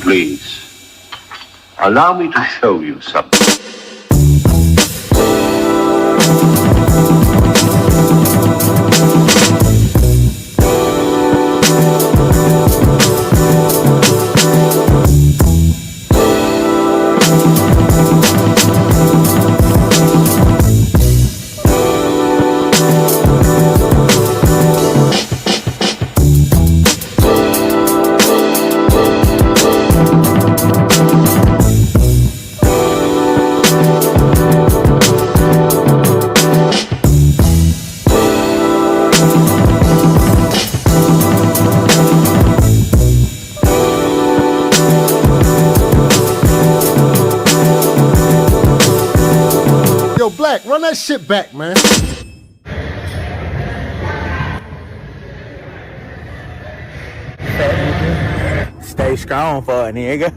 Please, allow me to show you something. Black, run that shit back, man. Stay strong for a nigga.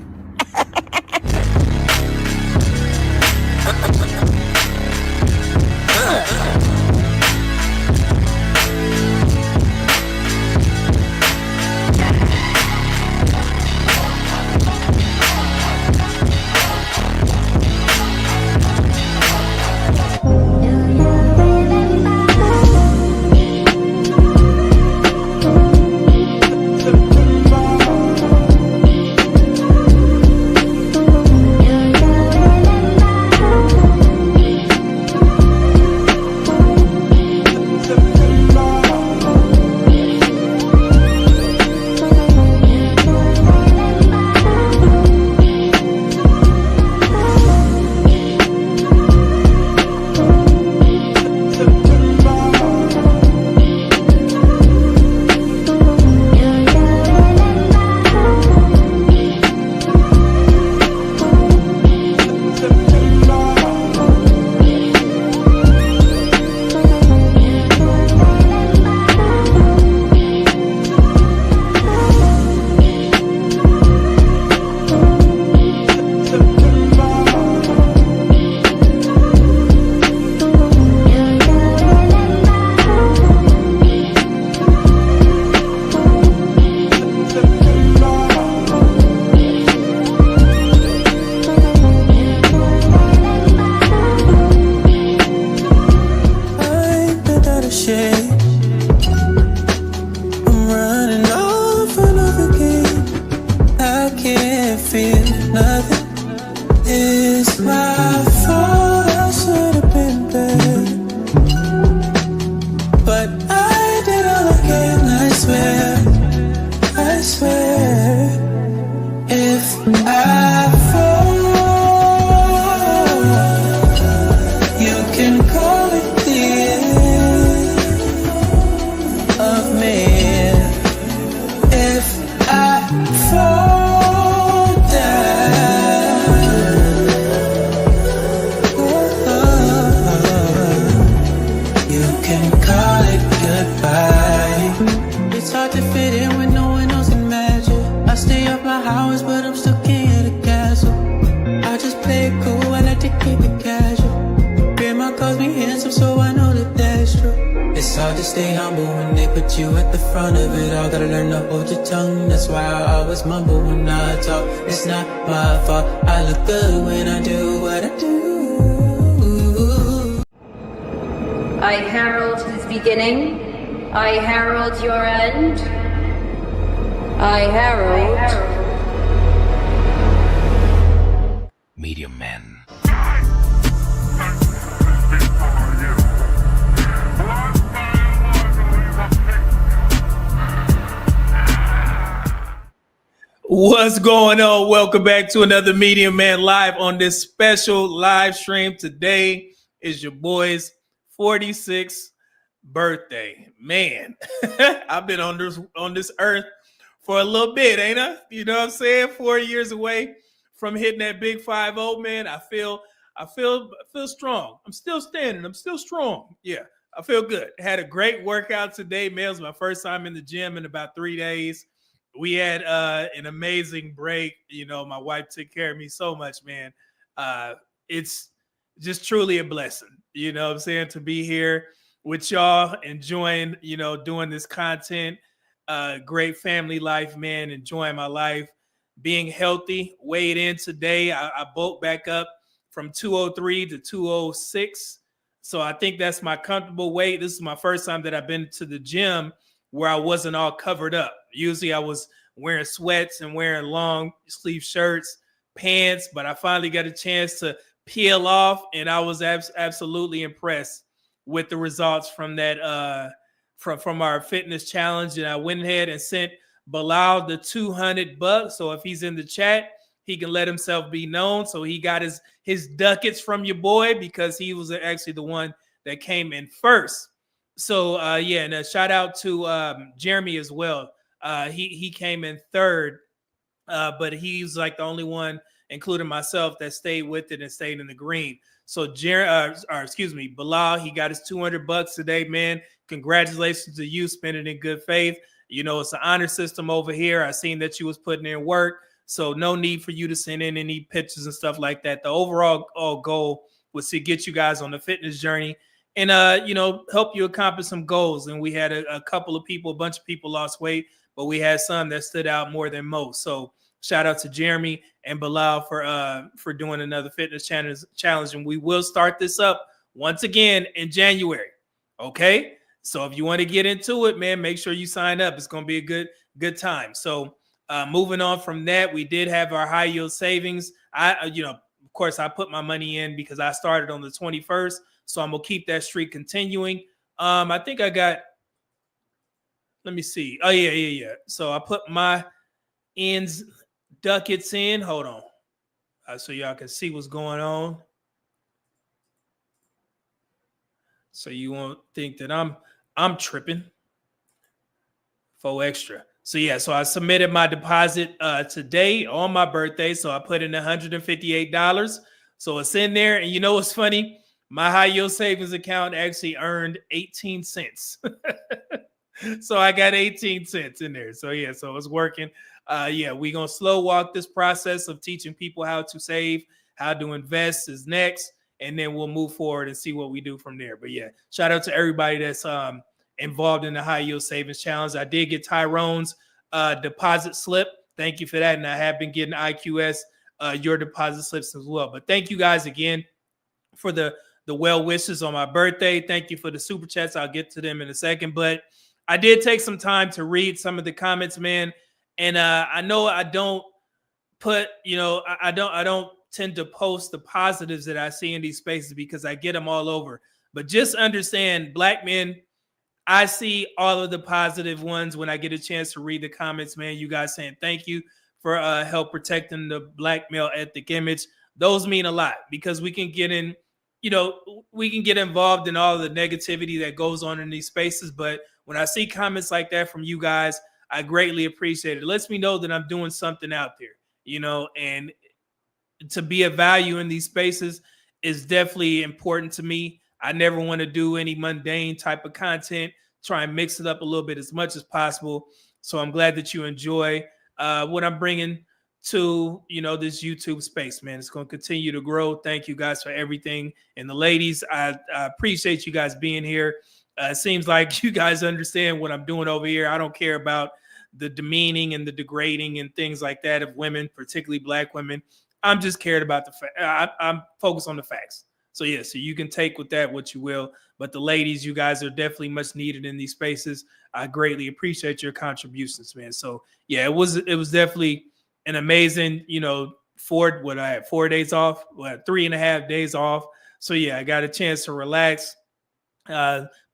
I herald his beginning. I herald your end. I herald Medium Men. What's going on? Welcome back to another Medium Man Live on this special live stream. Today is your boy's 46th birthday. Man, I've been on this earth for a little bit, ain't I? You know what I'm saying? 4 years away from hitting that big 5-0, man. I feel strong. I'm still standing. I'm still strong. Yeah, I feel good. Had a great workout today, man. It was my first time in the gym in about 3 days. We had an amazing break. You know, my wife took care of me so much, man. It's just truly a blessing, you know what I'm saying, to be here with y'all, enjoying, you know, doing this content. Great family life, man, enjoying my life. being healthy. Weighed in today. I bulked back up from 203 to 206. So I think that's my comfortable weight. This is my first time that I've been to the gym where I wasn't all covered up. Usually I was wearing sweats and wearing long sleeve shirts, pants, but I finally got a chance to peel off, and I was absolutely impressed with the results from that from our fitness challenge. And I went ahead and sent Bilal the $200. So if he's in the chat, he can let himself be known. So he got his ducats from your boy because he was actually the one that came in first. So and a shout out to Jeremy as well. He came in third, but he's like the only one, including myself, that stayed with it and stayed in the green. So Bilal, he got his $200 today, man. Congratulations to you, spending in good faith. You know, it's an honor system over here. I seen that you was putting in work, so no need for you to send in any pictures and stuff like that. The overall goal was to get you guys on the fitness journey and help you accomplish some goals. And we had a bunch of people lost weight, but we had some that stood out more than most. So shout out to Jeremy and Bilal for doing another fitness challenge. And we will start this up once again in January. Okay. So if you want to get into it, man, make sure you sign up. It's going to be a good time. So moving on from that, we did have our high yield savings. Of course, I put my money in because I started on the 21st. So I'm going to keep that streak continuing. I think I got, let me see. Oh, yeah. So I put my ducats in. Hold on. So y'all can see what's going on. So you won't think that I'm tripping. For extra. So so I submitted my deposit today on my birthday. So I put in $158. So it's in there. And you know what's funny? My high yield savings account actually earned 18 cents. So I got 18 cents in there. So so it's working. We're going to slow walk this process of teaching people how to save, how to invest is next. And then we'll move forward and see what we do from there. But shout out to everybody that's involved in the high yield savings challenge. I did get Tyrone's deposit slip. Thank you for that. And I have been getting IQS your deposit slips as well. But thank you guys again for the well wishes on my birthday. Thank you for the super chats. I'll get to them in a second. But I did take some time to read some of the comments, man. And I know I don't put, I don't tend to post the positives that I see in these spaces because I get them all over. But just understand, Black men, I see all of the positive ones when I get a chance to read the comments, man. You guys saying thank you for help protecting the Black male ethic image. Those mean a lot because we can get in, we can get involved in all the negativity that goes on in these spaces. But when I see comments like that from you guys, I greatly appreciate it. It lets me know that I'm doing something out there, and to be of value in these spaces is definitely important to me. I never want to do any mundane type of content, try and mix it up a little bit as much as possible. So I'm glad that you enjoy what I'm bringing to, this YouTube space, man. It's going to continue to grow. Thank you guys for everything. And the ladies, I appreciate you guys being here. It seems like you guys understand what I'm doing over here. I don't care about the demeaning and the degrading and things like that of women, particularly Black women. I'm just cared about I'm focused on the facts. So so you can take with that what you will. But the ladies, you guys are definitely much needed in these spaces. I greatly appreciate your contributions, man. So it was definitely an amazing, 4 days off, 3.5 days off. So I got a chance to relax.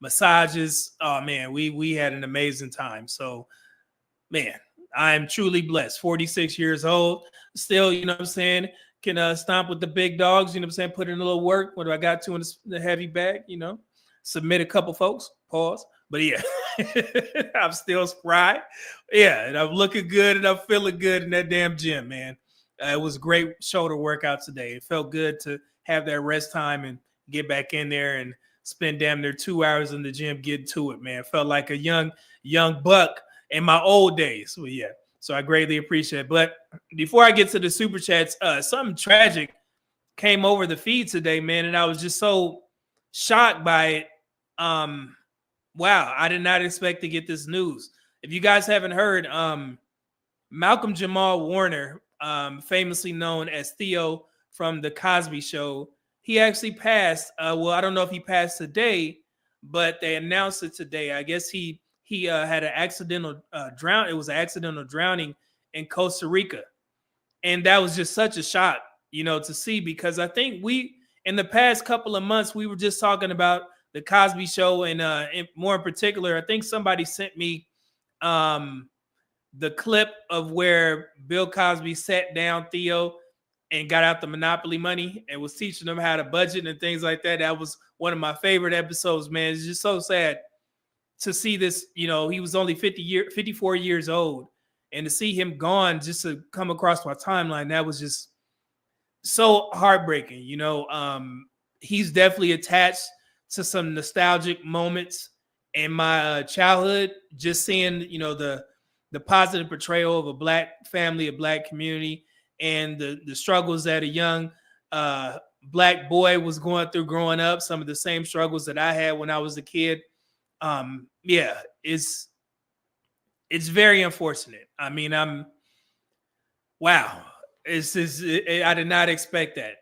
Massages. Oh man, we had an amazing time. So man, I am truly blessed. 46 years old, still, can stomp with the big dogs, put in a little work. What do I got to in the heavy bag, submit a couple folks, pause. But I'm still spry. And I'm looking good and I'm feeling good in that damn gym, man. It was a great shoulder workout today. It felt good to have that rest time and get back in there and spend damn near 2 hours in the gym getting to it, man. Felt like a young buck in my old days. Well, so I greatly appreciate it. But before I get to the super chats, something tragic came over the feed today, man, and I was just so shocked by it. Wow, I did not expect to get this news. If you guys haven't heard, Malcolm Jamal Warner famously known as Theo from the Cosby Show, he actually passed. Well, I don't know if he passed today, but they announced it today. I guess he had an accidental drown. It was an accidental drowning in Costa Rica, and that was just such a shock, to see, because I think we, in the past couple of months, we were just talking about the Cosby Show, and more in particular, I think somebody sent me the clip of where Bill Cosby sat down Theo and got out the Monopoly money and was teaching them how to budget and things like that. That was one of my favorite episodes, man. It's just so sad to see this. He was only 54 years old, and to see him gone, just to come across my timeline, that was just so heartbreaking. He's definitely attached to some nostalgic moments in my childhood, just seeing, the positive portrayal of a Black family, a Black community, and the struggles that a young Black boy was going through growing up, some of the same struggles that I had when I was a kid. It's very unfortunate. I mean, wow. I did not expect that.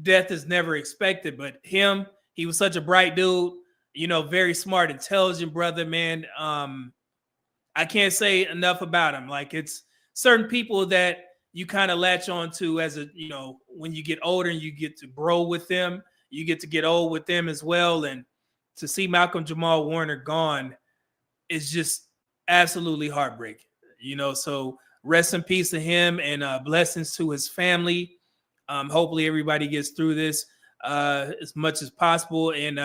Death is never expected, but he was such a bright dude, very smart, intelligent brother, man. I can't say enough about him. Like, it's certain people that you kind of latch on to as when you get older and you get to bro with them, you get to get old with them as well. And to see Malcolm Jamal Warner gone is just absolutely heartbreaking, so rest in peace to him, and blessings to his family. Hopefully everybody gets through this as much as possible. And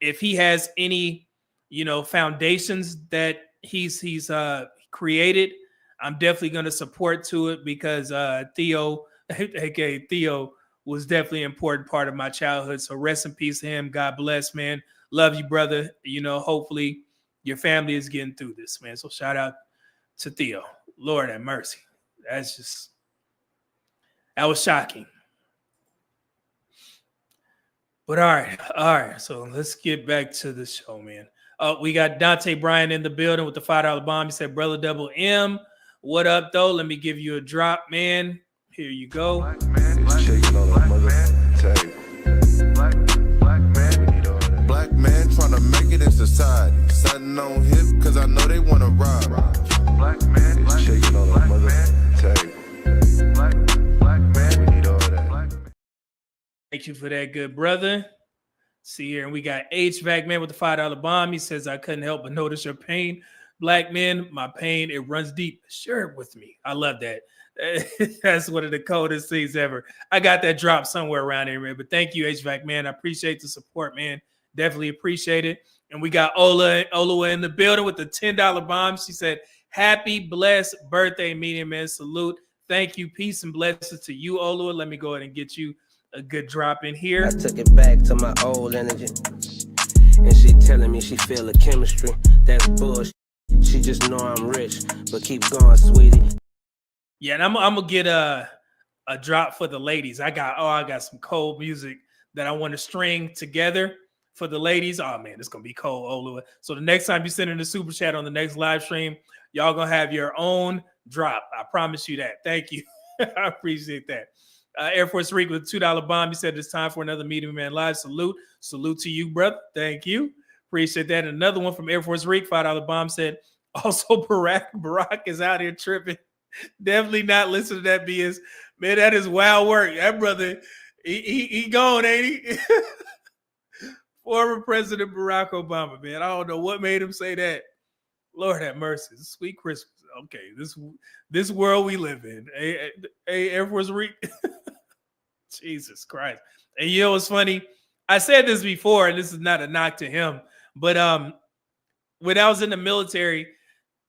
if he has any foundations that he's created, I'm definitely going to support to it, because Theo, aka Theo, was definitely an important part of my childhood. So rest in peace to him. God bless, man. Love you, brother. Hopefully your family is getting through this, man. So shout out to Theo. Lord have mercy. That was shocking. But all right. So let's get back to the show, man. We got Dante Bryan in the building with the $5 bomb. He said, "Brother Double M, what up, though? Let me give you a drop, man. Here you go." Black man trying to make it in society. Sudden on hip, cause I know they want to rob. Black man is shaking on the mother table. Black man, we need all that. Thank you for that, good brother. See here, and we got HVAC man with the $5 bomb. He says, "I couldn't help but notice your pain. Black men, my pain, it runs deep. Share it with me." I love that. That's one of the coldest things ever. I got that drop somewhere around here, man. But thank you, HVAC man. I appreciate the support, man. Definitely appreciate it. And we got Ola in the building with the $10 bomb. She said, "Happy blessed birthday, Medium Man. Salute. Thank you. Peace and blessings to you, Ola." Let me go ahead and get you a good drop in here. I took it back to my old energy, and she telling me she feel the chemistry. That's bullshit. She just know I'm rich, but keep going, sweetie. Yeah, and I'm gonna get a drop for the ladies. I got some cold music that I want to string together for the ladies. Oh man, it's gonna be cold, Ola. So the next time you send in a super chat on the next live stream, y'all gonna have your own drop. I promise you that. Thank you. I appreciate that. Air Force Reek with a $2 bomb. He said it's time for another Medium Man Live. Salute to you, brother. Thank you. Appreciate that. And another one from Air Force Reek, $5 bomb, said, "Also Barack is out here tripping. Definitely not listen to that BS. Man, that is wild work. That brother, he gone, ain't he?" Former President Barack Obama, man. I don't know what made him say that. Lord have mercy. Sweet Christmas. Okay, this world we live in. Hey, Air Force Reek. Jesus Christ. And you know what's funny? I said this before, and this is not a knock to him, but when I was in the military,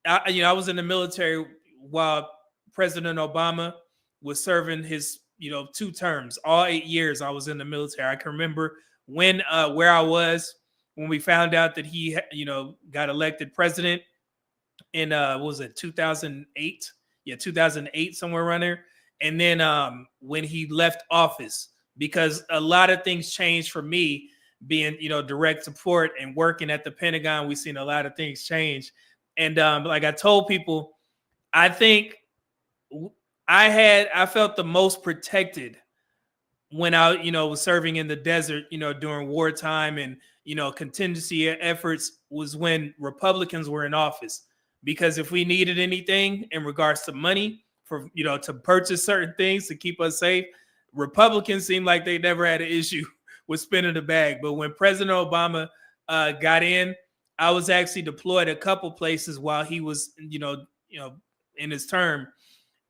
I was in the military while President Obama was serving his 2 terms. All 8 years I was in the military. I can remember when where I was when we found out that he got elected president in what was it, 2008? Yeah, 2008, somewhere around there. And then when he left office, because a lot of things changed for me being, direct support and working at the Pentagon. We've seen a lot of things change. And like I told people, I think I felt the most protected when I, was serving in the desert, during wartime and, contingency efforts was when Republicans were in office. Because if we needed anything in regards to money for, to purchase certain things to keep us safe, Republicans seemed like they never had an issue with spending the bag. But when President Obama got in, I was actually deployed a couple places while he was, in his term,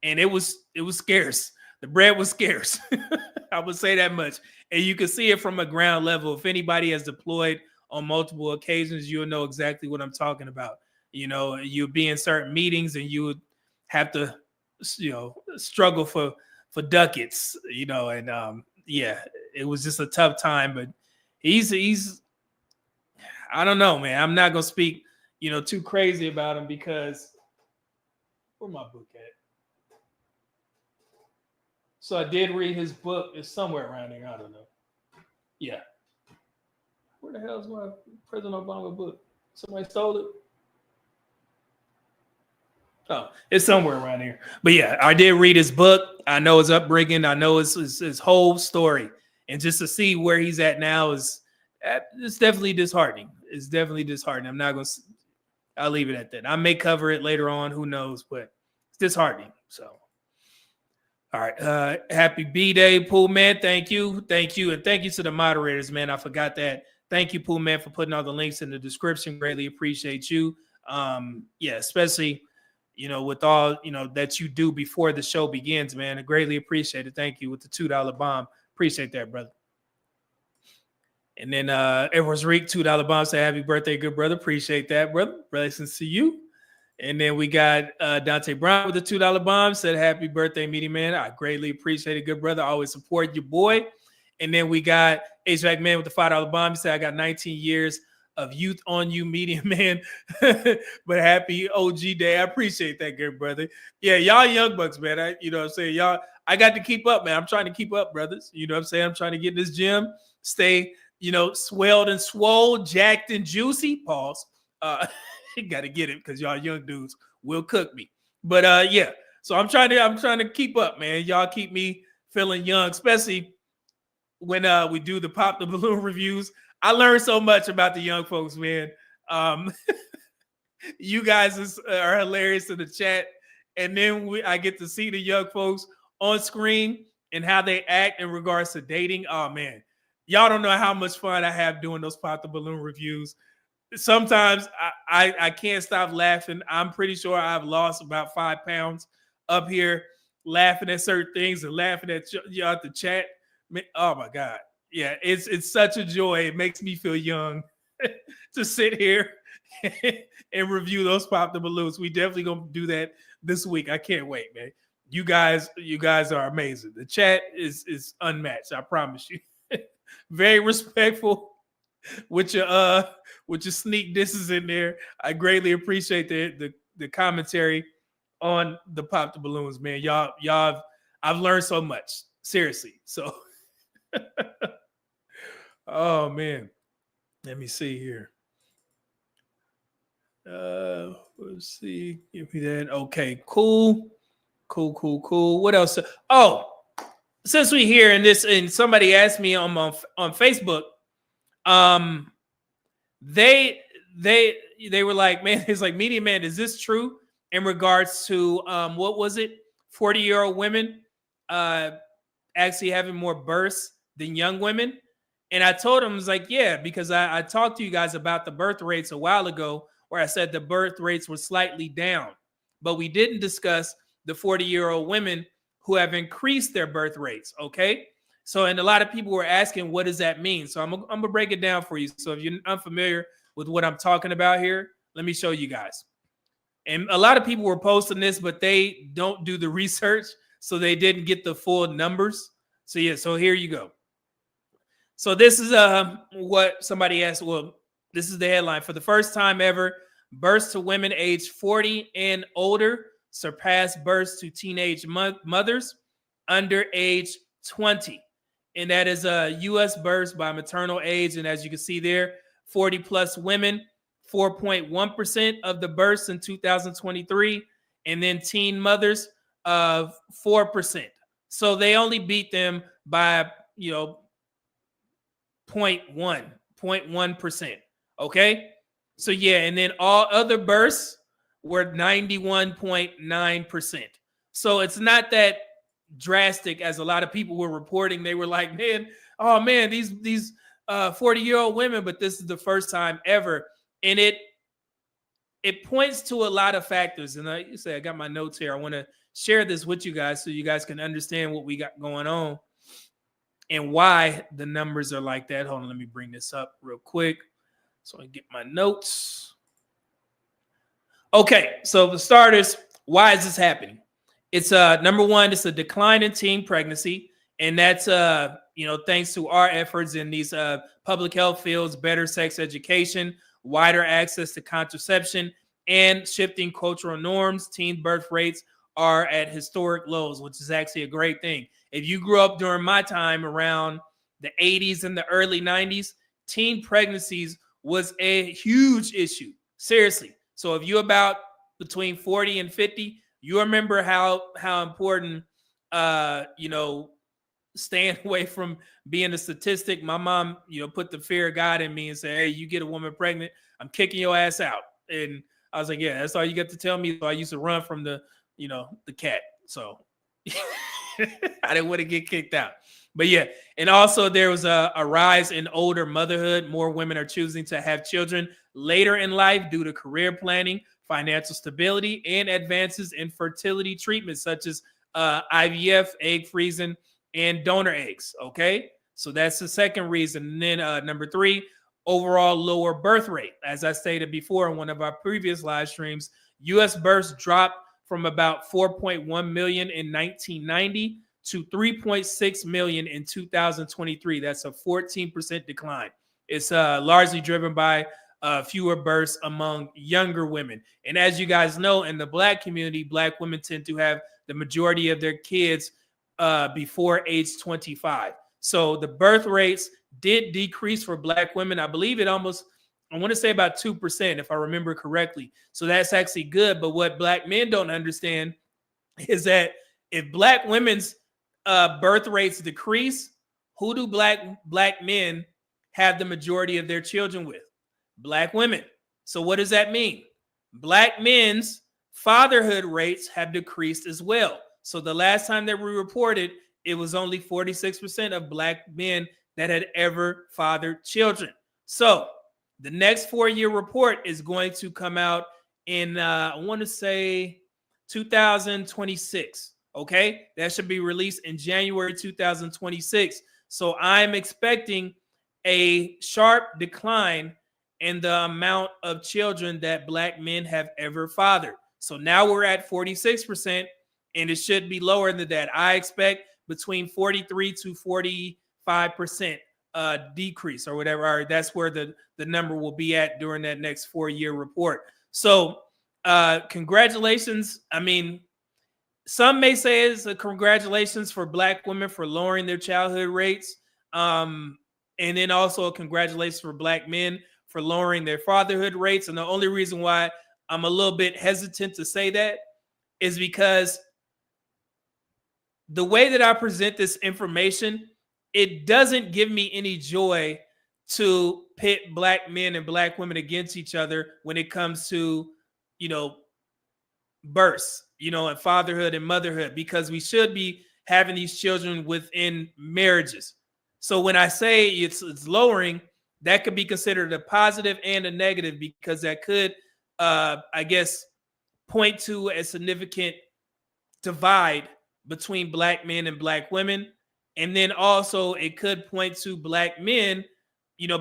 and it was scarce. The bread was scarce. I would say that much. And you can see it from a ground level. If anybody has deployed on multiple occasions, you'll know exactly what I'm talking about. You'd be in certain meetings and you would have to, struggle for ducats, and it was just a tough time. But he's I don't know, man. I'm not gonna speak, too crazy about him because where my book at? So I did read his book. It's somewhere around here. I don't know. Yeah. Where the hell is my President Obama book? Somebody stole it? Oh, it's somewhere around here. But yeah, I did read his book. I know his upbringing. I know his whole story. And just to see where he's at now it's definitely disheartening. It's definitely disheartening. I'm not going to, I'll leave it at that. I may cover it later on. Who knows? But it's disheartening. So. All right. Happy B-Day, Pool Man. Thank you. Thank you. And thank you to the moderators, man. I forgot that. Thank you, Pool Man, for putting all the links in the description. Greatly appreciate you. Especially, with all, that you do before the show begins, man. I greatly appreciate it. Thank you with the $2 bomb. Appreciate that, brother. And then Edwards Reek, $2 bomb, say happy birthday, good brother. Appreciate that, brother. Blessings to you. And then we got Dante Brown with the $2 bomb, said happy birthday, Meaty Man. I greatly appreciate it, good brother. I always support your boy. And then we got HVAC Man with the $5 bomb. He said, I got 19 years of youth on you, Media Man. But happy OG day. I appreciate that, good brother. Yeah, y'all young bucks, man. I'm saying? Y'all, I got to keep up, man. I'm trying to keep up, brothers. You know what I'm saying? I'm trying to get in this gym, stay, swelled and swole, jacked and juicy. Pause. Got to get it because y'all young dudes will cook me. But yeah, so I'm trying to keep up, man. Y'all keep me feeling young, especially when we do the Pop the Balloon reviews. I learned so much about the young folks, man. You guys are hilarious in the chat, and then I get to see the young folks on screen and how they act in regards to dating. Oh man, y'all don't know how much fun I have doing those Pop the Balloon reviews. Sometimes I can't stop laughing. I'm pretty sure I've lost about 5 pounds up here laughing at certain things and laughing at y'all at the chat. Oh my God. Yeah, it's such a joy. It makes me feel young to sit here and review those Pop the Balloons. We definitely gonna do that this week. I can't wait, man. You guys are amazing. The chat is unmatched, I promise you. Very respectful with your sneak disses in there. I greatly appreciate the commentary on the Pop the Balloons, man. Y'all I've learned so much. Seriously. So oh man. Let me see here. Let's see. Give me that. Okay, cool. What else? Oh, since we're here in this, and somebody asked me on Facebook, they were like, man, it's like, Media Man, is this true in regards to what was it? 40-year-old women actually having more births than young women? And I told him, I was like, yeah, because I talked to you guys about the birth rates a while ago, where I said the birth rates were slightly down, but we didn't discuss the 40-year-old women who have increased their birth rates. Okay. So, and a lot of people were asking, what does that mean? So I'm going to break it down for you. So if you're unfamiliar with what I'm talking about here, let me show you guys. And a lot of people were posting this, but they don't do the research, so they didn't get the full numbers. So yeah, so here you go. So this is what somebody asked. Well, this is the headline. For the first time ever, births to women aged 40 and older surpassed births to teenage mothers under age 20. And that is U.S. births by maternal age. And as you can see there, 40 plus women, 4.1% of the births in 2023. And then teen mothers, 4%. So they only beat them by, 0.1%. Okay. So yeah, and then all other births were 91.9%. So it's not that drastic as a lot of people were reporting. They were like, man, oh man, these 40-year-old women, but this is the first time ever. And it points to a lot of factors. And I got my notes here. I want to share this with you guys so you guys can understand what we got going on and why the numbers are like that. Hold on, let me bring this up real quick so I get my notes. Okay, so for starters, why is this happening? It's number one, it's a decline in teen pregnancy, and that's thanks to our efforts in these public health fields, better sex education, wider access to contraception, and shifting cultural norms. Teen birth rates are at historic lows, which is actually a great thing. If you grew up during my time around the 80s and the early 90s, teen pregnancies was a huge issue. Seriously. So if you're about between 40 and 50, you remember how important, staying away from being a statistic. My mom, put the fear of God in me and said, hey, you get a woman pregnant, I'm kicking your ass out. And I was like, yeah, that's all you got to tell me. So I used to run from the cat. So I didn't want to get kicked out. But yeah, and also there was a rise in older motherhood. More women are choosing to have children later in life due to career planning, financial stability, and advances in fertility treatments such as IVF, egg freezing, and donor eggs. Okay, so that's the second reason. And then number three, overall lower birth rate. As I stated before in one of our previous live streams, U.S. births dropped from about 4.1 million in 1990 to 3.6 million in 2023. That's a 14% decline. It's largely driven by fewer births among younger women. And as you guys know, in the Black community, Black women tend to have the majority of their kids before age 25. So the birth rates did decrease for Black women. I believe I want to say about 2%, if I remember correctly. So that's actually good. But what Black men don't understand is that if Black women's birth rates decrease, who do Black men have the majority of their children with? Black women. So what does that mean? Black men's fatherhood rates have decreased as well. So the last time that we reported, it was only 46% of Black men that had ever fathered children. So the next 4-year report is going to come out in, I want to say 2026. Okay, that should be released in January 2026. So I'm expecting a sharp decline in the amount of children that Black men have ever fathered. So now we're at 46%, and it should be lower than that. I expect between 43 to 45% decrease or whatever. All right, that's where the number will be at during that next 4-year report. So congratulations. I mean, some may say it's a congratulations for Black women for lowering their childhood rates. And then also a congratulations for Black men for lowering their fatherhood rates. And the only reason why I'm a little bit hesitant to say that is because the way that I present this information, it doesn't give me any joy to pit Black men and Black women against each other when it comes to, births, and fatherhood and motherhood, because we should be having these children within marriages. So when I say it's lowering, that could be considered a positive and a negative, because that could, point to a significant divide between Black men and Black women. And then also it could point to Black men,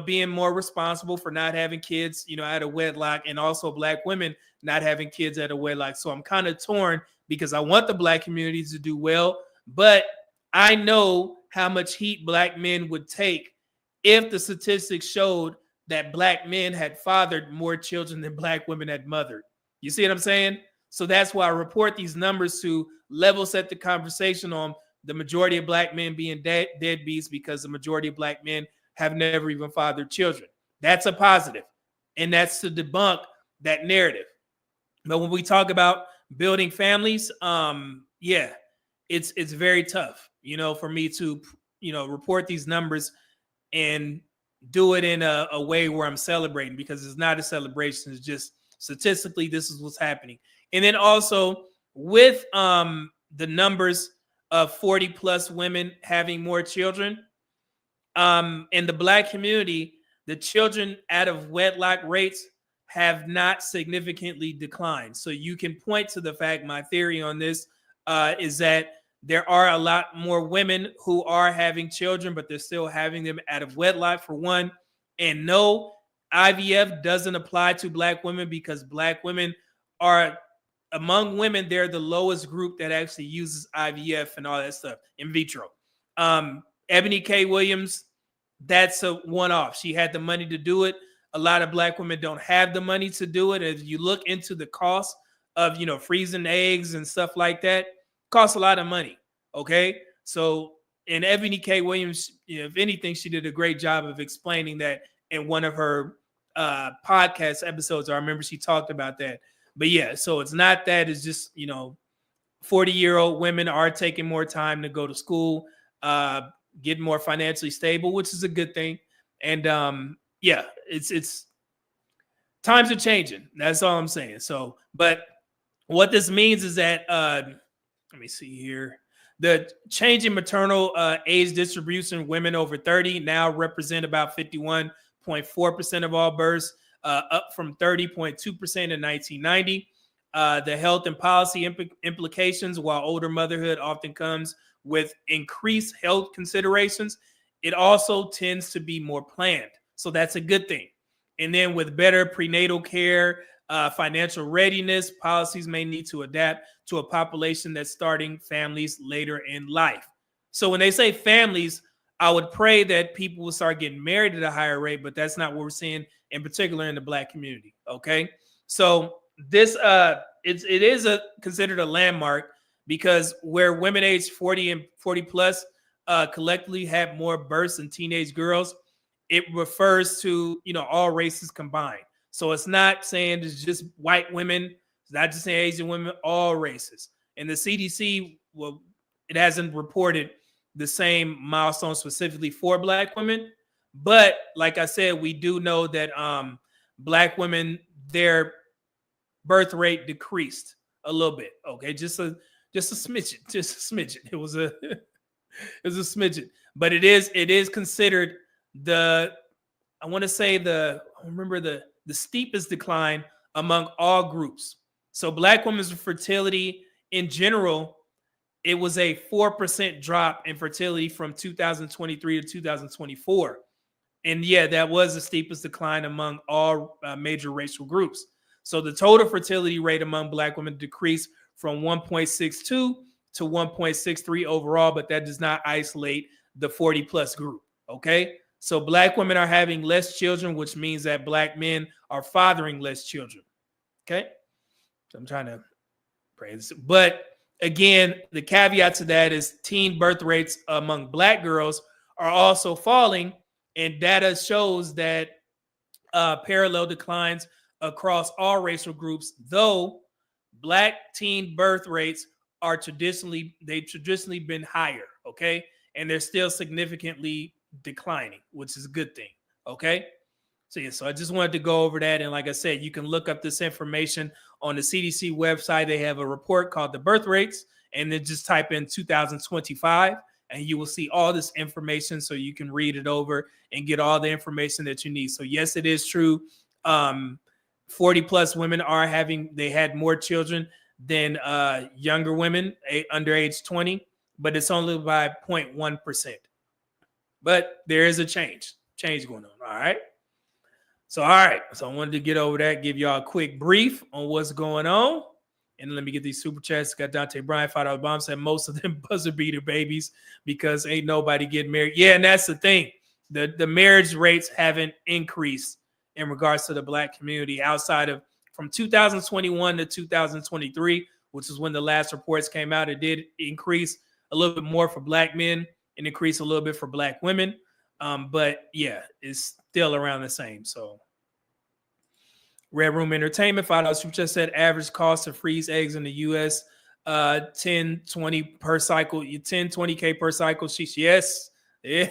being more responsible for not having kids, out of wedlock, and also Black women not having kids out of wedlock. So I'm kind of torn because I want the Black community to do well, but I know how much heat Black men would take if the statistics showed that Black men had fathered more children than Black women had mothered. You see what I'm saying? So that's why I report these numbers to level set the conversation on the majority of Black men being deadbeats, because the majority of Black men have never even fathered children. That's a positive. And that's to debunk that narrative. But when we talk about building families, yeah, it's very tough, for me to, report these numbers and do it in a way where I'm celebrating, because it's not a celebration. It's just statistically, this is what's happening. And then also with the numbers of 40 plus women having more children, in the Black community, the children out of wedlock rates have not significantly declined. So you can point to the fact, my theory on this is that there are a lot more women who are having children, but they're still having them out of wedlock, for one. And no, IVF doesn't apply to Black women, because Black women are, among women, they're the lowest group that actually uses IVF and all that stuff, in vitro. Ebony K. Williams, that's a one-off. She had the money to do it. A lot of Black women don't have the money to do it. If you look into the cost of, freezing eggs and stuff like that, costs a lot of money. Okay. So, and Ebony K. Williams, if anything, she did a great job of explaining that in one of her podcast episodes. I remember she talked about that. But yeah, so it's not that, it's just, 40-year-old women are taking more time to go to school, get more financially stable, which is a good thing. And yeah, it's times are changing. That's all I'm saying. So, but what this means is that, let me see here. The change in maternal age distribution, women over 30 now represent about 51.4% of all births, up from 30.2% in 1990. The health and policy implications, while older motherhood often comes with increased health considerations, it also tends to be more planned. So that's a good thing. And then with better prenatal care, financial readiness, policies may need to adapt to a population that's starting families later in life. So when they say families, I would pray that people will start getting married at a higher rate, but that's not what we're seeing, in particular in the Black community. Okay. So this it is considered a landmark, because where women aged 40 and 40 plus collectively have more births than teenage girls, it refers to, all races combined. So it's not saying it's just white women, it's not just saying Asian women, all races. And the CDC, well, it hasn't reported the same milestone specifically for Black women. But like I said, we do know that Black women, their birth rate decreased a little bit. Okay, just a smidgen. It was a smidgen, but it is considered the steepest decline among all groups. So Black women's fertility in general, it was a 4% drop in fertility from 2023 to 2024. And yeah, that was the steepest decline among all major racial groups. So the total fertility rate among Black women decreased from 1.62 to 1.63 overall, but that does not isolate the 40 plus group. Okay. So Black women are having less children, which means that Black men are fathering less children. Okay. So I'm trying to pray this. But again, the caveat to that is teen birth rates among Black girls are also falling. And data shows that parallel declines across all racial groups, though Black teen birth rates are traditionally been higher. Okay. And they're still significantly declining, which is a good thing. Okay. So yeah, so I just wanted to go over that. And like I said, you can look up this information on the CDC website. They have a report called the birth rates, and then just type in 2025 and you will see all this information, so you can read it over and get all the information that you need. So yes, it is true. 40 plus women they had more children than younger women under age 20, but it's only by 0.1%. But there is a change going on. All right. So I wanted to get over that, give y'all a quick brief on what's going on. And let me get these super chats. Got Dante Bryan, $5 bomb, said most of them buzzer beater babies because ain't nobody getting married. Yeah, and that's the thing. The marriage rates haven't increased in regards to the Black community outside of from 2021 to 2023, which is when the last reports came out. It did increase a little bit more for Black men and increase a little bit for Black women. But yeah, it's still around the same. So Red Room Entertainment, $5 super chat said average cost to freeze eggs in the U.S. 10, 20 per cycle, 10, 20K per cycle. Yes. Yeah.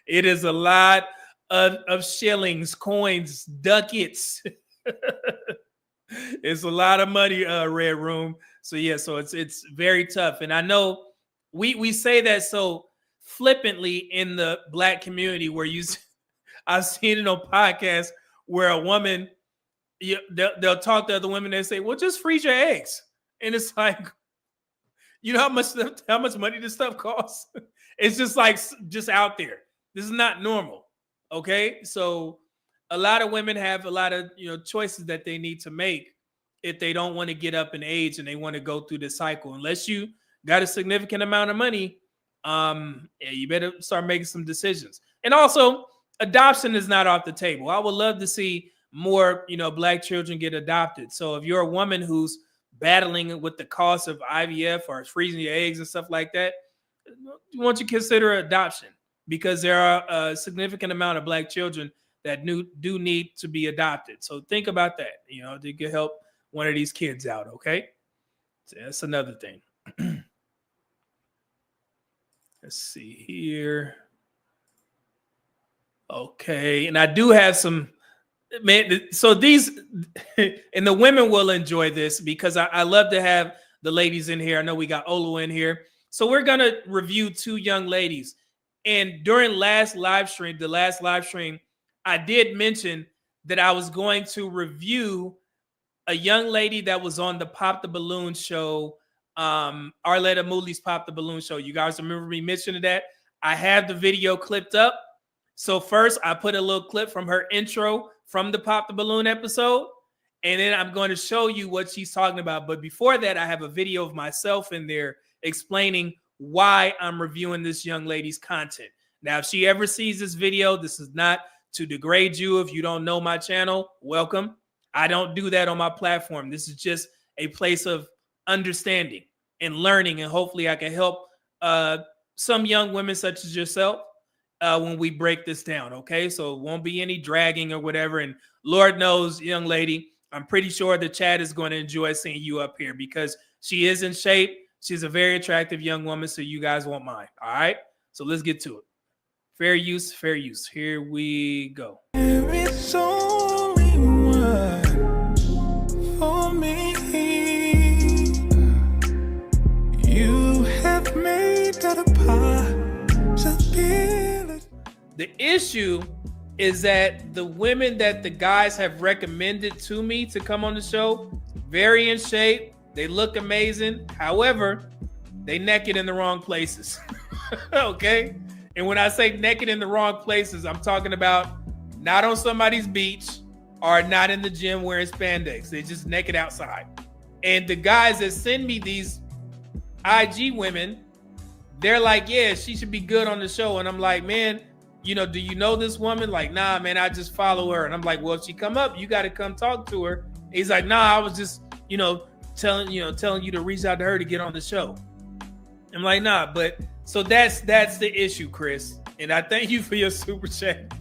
It is a lot of shillings, coins, ducats. It's a lot of money, Red Room. So yeah, so it's very tough. And I know we say that so flippantly in the Black community, where I've seen it on podcasts where a woman, they'll talk to other women and say, well, just freeze your eggs. And it's like, you know how much money this stuff costs? It's just like, just out there. This is not normal. Okay. So a lot of women have a lot of, choices that they need to make if they don't want to get up in age and they want to go through this cycle. Unless you got a significant amount of money, you better start making some decisions. And also, adoption is not off the table. I would love to see more, Black children get adopted. So if you're a woman who's battling with the cost of IVF or freezing your eggs and stuff like that, why don't you consider adoption? Because there are a significant amount of Black children that do need to be adopted. So think about that. They could help one of these kids out. Okay, so that's another thing. Let's see here. Okay, and I do have some, man. So these, and the women will enjoy this because I love to have the ladies in here. I know we got Olu in here. So we're going to review two young ladies. And during the last live stream, I did mention that I was going to review a young lady that was on the Pop the Balloon show, Arletta Mooley's Pop the Balloon show. You guys remember me mentioning that? I have the video clipped up. So first, I put a little clip from her intro from the Pop the Balloon episode, and then I'm going to show you what she's talking about. But before that, I have a video of myself in there explaining why I'm reviewing this young lady's content. Now, if she ever sees this video, this is not to degrade you. If you don't know my channel, welcome. I don't do that on my platform. This is just a place of understanding and learning, and hopefully I can help some young women such as yourself when we break this down, okay? So it won't be any dragging or whatever. And Lord knows, young lady, I'm pretty sure the chat is going to enjoy seeing you up here because she is in shape. She's a very attractive young woman, so you guys won't mind, all right? So let's get to it. Fair use, fair use. Here we go. There is only one for me. You have made that a possibility. The issue is that the women that the guys have recommended to me to come on the show, very in shape, they look amazing. However, they naked in the wrong places. Okay? And when I say naked in the wrong places, I'm talking about not on somebody's beach or not in the gym wearing spandex. They're just naked outside. And the guys that send me these IG women, they're like, yeah, she should be good on the show. And I'm like, man, do you know this woman? Like, nah, man, I just follow her. And I'm like, well, if she come up, you got to come talk to her. And he's like, nah, I was just, telling you to reach out to her to get on the show. I'm like, nah, but so that's the issue, Chris. And I thank you for your super chat.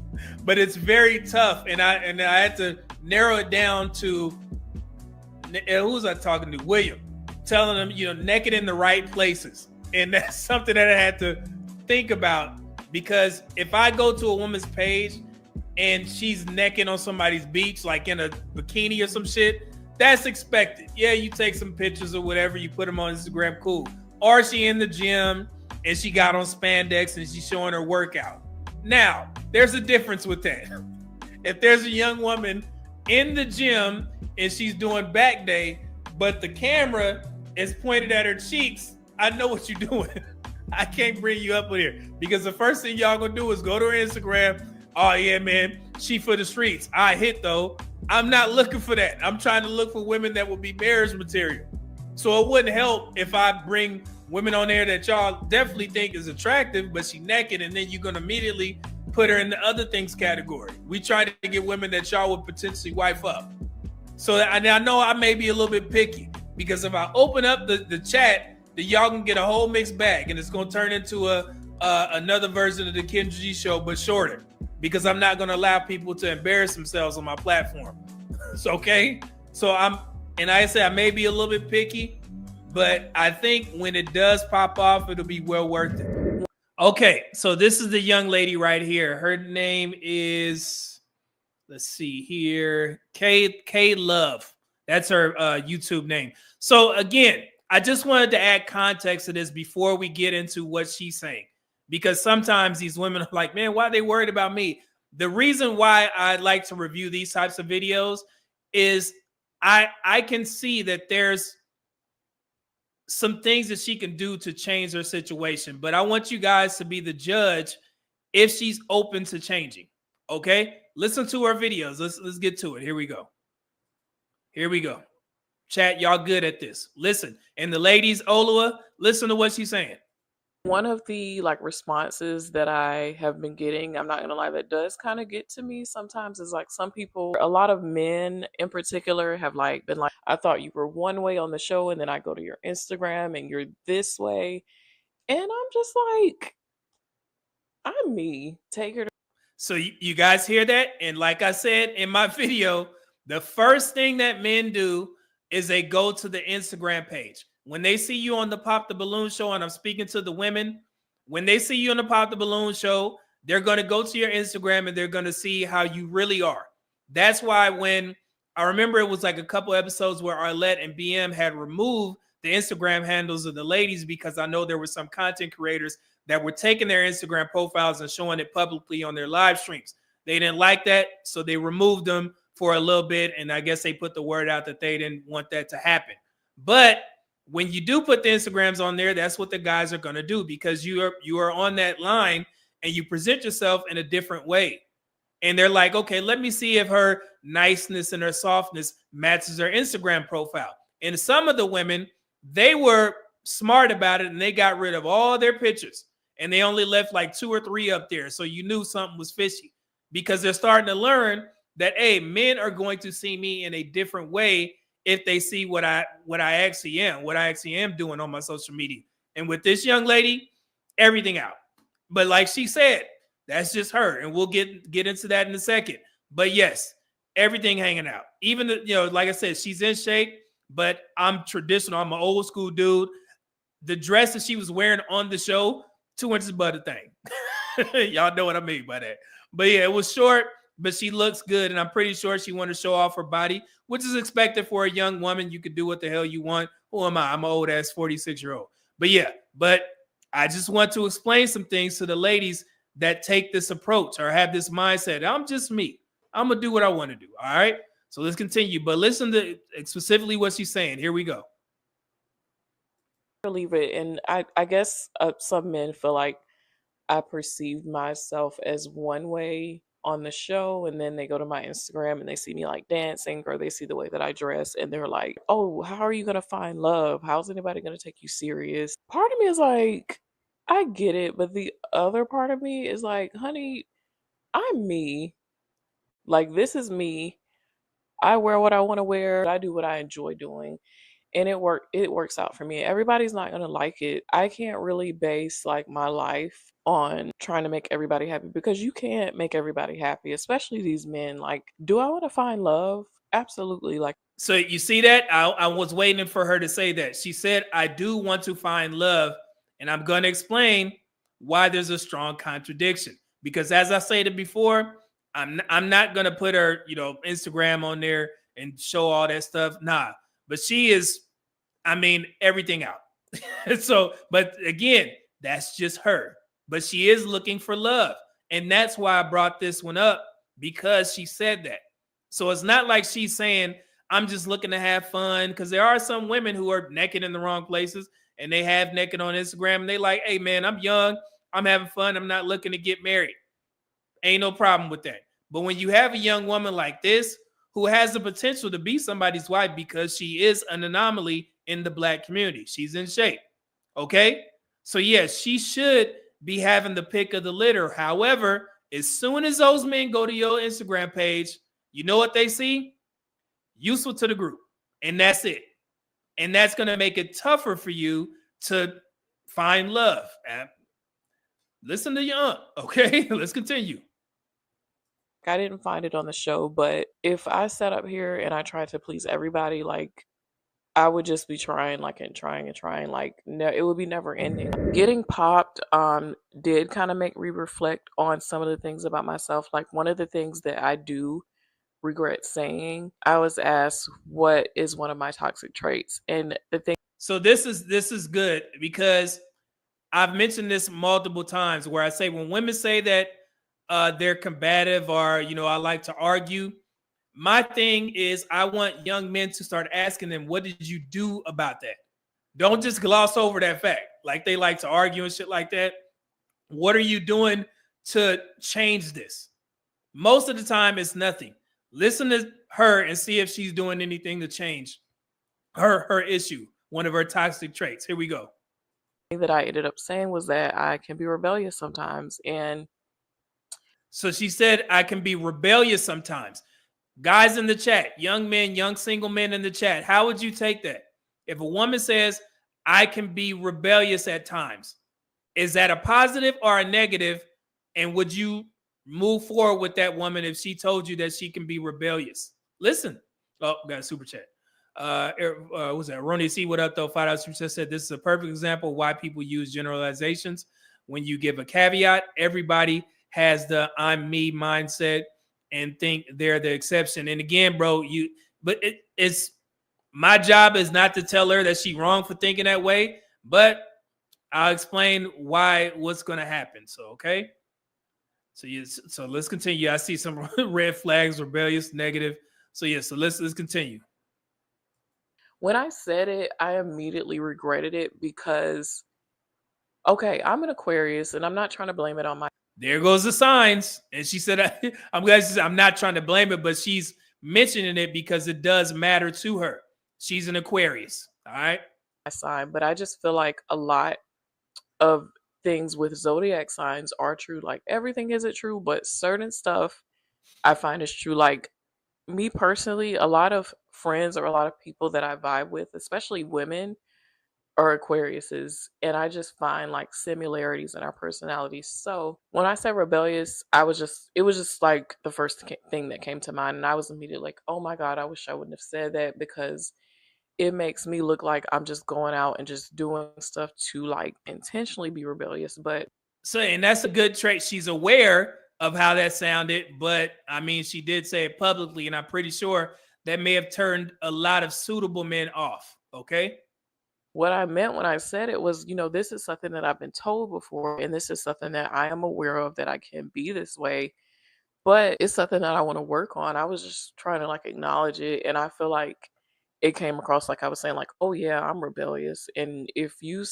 But it's very tough. And I had to narrow it down to who was I talking to? William. Telling him, naked in the right places. And that's something that I had to think about, because if I go to a woman's page and she's naked on somebody's beach, like in a bikini or some shit, that's expected. Yeah, you take some pictures or whatever, you put them on Instagram, cool. Or she in the gym and she got on spandex and she's showing her workout. Now, there's a difference with that. If there's a young woman in the gym and she's doing back day, but the camera is pointed at her cheeks, I know what you're doing. I can't bring you up with here, because the first thing y'all gonna do is go to her Instagram. Oh yeah, man, she for the streets. I hit though. I'm not looking for that. I'm trying to look for women that will be marriage material. So it wouldn't help if I bring women on there that y'all definitely think is attractive, but she naked, and then you're gonna immediately put her in the other things category. We try to get women that y'all would potentially wife up. So I know I may be a little bit picky, because if I open up the chat, then y'all can get a whole mixed bag, and it's gonna turn into another version of the Kendra G show, but shorter, because I'm not gonna allow people to embarrass themselves on my platform. It's okay. So I say I may be a little bit picky, but I think when it does pop off, it'll be well worth it. Okay, so this is the young lady right here. Her name is, let's see here, K Love. That's her YouTube name. So again, I just wanted to add context to this before we get into what she's saying, because sometimes these women are like, man, why are they worried about me? The reason why I like to review these types of videos is I can see that there's some things that she can do to change her situation, but I want you guys to be the judge if she's open to changing. Okay, listen to her videos. Let's get to it. Here we go. Chat, y'all good at this. Listen, and the ladies, Olua, listen to what she's saying. One of the responses that I have been getting, I'm not gonna lie, that does kind of get to me sometimes, is some people, a lot of men in particular, have been like, I thought you were one way on the show, and then I go to your Instagram and you're this way. And I'm just like, I'm me. Take her to. So you guys hear that? And like I said in my video, the first thing that men do is they go to the Instagram page. When they see you on the Pop the Balloon show, and I'm speaking to the women, when they see you on the Pop the Balloon show, they're going to go to your Instagram and they're going to see how you really are. That's why when I remember it was a couple episodes where Arlette and BM had removed the Instagram handles of the ladies, because I know there were some content creators that were taking their Instagram profiles and showing it publicly on their live streams. They didn't like that, so they removed them for a little bit, and I guess they put the word out that they didn't want that to happen. But when you do put the Instagrams on there, that's what the guys are going to do, because you are on that line and you present yourself in a different way. And they're like, okay, let me see if her niceness and her softness matches her Instagram profile. And some of the women, they were smart about it and they got rid of all their pictures. And they only left 2 or 3 up there. So you knew something was fishy, because they're starting to learn that, hey, men are going to see me in a different way if they see what I actually am doing on my social media. And with this young lady, everything out. But like she said, that's just her. And we'll get into that in a second. But yes, everything hanging out. Even, like I said, she's in shape, but I'm traditional. I'm an old school dude. The dress that she was wearing on the show, 2 inches above the thing. Y'all know what I mean by that. But yeah, it was short, but she looks good. And I'm pretty sure she wanted to show off her body, which is expected for a young woman. You could do what the hell you want. Who am I? I'm an old ass 46-year-old. But yeah, but I just want to explain some things to the ladies that take this approach or have this mindset. I'm just me. I'm going to do what I want to do. All right. So let's continue. But listen to specifically what she's saying. Here we go. Leave it. And I guess some men feel like I perceive myself as one way on the show, and then they go to my Instagram and they see me dancing, or they see the way that I dress and they're like, oh, how are you gonna find love? How's anybody gonna take you serious? Part of me is like, I get it, but the other part of me is like, honey, I'm me. This is me. I wear what I want to wear. I do what I enjoy doing. And it works out for me. Everybody's not going to like it. I can't really base my life on trying to make everybody happy, because you can't make everybody happy, especially these men. Do I want to find love? Absolutely. So you see that? I was waiting for her to say that. She said, I do want to find love. And I'm going to explain why there's a strong contradiction. Because as I stated before, I'm not going to put her, Instagram on there and show all that stuff. Nah. But she is, everything out. So, but again, that's just her. But she is looking for love. And that's why I brought this one up, because she said that. So it's not like she's saying, I'm just looking to have fun, because there are some women who are naked in the wrong places, and they have naked on Instagram, and they like, hey, man, I'm young. I'm having fun. I'm not looking to get married. Ain't no problem with that. But when you have a young woman like this, who has the potential to be somebody's wife, because she is an anomaly in the Black community. She's in shape. Okay? So yes, she should be having the pick of the litter. However, as soon as those men go to your Instagram page, you know what they see? Useful to the group. And that's it. And that's going to make it tougher for you to find love. Listen to your aunt. Okay? Let's continue. I didn't find it on the show, but if I sat up here and I tried to please everybody, I would just be trying like and trying and trying, like no, it would be never ending. Getting popped did kind of make me reflect on some of the things about myself. Like one of the things that I do regret saying, I was asked what is one of my toxic traits, and the thing. So this is good because I've mentioned this multiple times where I say when women say that they're combative or, you know, I like to argue, my thing is I want young men to start asking them, what did you do about that? Don't just gloss over that fact. Like they like to argue and shit like that. What are you doing to change this? Most of the time it's nothing. Listen to her and see if she's doing anything to change her issue, one of her toxic traits. Here we go. That I ended up saying was that I can be rebellious sometimes. And so she said, I can be rebellious sometimes. Guys in the chat, young men, young single men in the chat, how would you take that? If a woman says, I can be rebellious at times, is that a positive or a negative? And would you move forward with that woman if she told you that she can be rebellious? Listen. Oh, got a super chat. What's that? Ronnie C, what up though? $5 super chat said, this is a perfect example of why people use generalizations. When you give a caveat, everybody has the I'm me mindset and think they're the exception. And again, bro, it's my job is not to tell her that she's wrong for thinking that way, but I'll explain what's going to happen. So, okay. So yes, so let's continue. I see some red flags, rebellious, negative. So yeah, so let's continue. When I said it, I immediately regretted it because, okay, I'm an Aquarius and I'm not trying to blame it on my. There goes the signs. And she said, I'm glad she said, I'm not trying to blame it, but she's mentioning it because it does matter to her. She's an Aquarius. All right. Sign, but I just feel like a lot of things with zodiac signs are true. Like everything isn't true, but certain stuff I find is true. Like me personally, a lot of friends or a lot of people that I vibe with, especially women, are Aquariuses, and I just find like similarities in our personalities. So when I said rebellious, it was just like the first thing that came to mind, and I was immediately like, oh my God, I wish I wouldn't have said that because it makes me look like I'm just going out and just doing stuff to like intentionally be rebellious. But so, and that's a good trait. She's aware of how that sounded, but I mean, she did say it publicly, and I'm pretty sure that may have turned a lot of suitable men off. Okay. What I meant when I said it was, you know, this is something that I've been told before, and this is something that I am aware of that I can be this way, but it's something that I want to work on. I was just trying to like acknowledge it, and I feel like it came across like I was saying like, oh yeah, I'm rebellious, and if you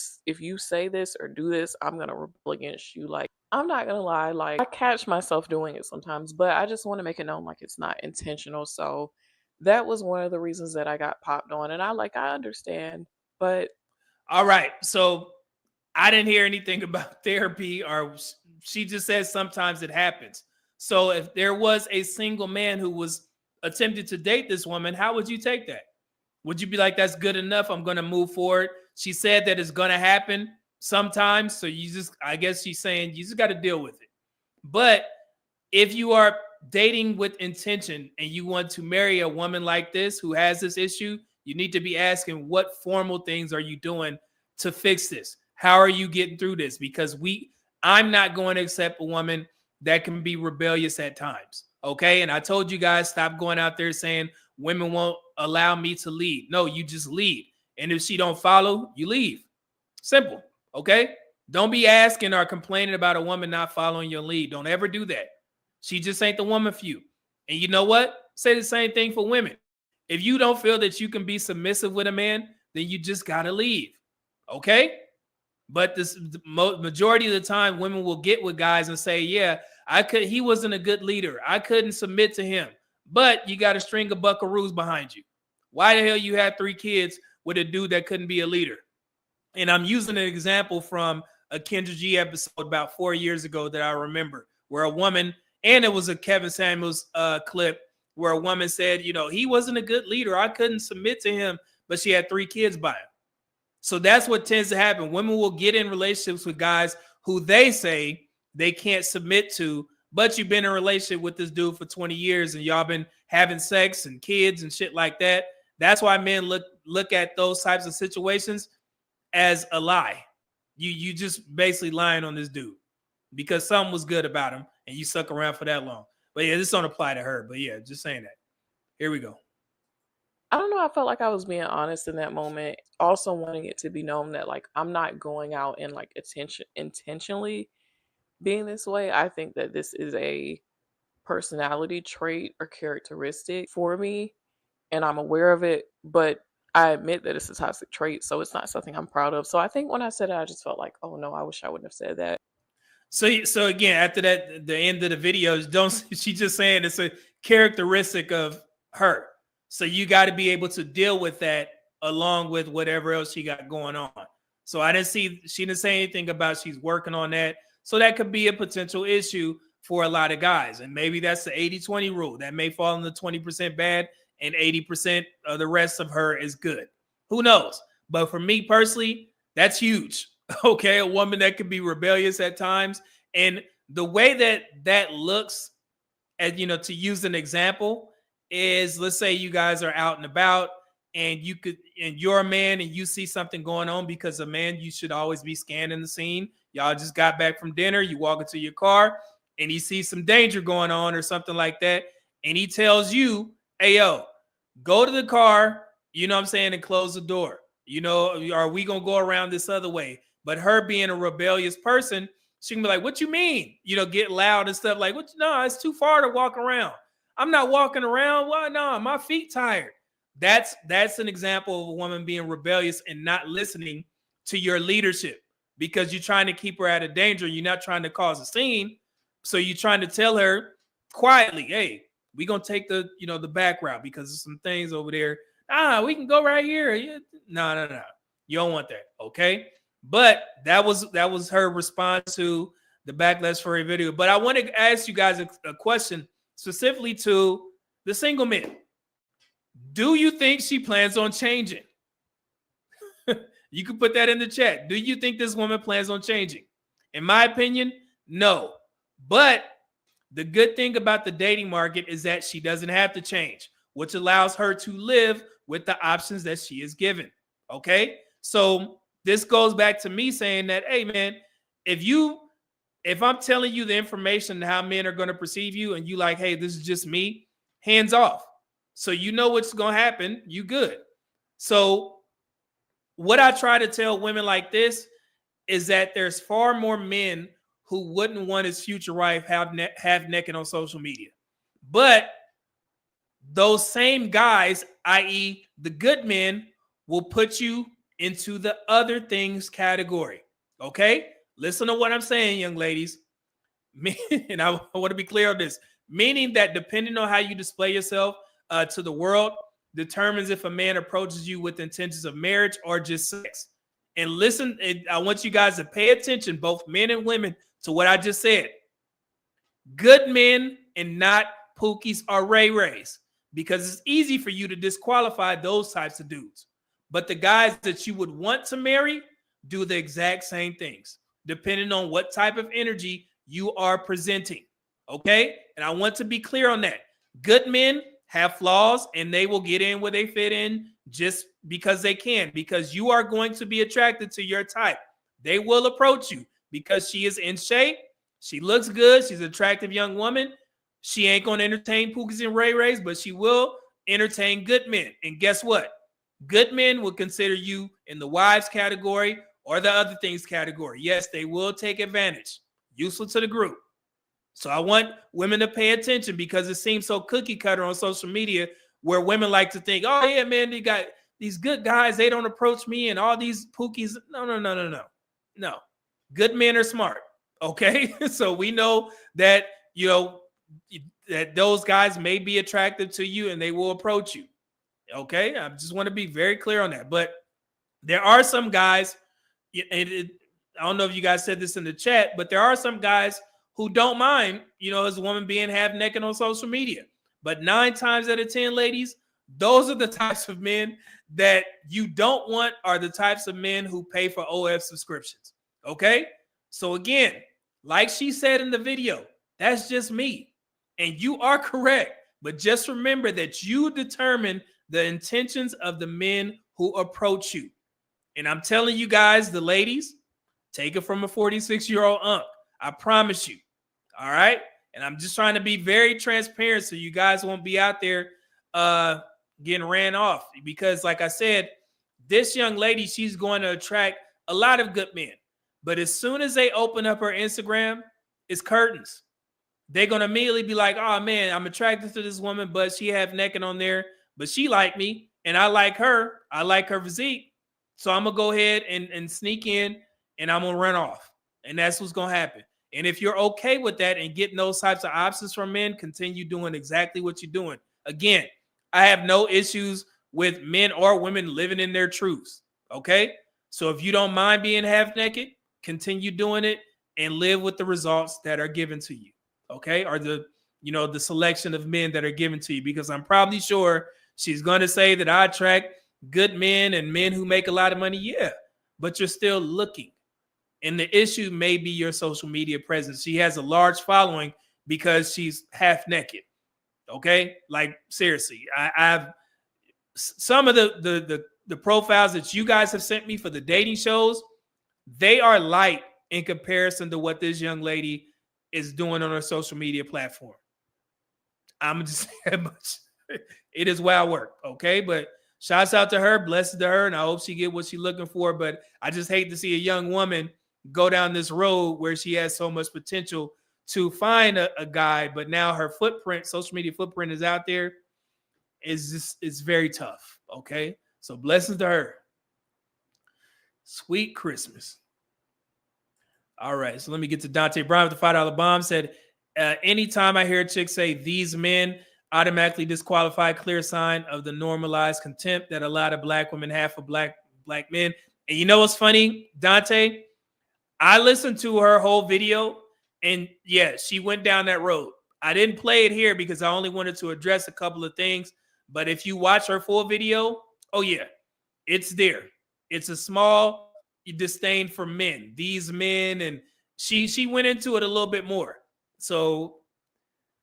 say this or do this, I'm gonna rebel against you. Like I'm not gonna lie, like I catch myself doing it sometimes, but I just want to make it known like it's not intentional. So that was one of the reasons that I got popped on, and I understand. But all right, so I didn't hear anything about therapy, or she just says sometimes it happens. So if there was a single man who was attempting to date this woman, how would you take that? Would you be like, that's good enough, I'm going to move forward? She said that it's going to happen sometimes. So I guess she's saying you just got to deal with it. But if you are dating with intention and you want to marry a woman like this who has this issue, you need to be asking, what formal things are you doing to fix this? How are you getting through this? Because I'm not going to accept a woman that can be rebellious at times. Okay. And I told you guys, stop going out there saying women won't allow me to lead. No, you just lead. And if she don't follow, you leave. Simple. Okay. Don't be asking or complaining about a woman not following your lead. Don't ever do that. She just ain't the woman for you. And you know what? Say the same thing for women. If you don't feel that you can be submissive with a man, then you just got to leave. Okay. But the majority of the time, women will get with guys and say, yeah, he wasn't a good leader. I couldn't submit to him. But you got a string of buckaroos behind you. Why the hell you had 3 kids with a dude that couldn't be a leader? And I'm using an example from a Kendra G episode about 4 years ago that I remember, where a woman, and it was a Kevin Samuels clip, where a woman said, you know, he wasn't a good leader. I couldn't submit to him, but she had 3 kids by him. So that's what tends to happen. Women will get in relationships with guys who they say they can't submit to, but you've been in a relationship with this dude for 20 years and y'all been having sex and kids and shit like that. That's why men look at those types of situations as a lie. You just basically lying on this dude because something was good about him and you stuck around for that long. But yeah, this don't apply to her. But yeah, just saying that. Here we go. I don't know. I felt like I was being honest in that moment. Also wanting it to be known that like I'm not going out and like intentionally being this way. I think that this is a personality trait or characteristic for me, and I'm aware of it, but I admit that it's a toxic trait, so it's not something I'm proud of. So I think when I said it, I just felt like, oh no, I wish I wouldn't have said that. So again, after that, the end of the video, she's just saying it's a characteristic of her. So you got to be able to deal with that along with whatever else she got going on. So she didn't say anything about she's working on that. So that could be a potential issue for a lot of guys. And maybe that's the 80-20 rule. That may fall in the 20% bad and 80% of the rest of her is good. Who knows? But for me personally, that's huge. Okay, a woman that could be rebellious at times. And the way that looks, at, to use an example, is let's say you guys are out and about and you're a man and you see something going on, because a man, you should always be scanning the scene. Y'all just got back from dinner, you walk into your car and you see some danger going on or something like that. And he tells you, hey, yo, go to the car, and close the door. Are we going to go around this other way? But her being a rebellious person, she can be like, what you mean? Get loud and stuff like, what? No, it's too far to walk around. I'm not walking around. Why? No, my feet tired. That's an example of a woman being rebellious and not listening to your leadership, because you're trying to keep her out of danger. You're not trying to cause a scene. So you're trying to tell her quietly, hey, we're going to take the back route because there's some things over there. We can go right here. No. You don't want that. Okay. But that was her response to the Backlash for a video. But I want to ask you guys a question specifically to the single men. Do you think she plans on changing? You can put that in the chat. Do you think this woman plans on changing? In my opinion, no. But the good thing about the dating market is that she doesn't have to change, which allows her to live with the options that she is given. Okay? So this goes back to me saying that, hey, man, if I'm telling you the information how men are going to perceive you and you like, hey, this is just me, hands off. So you know what's going to happen. You good. So what I try to tell women like this is that there's far more men who wouldn't want his future wife half naked on social media. But those same guys, i.e. the good men, will put you into the other things category. Okay? Listen to what I'm saying, young ladies. And I want to be clear on this. Meaning that depending on how you display yourself to the world determines if a man approaches you with intentions of marriage or just sex. And listen, I want you guys to pay attention, both men and women, to what I just said. Good men and not Pookies or Ray Rays, because it's easy for you to disqualify those types of dudes. But the guys that you would want to marry do the exact same things, depending on what type of energy you are presenting. Okay? And I want to be clear on that. Good men have flaws and they will get in where they fit in just because they can, because you are going to be attracted to your type. They will approach you because she is in shape. She looks good. She's an attractive young woman. She ain't going to entertain Pookies and Ray Rays, but she will entertain good men. And guess what? Good men will consider you in the wives category or the other things category. Yes, they will take advantage. Useful to the group. So I want women to pay attention, because it seems so cookie cutter on social media where women like to think, oh, yeah, man, they got these good guys. They don't approach me and all these Pookies. No. Good men are smart. Okay. So we know that, that those guys may be attractive to you and they will approach you. Okay. I just want to be very clear on that. But there are some guys, I don't know if you guys said this in the chat, but there are some guys who don't mind, as a woman being half naked on social media. But 9 times out of 10, ladies, those are the types of men that you don't want, are the types of men who pay for OF subscriptions. Okay? So again, like she said in the video, that's just me. And you are correct. But just remember that you determine the intentions of the men who approach you. And I'm telling you guys, the ladies, take it from a 46-year-old unk. I promise you. All right? And I'm just trying to be very transparent so you guys won't be out there getting ran off. Because like I said, this young lady, she's going to attract a lot of good men. But as soon as they open up her Instagram, it's curtains. They're going to immediately be like, oh, man, I'm attracted to this woman, but she half naked on there. But she like me, and I like her. I like her physique. So I'm going to go ahead and sneak in, and I'm going to run off. And that's what's going to happen. And if you're okay with that and getting those types of options from men, continue doing exactly what you're doing. Again, I have no issues with men or women living in their truths, okay? So if you don't mind being half naked, continue doing it and live with the results that are given to you, okay? Or the selection of men that are given to you, because I'm probably sure she's going to say that I attract good men and men who make a lot of money. Yeah, but you're still looking. And the issue may be your social media presence. She has a large following because she's half naked. Okay, like seriously, I have some of the profiles that you guys have sent me for the dating shows. They are light in comparison to what this young lady is doing on her social media platform. I'm just saying that much. It is wild work. Okay, but shouts out to her, blessed to her, and I hope she get what she's looking for. But I just hate to see a young woman go down this road where she has so much potential to find a guy, but now her footprint, social media footprint is out there. It's very tough. Okay. So blessings to her. Sweet Christmas. All right. So let me get to Dante Brown with the $5 bomb. Said, anytime I hear a chick say these men automatically disqualify, clear sign of the normalized contempt that a lot of black women have for black men. And you know what's funny, Dante? I listened to her whole video, and yeah, she went down that road. I didn't play it here because I only wanted to address a couple of things. But if you watch her full video, oh yeah, it's there. It's a small disdain for men, these men, and she went into it a little bit more. So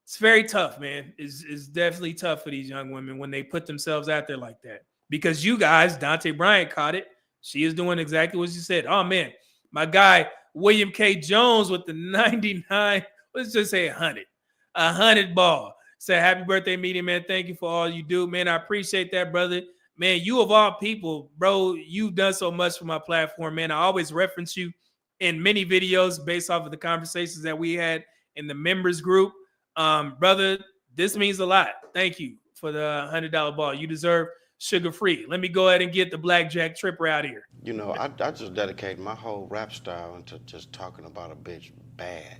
it's very tough, man. It's definitely tough for these young women when they put themselves out there like that. Because you guys, Dante Bryant caught it. She is doing exactly what she said. Oh man, my guy William K. Jones with the 99, let's just say 100 ball. Say happy birthday, Media Man. Thank you for all you do, man. I appreciate that, brother. Man, you of all people, bro, you've done so much for my platform, man. I always reference you in many videos based off of the conversations that we had in the members group. Brother, this means a lot. Thank you for the $100 ball. You deserve sugar-free. Let me go ahead and get the Blackjack Tripper out here. You know, I just dedicate my whole rap style into just talking about a bitch bad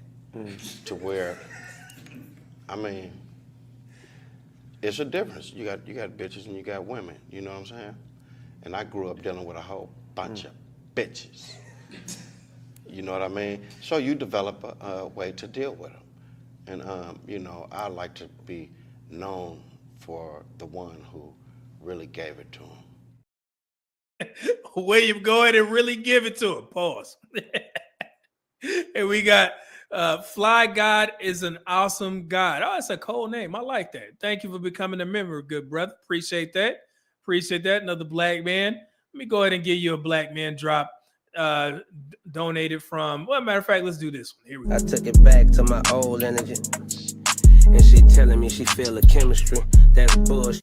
to where, I mean, it's a difference. You got bitches and you got women, you know what I'm saying? And I grew up dealing with a whole bunch of bitches. You know what I mean? So you develop a way to deal with them. And, you know, I like to be known for the one who really gave it to him. William, go ahead and really give it to him. Pause. And we got Fly God is an awesome God. Oh, that's a cool name. I like that. Thank you for becoming a member, good brother. Appreciate that. Appreciate that. Another black man. Let me go ahead and give you a black man drop. Donated from, well, matter of fact, let's do this one. Here we go. I took it back to my old energy, and she telling me she feel the chemistry. That's bullshit.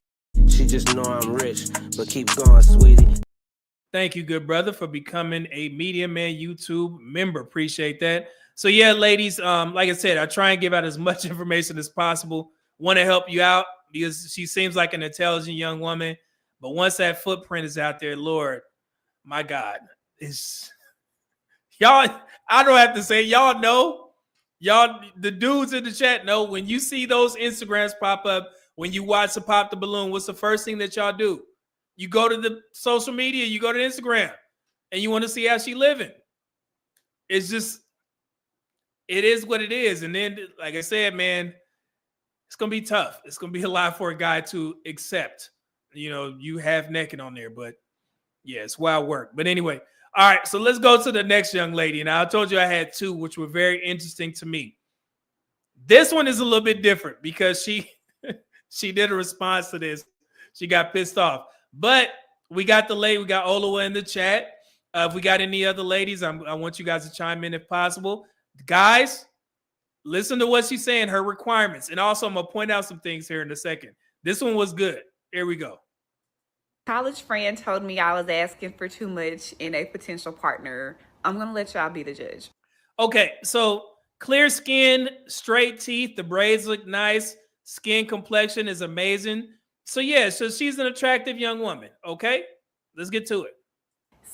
She just know I'm rich, but keep going, sweetie. Thank you, good brother, for becoming a Media Man YouTube member. Appreciate that. So yeah, ladies, like I said, I try and give out as much information as possible. Want to help you out because she seems like an intelligent young woman. But once that footprint is out there, Lord, my God, it's y'all. I don't have to say, y'all know, y'all, the dudes in the chat know when you see those Instagrams pop up, when you watch the Pop the Balloon, what's the first thing that y'all do? You go to the social media, you go to Instagram, and you want to see how she living. It's just, it is what it is. And then, like I said, man, it's going to be tough. It's going to be a lot for a guy to accept, you know, you half naked on there. But yeah, it's wild work. But anyway, all right, so let's go to the next young lady. Now, I told you I had two, which were very interesting to me. This one is a little bit different because she did a response to this. She got pissed off. But we got we got Olawa in the chat. If we got any other ladies, I want you guys to chime in if possible. Guys, listen to what she's saying, her requirements. And also, I'm going to point out some things here in a second. This one was good. Here we go. College friend told me I was asking for too much in a potential partner. I'm going to let y'all be the judge. Okay, so clear skin, straight teeth, the braids look nice, skin complexion is amazing. So yeah, so she's an attractive young woman, okay? Let's get to it.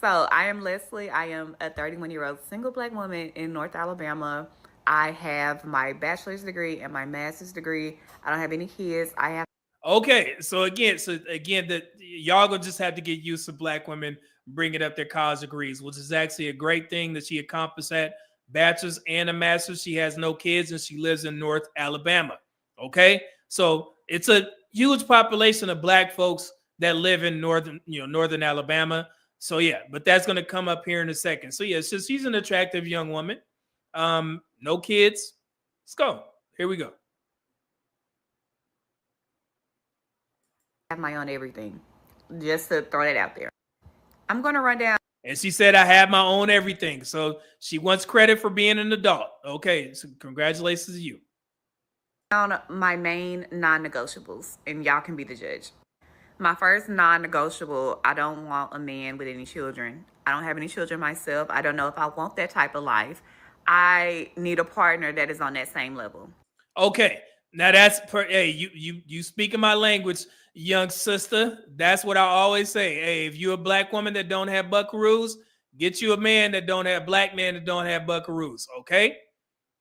So I am Leslie. I am a 31-year-old single Black woman in North Alabama. I have my bachelor's degree and my master's degree. I don't have any kids. I have. Okay, so again, that y'all gonna just have to get used to Black women bringing up their college degrees, which is actually a great thing that she accomplished at bachelor's and a master's. She has no kids and she lives in North Alabama. Okay, so it's a huge population of Black folks that live in northern Alabama. So yeah, but that's gonna come up here in a second. So yeah, so she's an attractive young woman. No kids. Let's go. Here we go. Have my own everything, just to throw that out there. I'm going to run down. And she said, I have my own everything. So she wants credit for being an adult. Okay, so congratulations to you. On my main non-negotiables, and y'all can be the judge. My first non-negotiable, I don't want a man with any children. I don't have any children myself. I don't know if I want that type of life. I need a partner that is on that same level. Okay, now that's hey, you speaking my language, young sister. That's what I always say. Hey, if you're a Black woman that don't have buckaroos, get you a man that don't have Black man that don't have buckaroos. Okay,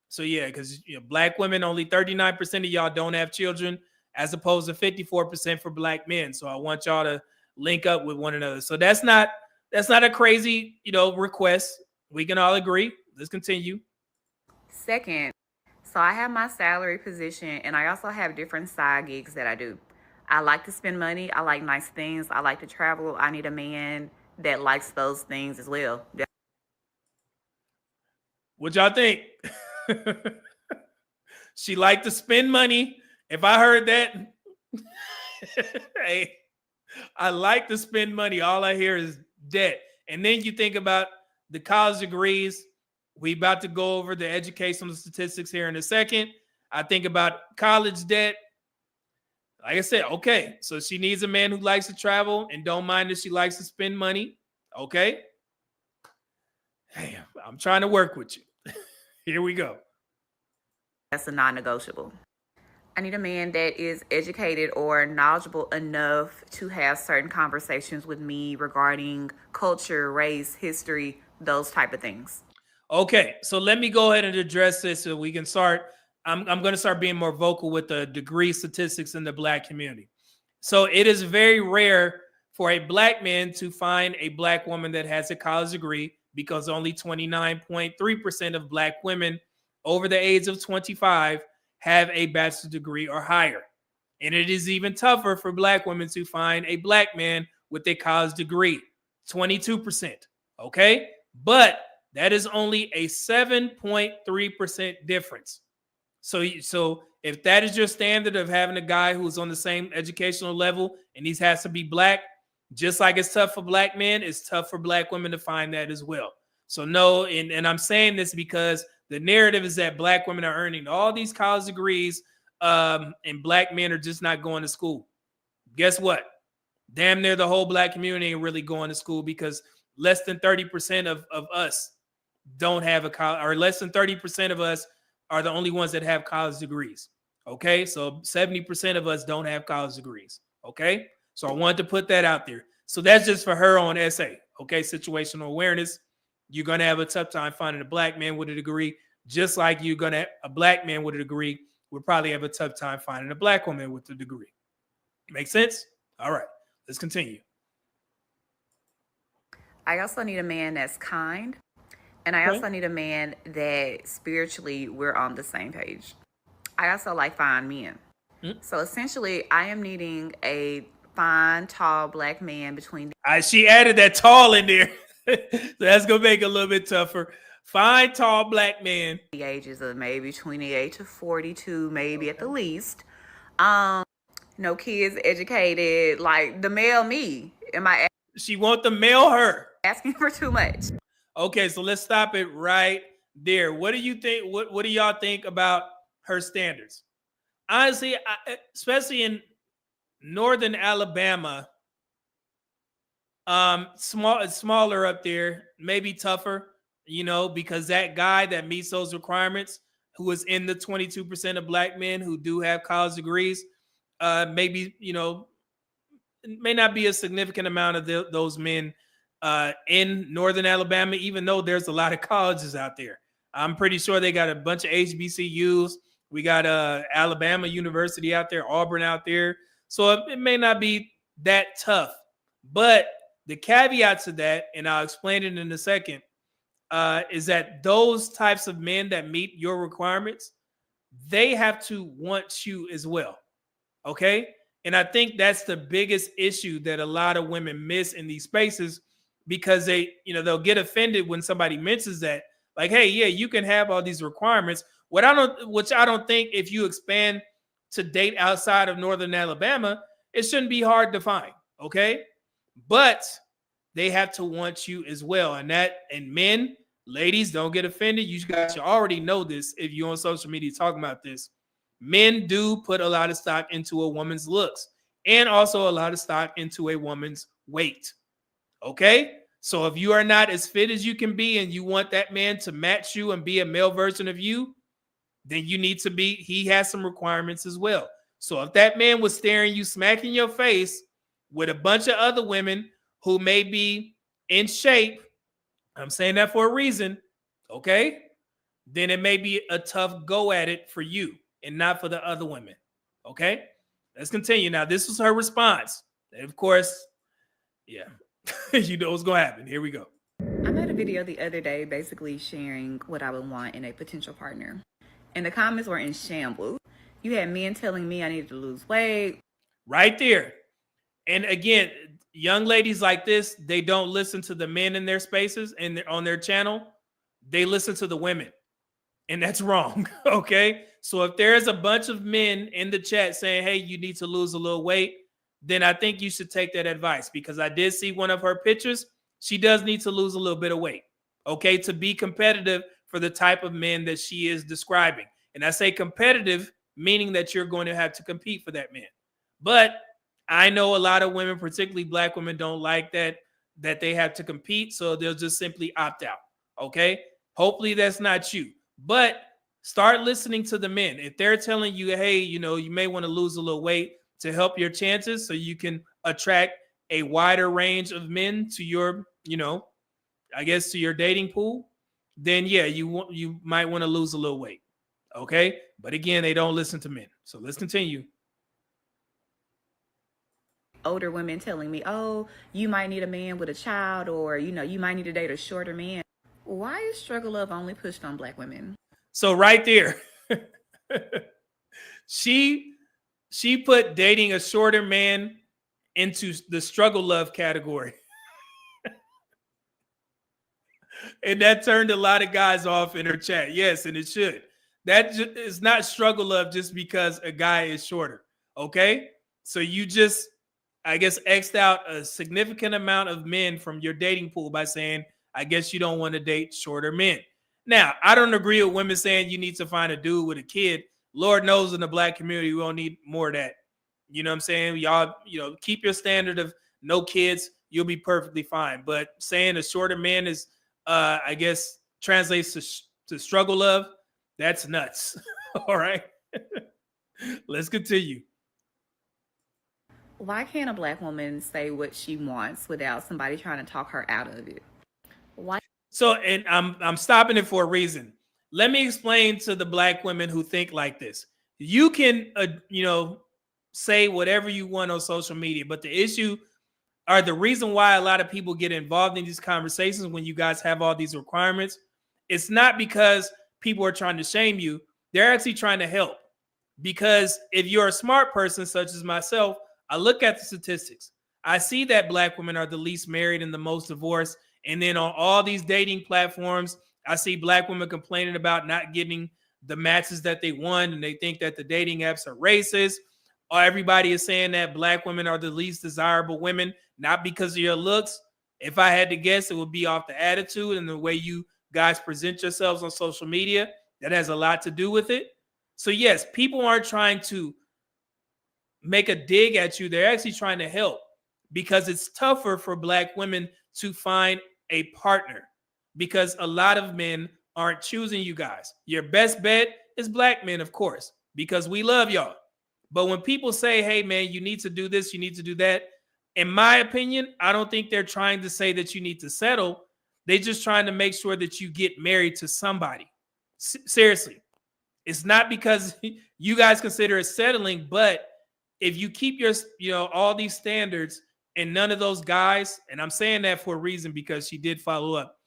so yeah, because Black women, only 39% of y'all don't have children, as opposed to 54% for Black men. So I want y'all to link up with one another. So that's not a crazy request. We can all agree. Let's continue. Second, so I have my salary position, and I also have different side gigs that I do. I like to spend money. I like nice things. I like to travel. I need a man that likes those things as well. What y'all think? She liked to spend money. If I heard that, hey, I like to spend money. All I hear is debt. And then you think about the college degrees. We about to go over the educational statistics here in a second. I think about college debt. Like I said, okay, so she needs a man who likes to travel and don't mind that she likes to spend money. Okay. Hey, I'm trying to work with you. Here we go. That's a non-negotiable. I need a man that is educated or knowledgeable enough to have certain conversations with me regarding culture, race, history, those type of things. Okay, so let me go ahead and address this so we can start. I'm going to start being more vocal with the degree statistics in the Black community. So it is very rare for a Black man to find a Black woman that has a college degree, because only 29.3% of Black women over the age of 25 have a bachelor's degree or higher. And it is even tougher for Black women to find a Black man with a college degree, 22%. Okay, but that is only a 7.3% difference. So if that is your standard of having a guy who's on the same educational level and he has to be Black, just like it's tough for Black men, it's tough for Black women to find that as well. So no, and I'm saying this because the narrative is that Black women are earning all these college degrees and Black men are just not going to school. Guess what? Damn near the whole Black community ain't really going to school, because less than 30% of us don't have a college, or less than 30% of us are the only ones that have college degrees. Okay, so 70% of us don't have college degrees. Okay, so I wanted to put that out there. So that's just for her own essay. Okay, situational awareness. You're going to have a tough time finding a Black man with a degree, just like you're going to a Black man with a degree would probably have a tough time finding a Black woman with a degree. Make sense? All right, let's continue. I also need a man that's kind. And I also need a man that spiritually we're on the same page. I also like fine men. So essentially, I am needing a fine, tall Black man between. She added that tall in there. So that's going to make it a little bit tougher. Fine, tall Black man. The ages of maybe 28 to 42, maybe at the least. no kids, educated, like the male me. Am I She want the male her. asking for too much? Okay, so let's stop it right there. What do you think? What do y'all think about her standards? Honestly, especially in northern Alabama, smaller up there, maybe tougher, because that guy that meets those requirements, who is in the 22% of black men who do have college degrees, maybe, may not be a significant amount of those men in northern Alabama, even though there's a lot of colleges out there. I'm pretty sure they got a bunch of HBCUs. We got Alabama University out there, Auburn out there. So it may not be that tough. But the caveat to that, and I'll explain it in a second, is that those types of men that meet your requirements, they have to want you as well. Okay? And I think that's the biggest issue that a lot of women miss in these spaces, because they'll get offended when somebody mentions that, like, hey, yeah, you can have all these requirements. Which I don't think, if you expand to date outside of northern Alabama, it shouldn't be hard to find. Okay? But they have to want you as well. And men, ladies, don't get offended. You guys should already know this if you're on social media talking about this. Men do put a lot of stock into a woman's looks, and also a lot of stock into a woman's weight. Okay? So if you are not as fit as you can be and you want that man to match you and be a male version of you, then you need to be, he has some requirements as well. So if that man was staring you, smacking your face with a bunch of other women who may be in shape, I'm saying that for a reason, okay? Then it may be a tough go at it for you and not for the other women, okay? Let's continue. Now, this was her response. And of course, yeah, you know what's going to happen. Here we go. I made a video the other day basically sharing what I would want in a potential partner. And the comments were in shambles. You had men telling me I needed to lose weight. Right there. And again, young ladies like this, they don't listen to the men in their spaces and on their channel. They listen to the women. And that's wrong. Okay? So if there's a bunch of men in the chat saying, hey, you need to lose a little weight, then I think you should take that advice, because I did see one of her pictures. She does need to lose a little bit of weight, okay, to be competitive for the type of men that she is describing. And I say competitive, meaning that you're going to have to compete for that man. But I know a lot of women, particularly black women, don't like that they have to compete, so they'll just simply opt out, okay? Hopefully that's not you. But start listening to the men. If they're telling you, hey, you may want to lose a little weight to help your chances so you can attract a wider range of men to your, to your dating pool, then yeah, you might want to lose a little weight. Okay? But again, they don't listen to men. So let's continue. Older women telling me, oh, you might need a man with a child, or, you might need to date a shorter man. Why is struggle love only pushed on black women? So right there, she put dating a shorter man into the struggle love category. And that turned a lot of guys off in her chat. Yes, and it should. That is not struggle love just because a guy is shorter. Okay? So you just, I guess, X'd out a significant amount of men from your dating pool by saying, I guess you don't want to date shorter men. Now, I don't agree with women saying you need to find a dude with a kid. Lord knows in the black community, we don't need more of that. You know what I'm saying? Y'all, keep your standard of no kids. You'll be perfectly fine. But saying a shorter man is, I guess, translates to struggle love, that's nuts. All right. Let's continue. Why can't a black woman say what she wants without somebody trying to talk her out of it? Why? So, and I'm stopping it for a reason. Let me explain to the black women who think like this. You can, say whatever you want on social media, but the issue, or the reason why a lot of people get involved in these conversations when you guys have all these requirements, it's not because people are trying to shame you. They're actually trying to help. Because if you're a smart person, such as myself, I look at the statistics. I see that black women are the least married and the most divorced. And then on all these dating platforms, I see black women complaining about not getting the matches that they want, and they think that the dating apps are racist. everybody is saying that black women are the least desirable women, not because of your looks. If I had to guess, it would be off the attitude and the way you guys present yourselves on social media. That has a lot to do with it. So yes, people aren't trying to make a dig at you. They're actually trying to help, because it's tougher for black women to find a partner because a lot of men aren't choosing you guys. Your best bet is black men, of course, because we love y'all. But when people say, hey, man, you need to do this, you need to do that, in my opinion, I don't think they're trying to say that you need to settle. They're just trying to make sure that you get married to somebody. Seriously. It's not because you guys consider it settling, but if you keep your, all these standards and none of those guys, and I'm saying that for a reason because she did follow up.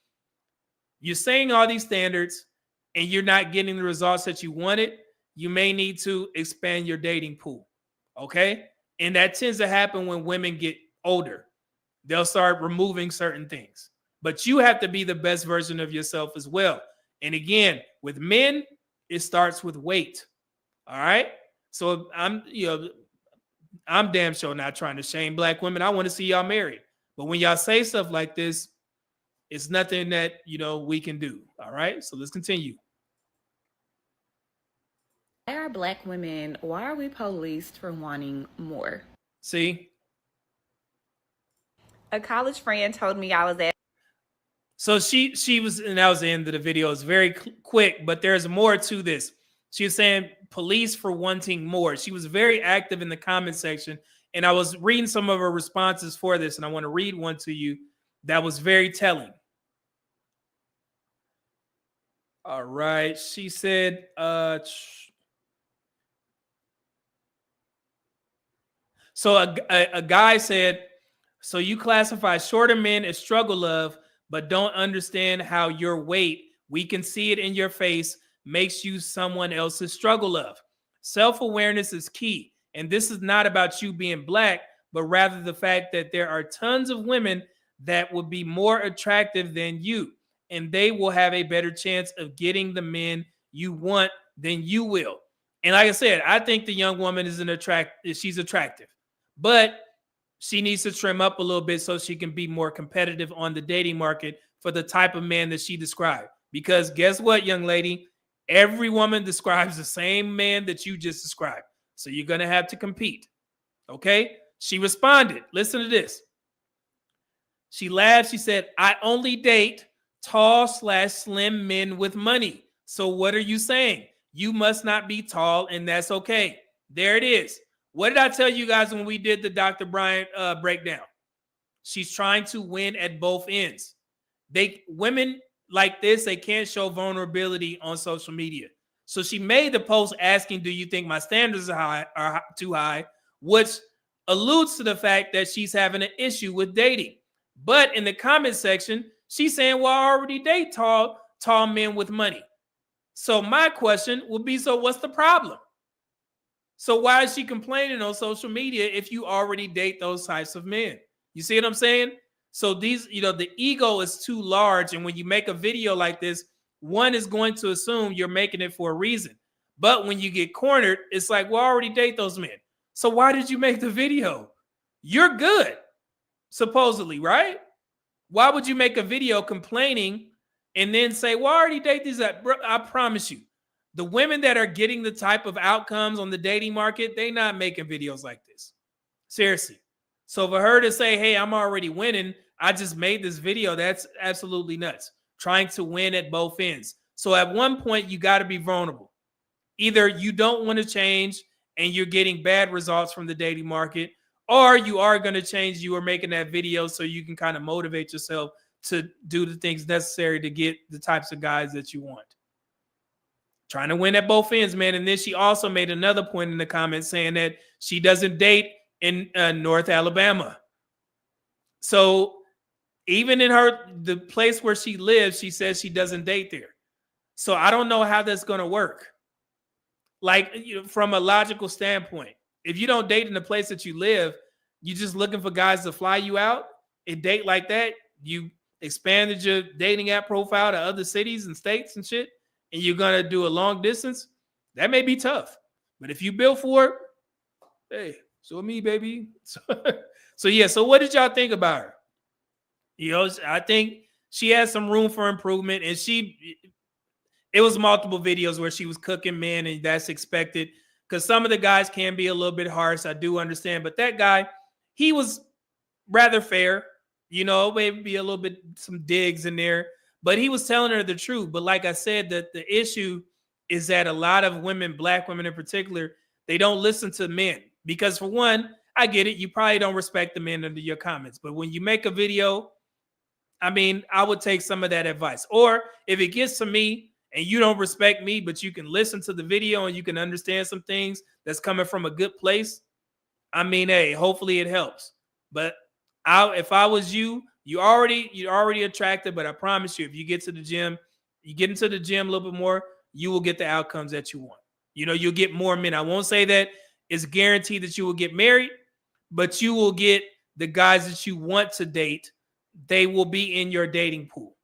You're saying all these standards and you're not getting the results that you wanted, you may need to expand your dating pool. Okay? And that tends to happen when women get older. They'll start removing certain things. But you have to be the best version of yourself as well. And again, with men, it starts with weight. All right? So I'm damn sure not trying to shame black women. I want to see y'all married. But when y'all say stuff like this, it's nothing that, we can do. All right? So let's continue. Why are black women, why are we policed for wanting more? See? A college friend told me I was at. So she was, and that was the end of the video. It's very quick, but there's more to this. She was saying police for wanting more. She was very active in the comment section, and I was reading some of her responses for this, and I want to read one to you that was very telling. All right. She said, so a guy said, so you classify shorter men as struggle love, but don't understand how your weight, we can see it in your face, makes you someone else's struggle love. Self-awareness is key. And this is not about you being black, but rather the fact that there are tons of women that would be more attractive than you, and they will have a better chance of getting the men you want than you will. And like I said, I think the young woman she's attractive, but she needs to trim up a little bit so she can be more competitive on the dating market for the type of man that she described. Because guess what, young lady? Every woman describes the same man that you just described. So you're going to have to compete. Okay? She responded. Listen to this. She laughed. She said, I only date tall/slim men with money. So what are you saying? You must not be tall, and that's okay. There it is. What did I tell you guys when we did the Dr. Bryant breakdown? She's trying to win at both ends. Women like this, they can't show vulnerability on social media. So she made the post asking, do you think my standards are too high? Which alludes to the fact that she's having an issue with dating. But in the comment section, she's saying, well, I already date tall men with money. So my question would be, so what's the problem? So why is she complaining on social media if you already date those types of men? You see what I'm saying? So these, the ego is too large. And when you make a video like this, one is going to assume you're making it for a reason. But when you get cornered, it's like, well, I already date those men. So why did you make the video? You're good, supposedly, right? Why would you make a video complaining and then say, well, I already date these? I promise you, the women that are getting the type of outcomes on the dating market, they're not making videos like this. Seriously. So for her to say, hey, I'm already winning, I just made this video, that's absolutely nuts. Trying to win at both ends. So at one point, you got to be vulnerable. Either you don't want to change and you're getting bad results from the dating market, or you are going to change, you are making that video so you can kind of motivate yourself to do the things necessary to get the types of guys that you want. Trying to win at both ends, man. And then she also made another point in the comments saying that she doesn't date in North Alabama. So even in the place where she lives, she says she doesn't date there. So I don't know how that's going to work. Like, from a logical standpoint, if you don't date in the place that you live, you're just looking for guys to fly you out and date like that. You expanded your dating app profile to other cities and states and shit, and you're going to do a long distance. That may be tough. But if you build for it, Hey, so me, baby. So yeah. So what did y'all think about her? You know, I think she has some room for improvement, and it was multiple videos where she was cooking men, and that's expected because some of the guys can be a little bit harsh. I do understand, but that guy, he was rather fair. You know, maybe a little bit some digs in there, but he was telling her the truth. But like I said, that the issue is that a lot of women, black women in particular, they don't listen to men because, for one, I get it. You probably don't respect the men under your comments, but when you make a video, I mean, I would take some of that advice. Or if it gets to me and you don't respect me, but you can listen to the video and you can understand some things that's coming from a good place, I mean, hey, hopefully it helps. But if I was you, you're already attractive, but I promise you, if you get to the gym, you get into the gym a little bit more, you will get the outcomes that you want. You know, you'll get more men. I won't say that it's guaranteed that you will get married, but you will get the guys that you want to date. They will be in your dating pool.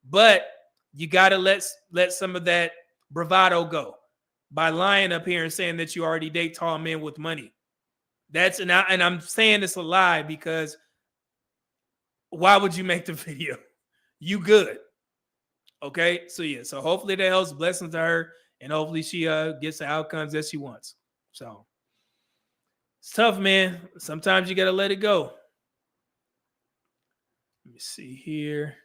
But you got to let some of that bravado go by lying up here and saying that you already date tall men with money. And I'm saying this a lie because why would you make the video? You good. Okay? So yeah, so hopefully that helps. Blessings to her, and hopefully she gets the outcomes that she wants. So it's tough, man. Sometimes you got to let it go. Let me see here.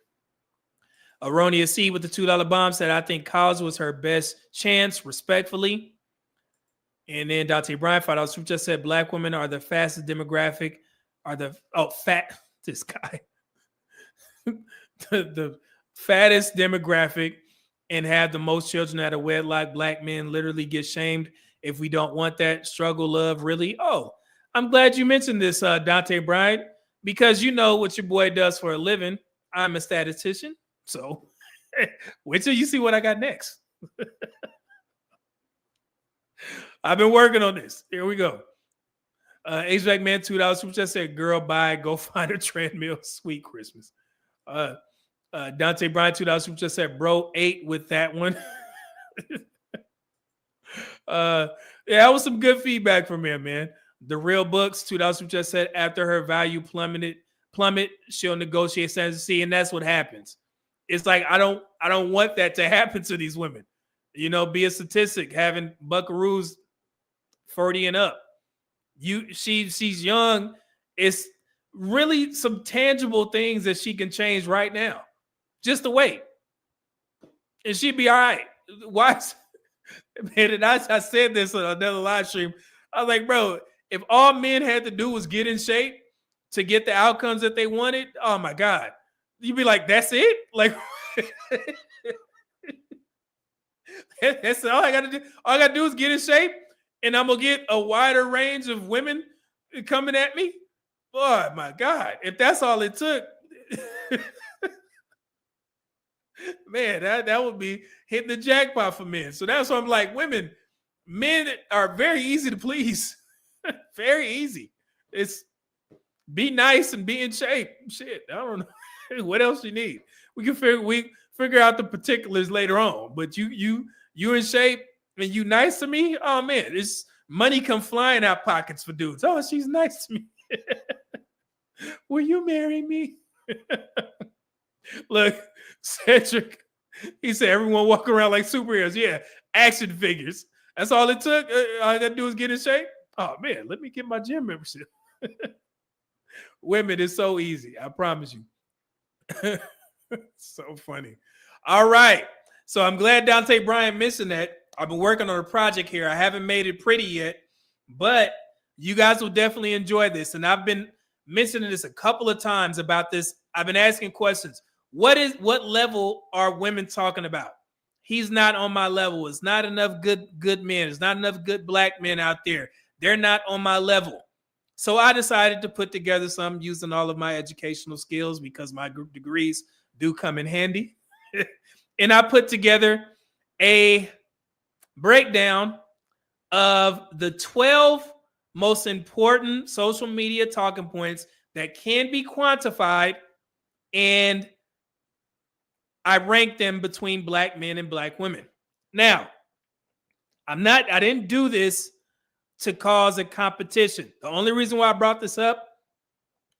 Aronia C with the $2 bomb said, I think Kyle's was her best chance, respectfully. And then Dante Bryant $5 just said, black women are the fastest demographic, this guy. the fattest demographic and have the most children out of wedlock. Black men literally get shamed if we don't want that. Struggle, love, really? Oh, I'm glad you mentioned this, Dante Bryant, because you know what your boy does for a living. I'm a statistician. So wait till you see what I got next. I've been working on this. Here we go. HVAC man, $2. Who just said, girl, bye, go find a treadmill. Sweet Christmas. Dante Bryant, $2. Who just said, bro, 8 with that one. Yeah, that was some good feedback from him, man. The Real Books, $2. Who just said, after her value plummet, she'll negotiate sentency, and that's what happens. It's like I don't want that to happen to these women. You know, be a statistic, having buckaroos 40 and up. She's young. It's really some tangible things that she can change right now. Just to wait. And she'd be all right. Why? Man, and I said this on another live stream. I was like, bro, if all men had to do was get in shape to get the outcomes that they wanted, oh my God. You'd be like, that's it? Like, that's all I got to do. All I got to do is get in shape, and I'm going to get a wider range of women coming at me. Boy, my God. If that's all it took, man, that would be hitting the jackpot for men. So that's why I'm like, men are very easy to please. Very easy. It's be nice and be in shape. Shit, I don't know. What else you need? We figure out the particulars later on. But you in shape and you nice to me? Oh man, it's money come flying out pockets for dudes. Oh, she's nice to me. Will you marry me? Look, Cedric, he said everyone walk around like superheroes. Yeah, action figures. That's all it took. All I gotta do is get in shape. Oh man, let me get my gym membership. Women, it's so easy. I promise you. So funny. All right. So I'm glad Dante Bryant mentioned that. I've been working on a project here. I haven't made it pretty yet, but you guys will definitely enjoy this. And I've been mentioning this a couple of times about this. I've been asking questions. What level are women talking about? He's not on my level. It's not enough good men. There's not enough good black men out there. They're not on my level. So I decided to put together some using all of my educational skills because my group degrees do come in handy. And I put together a breakdown of the 12 most important social media talking points that can be quantified, and I ranked them between black men and black women. Now, I didn't do this to cause a competition. The only reason why I brought this up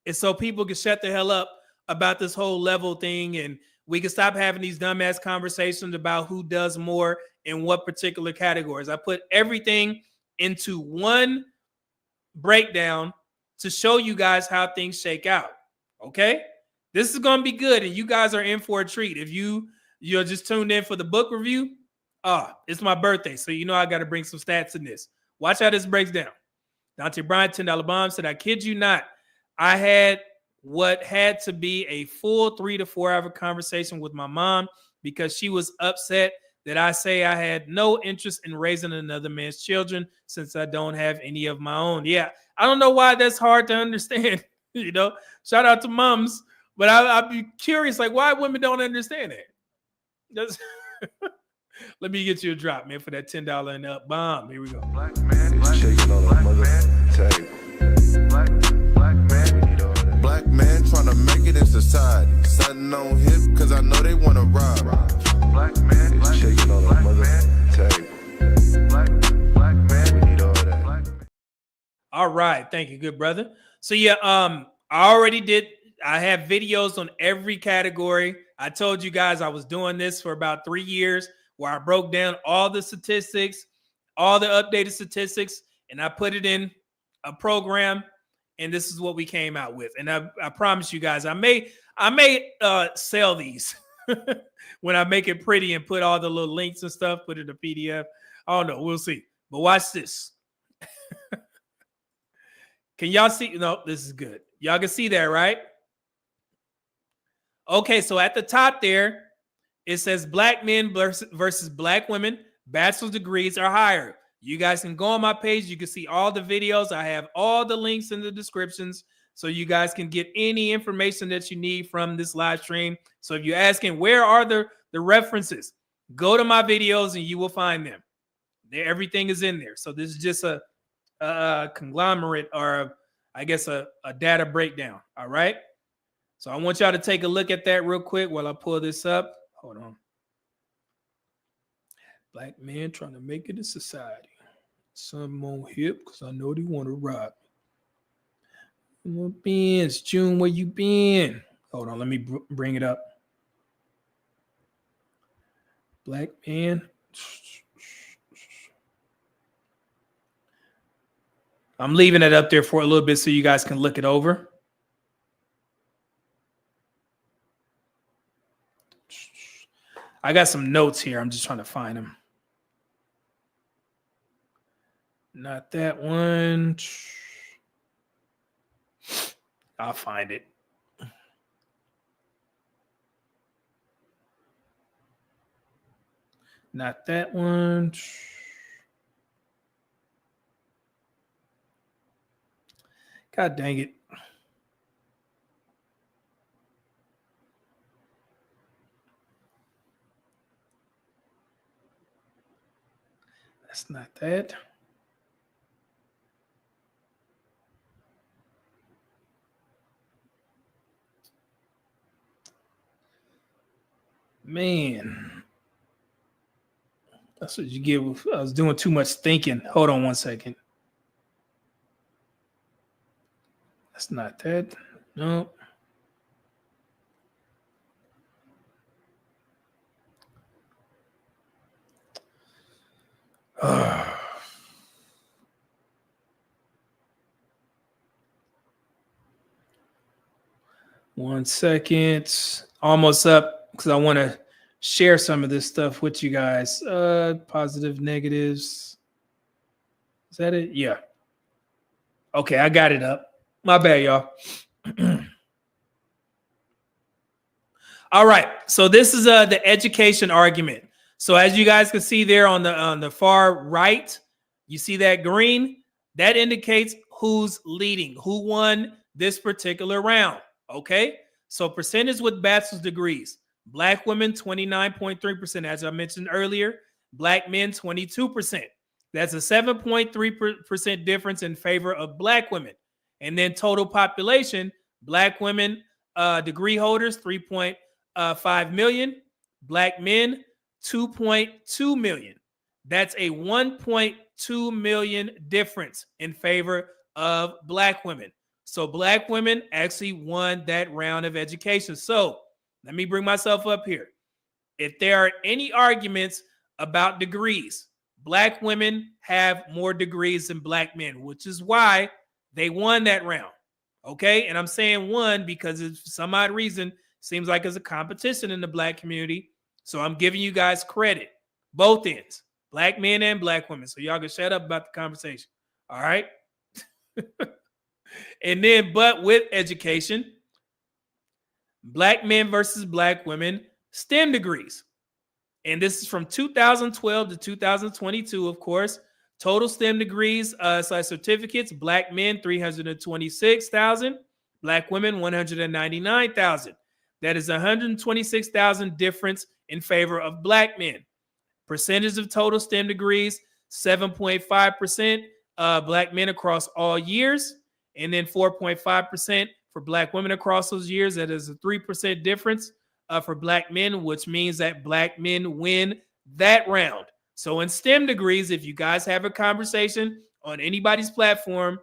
is so people can shut the hell up about this whole level thing, and we can stop having these dumbass conversations about who does more in what particular categories. I put everything into one breakdown to show you guys how things shake out. Okay? This is going to be good, and you guys are in for a treat. If you're just tuned in for the book review, it's my birthday, so you know I got to bring some stats in this. Watch how this breaks down. Dante Bryant, $10 bomb, said, I kid you not, I had what had to be a full 3 to 4 hour conversation with my mom because she was upset that I say I had no interest in raising another man's children since I don't have any of my own. Yeah, I don't know why that's hard to understand. You know, shout out to moms, but I'd be curious, like, why women don't understand it. That's let me get you a drop, man, for that $10 and up bomb. Here we go. Black man, shaking on a mother table. Black man trying to make it in society. Sitting on hip, cause I know they wanna rob. Black man, shaking on a mother table. Black man, we need all that. All right, thank you, good brother. So yeah, I have videos on every category. I told you guys I was doing this for about 3 years where I broke down all the statistics, all the updated statistics, and I put it in a program, and this is what we came out with. And I promise you guys, I may sell these when I make it pretty and put all the little links and stuff, put it in a PDF. I don't know, we'll see. But watch this. Can y'all see? No, this is good. Y'all can see that, right? Okay, so at the top there, it says black men versus black women. Bachelor's degrees are higher. You guys can go on my page. You can see all the videos. I have all the links in the descriptions so you guys can get any information that you need from this live stream. So if you're asking where are the references, go to my videos and you will find them. Everything is in there. So this is just a conglomerate, or I guess a data breakdown. All right. So I want y'all to take a look at that real quick while I pull this up. Hold on. Black men trying to make it in society. Some on hip because I know they want to rob me. Where been? June, where you been? Hold on, let me bring it up. Black man. I'm leaving it up there for a little bit so you guys can look it over. I got some notes here. I'm just trying to find them. Not that one. I'll find it. Not that one. God dang it. That's not that. Man. That's what you get. I was doing too much thinking. Hold on one second. That's not that. No. One second. Almost up because I want to share some of this stuff with you guys. Positive, negatives. Is that it? Yeah. Okay, I got it up. My bad, y'all. All right. So this is the education argument. So as you guys can see there on the far right, you see that green? That indicates who's leading, who won this particular round. Okay. So percentage with bachelor's degrees. Black women, 29.3%, as I mentioned earlier. Black men, 22%. That's a 7.3% difference in favor of black women. And then total population, black women, degree holders, 3.5 million. Black men, 2.2 million. That's a 1.2 2 million difference in favor of black women. So black women actually won that round of education. So let me bring myself up here. If there are any arguments about degrees, black women have more degrees than black men, which is why they won that round. Okay. And I'm saying won because for some odd reason, seems like it's a competition in the black community. So I'm giving you guys credit, both ends, black men and black women. So y'all can shut up about the conversation. All right. And then, but with education, black men versus black women, STEM degrees. And this is from 2012 to 2022, of course. Total STEM degrees / certificates, black men, 326,000. Black women, 199,000. That is 126,000 difference in favor of black men. Percentage of total STEM degrees, 7.5% black men across all years. And then 4.5% for black women across those years. That is a 3% difference for black men, which means that black men win that round. So in STEM degrees, if you guys have a conversation on anybody's platform,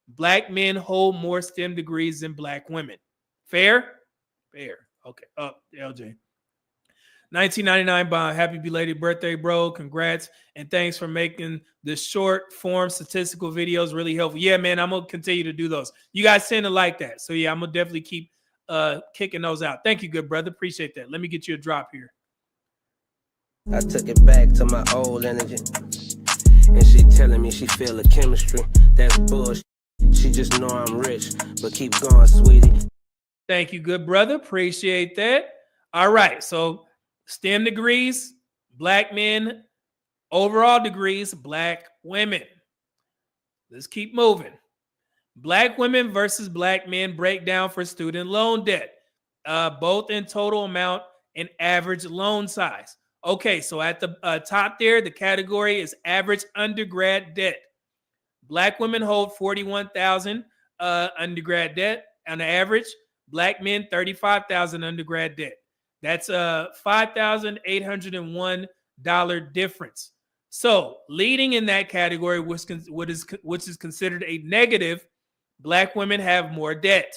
black men hold more STEM degrees than black women. Fair? Fair. Okay. LJ. 1999 bond. Happy belated birthday, bro. Congrats. And thanks for making the short form statistical videos really helpful. Yeah, man, I'm going to continue to do those. You guys tend to like that. So yeah, I'm going to definitely keep kicking those out. Thank you, good brother. Appreciate that. Let me get you a drop here. I took it back to my old energy. And she telling me she feel the chemistry. That's bullshit. She just know I'm rich. But keep going, sweetie. Thank you, good brother. Appreciate that. All right. So STEM degrees, black men. Overall degrees, black women. Let's keep moving. Black women versus black men breakdown for student loan debt, both in total amount and average loan size. Okay, so at the top there, the category is average undergrad debt. Black women hold $41,000 undergrad debt on average. Black men, $35,000 undergrad debt. That's a $5,801 difference. So leading in that category, which is considered a negative, black women have more debt.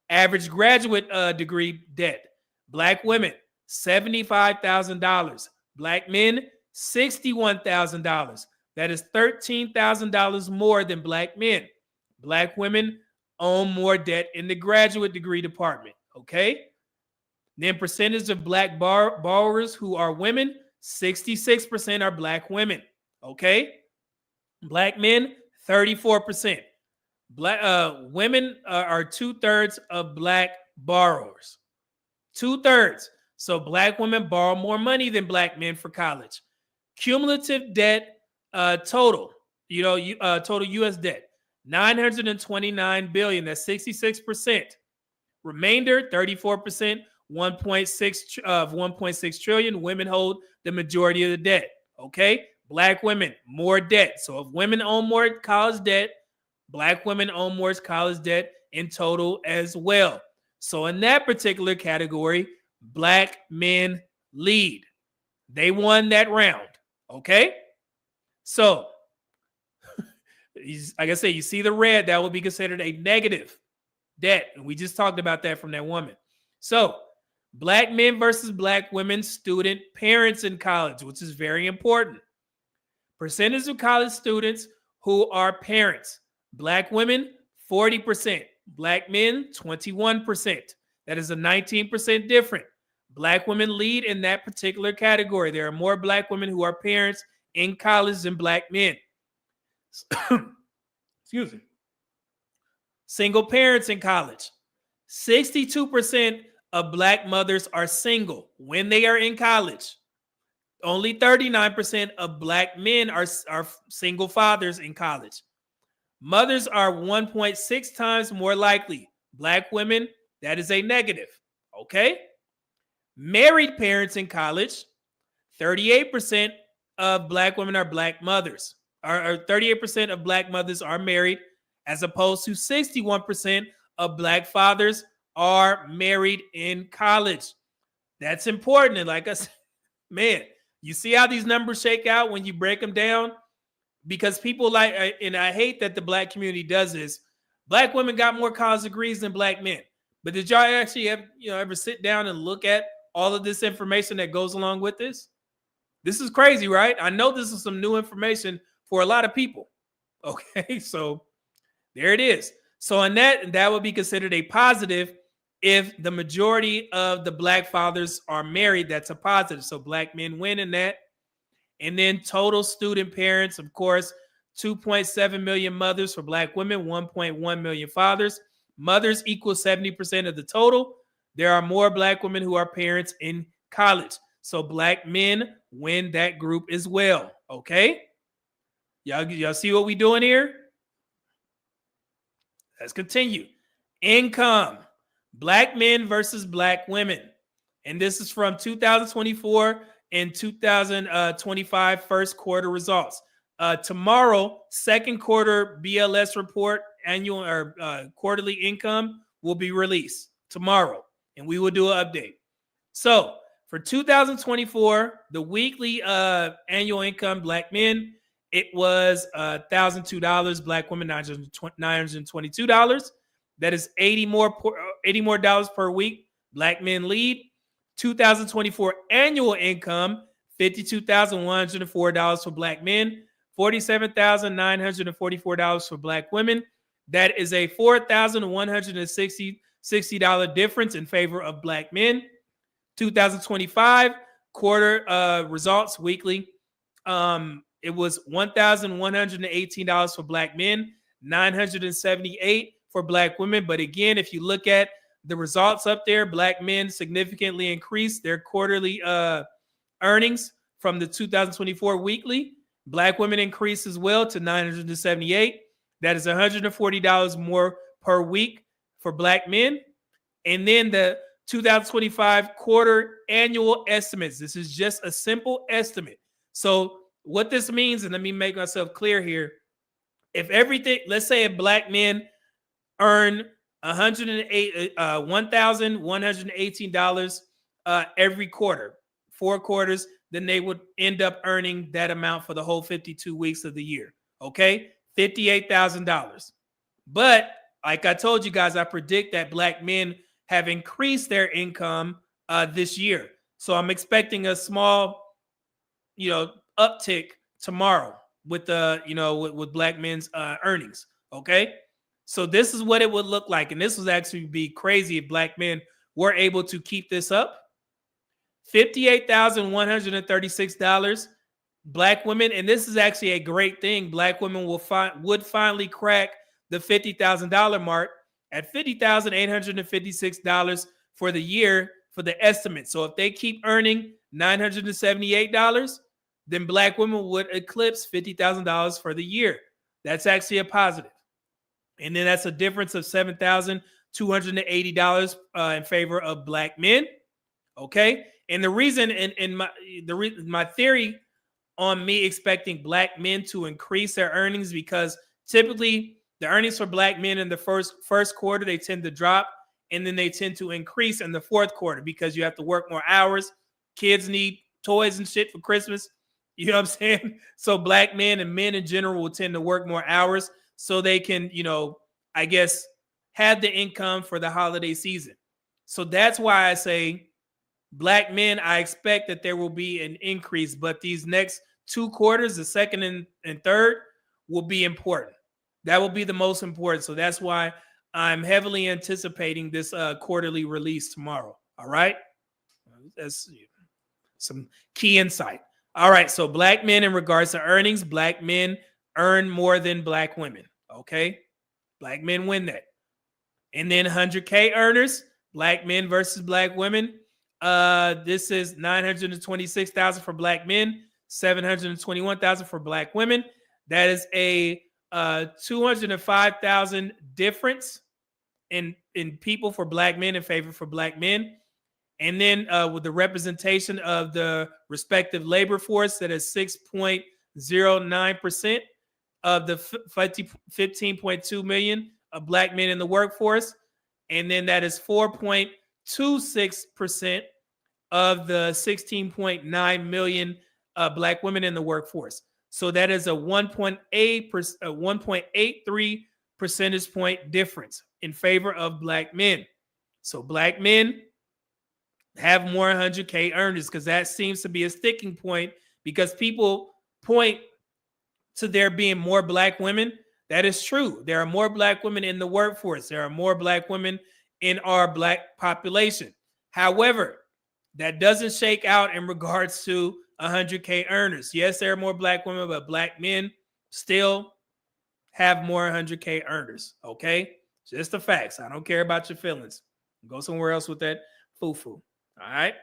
Average graduate degree debt. Black women, $75,000. Black men, $61,000. That is $13,000 more than black men. Black women own more debt in the graduate degree department. Okay. Then percentage of black borrowers who are women, 66% are black women. Okay. Black men, 34%. Black women are 2/3 of black borrowers. 2/3. So black women borrow more money than black men for college. Cumulative debt total, total U.S. debt, $929 billion. That's 66%. Remainder, 34%. 1.6 trillion. Women hold the majority of the debt. Okay, black women more debt. So if women own more college debt, black women own more college debt in total as well. So in that particular category, black men lead. They won that round. Okay, so like I said, you see the red, that would be considered a negative debt, and we just talked about that from that woman. So black men versus black women student parents in college, which is very important. Percentage of college students who are parents. Black women, 40%. Black men, 21%. That is a 19% difference. Black women lead in that particular category. There are more black women who are parents in college than black men. Excuse me. Single parents in college. 62% of black mothers are single when they are in college. Only 39% of black men are single fathers in college. Mothers are 1.6 times more likely. Black women, that is a negative. Okay? Married parents in college, 38% of black women are black mothers. Or 38% of black mothers are married, as opposed to 61% of black fathers are married in college. That's important. And like I said, man, you see how these numbers shake out when you break them down? because people like, and I hate that the black community does this. Black women got more college degrees than black men. But did y'all actually have, ever sit down and look at all of this information that goes along with this? This is crazy, right? I know this is some new information for a lot of people. Okay, so there it is. So on that would be considered a positive if the majority of the black fathers are married. That's a positive. So black men win in that. And then total student parents, of course, 2.7 million mothers for black women, 1.1 million fathers. Mothers equal 70% of the total. There are more black women who are parents in college. So black men win that group as well. Okay? Y'all see what we doing here? Let's continue. Income. Black men versus black women. And this is from 2024 and 2025 first quarter results. Tomorrow, second quarter BLS report, annual or quarterly income will be released tomorrow, and we will do an update. So for 2024, the weekly annual income, black men, it was $1,002. Black women, $922. That is $80 more dollars per week. Black men lead. 2024 annual income, $52,104 for black men, $47,944 for black women. That is a $4,160 difference in favor of black men. 2025 quarter results weekly. It was $1,118 for black men, $978 for black women. But again, if you look at the results up there, black men significantly increased their quarterly earnings from the 2024 weekly. Black women increased as well to $978. That is $140 more per week for black men. And then the 2025 quarter annual estimates. This is just a simple estimate. So what this means, and let me make myself clear here. If everything, let's say if black men earn $1,118 every quarter, 4 quarters, then they would end up earning that amount for the whole 52 weeks of the year. Okay, $58,000. But like I told you guys, I predict that black men have increased their income this year. So I'm expecting a small, uptick tomorrow with the, with black men's earnings. Okay. So this is what it would look like. And this would actually be crazy if black men were able to keep this up. $58,136. Black women, and this is actually a great thing, black women would finally crack the $50,000 mark at $50,856 for the year for the estimate. So if they keep earning $978, then black women would eclipse $50,000 for the year. That's actually a positive. And then that's a difference of $7,280 in favor of black men. Okay. And the reason, my theory on me expecting black men to increase their earnings, because typically the earnings for black men in the first quarter, they tend to drop, and then they tend to increase in the fourth quarter because you have to work more hours. Kids need toys and shit for Christmas. You know what I'm saying? So black men and men in general will tend to work more hours so they can, I guess, have the income for the holiday season. So that's why I say black men, I expect that there will be an increase, but these next 2 quarters, the second and third, will be important. That will be the most important. So that's why I'm heavily anticipating this quarterly release tomorrow. All right. That's some key insight. All right. So black men, in regards to earnings, black men earn more than black women. Okay. Black men win that. And then 100K earners, black men versus black women. This is $926,000 for black men, $721,000 for black women. That is a $205,000 difference in people for black men in favor for black men. And then with the representation of the respective labor force, that is 6.09% of the 15.2 million of black men in the workforce. And then that is 4.26% of the 16.9 million black women in the workforce. So that is a 1.83 percentage point difference in favor of black men. So black men have more 100K earners because that seems to be a sticking point because people point to there being more black women. That is true. There are more black women in the workforce. There are more black women in our black population. However, that doesn't shake out in regards to 100K earners. Yes, there are more black women, but black men still have more 100K earners. Okay? Just the facts. I don't care about your feelings. Go somewhere else with that foo-foo. All right?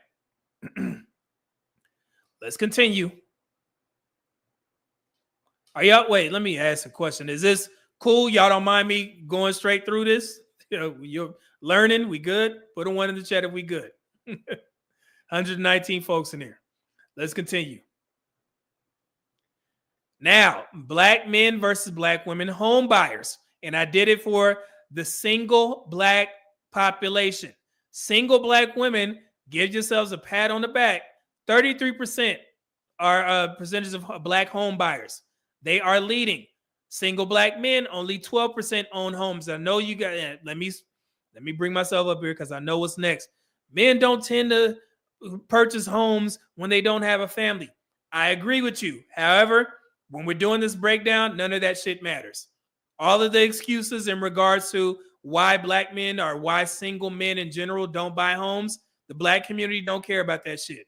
Let's continue. Are y'all, wait, let me ask a question. Is this cool? Y'all don't mind me going straight through this? You know, you're learning. We good? Put a 1 in the chat if we good. 119 folks in here. Let's continue. Now, black men versus black women home buyers. And I did it for the single black population. Single black women, give yourselves a pat on the back. 33% are percentage of black home buyers. They are leading. Single black men, only 12% own homes. I know you got, let me bring myself up here because I know what's next. Men don't tend to purchase homes when they don't have a family. I agree with you. However, when we're doing this breakdown, none of that shit matters. All of the excuses in regards to why black men or why single men in general don't buy homes, the black community don't care about that shit.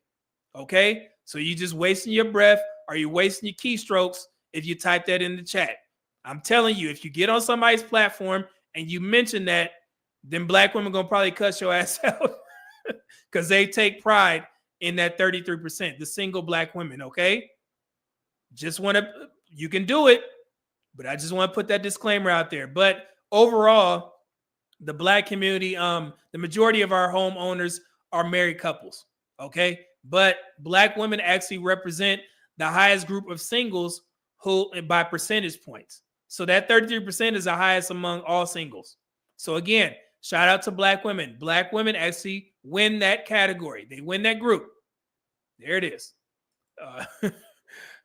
Okay? So you just wasting your breath or you wasting your keystrokes if you type that in the chat. I'm telling you, if you get on somebody's platform and you mention that, then black women gonna probably cuss your ass out because they take pride in that 33%, the single black women, okay? Just want to, you can do it, but I just want to put that disclaimer out there. But overall, the black community, the majority of our homeowners are married couples, okay? But black women actually represent the highest group of singles who by percentage points. So that 33% is the highest among all singles. So again, shout out to black women. Black women actually win that category. They win that group. There it is.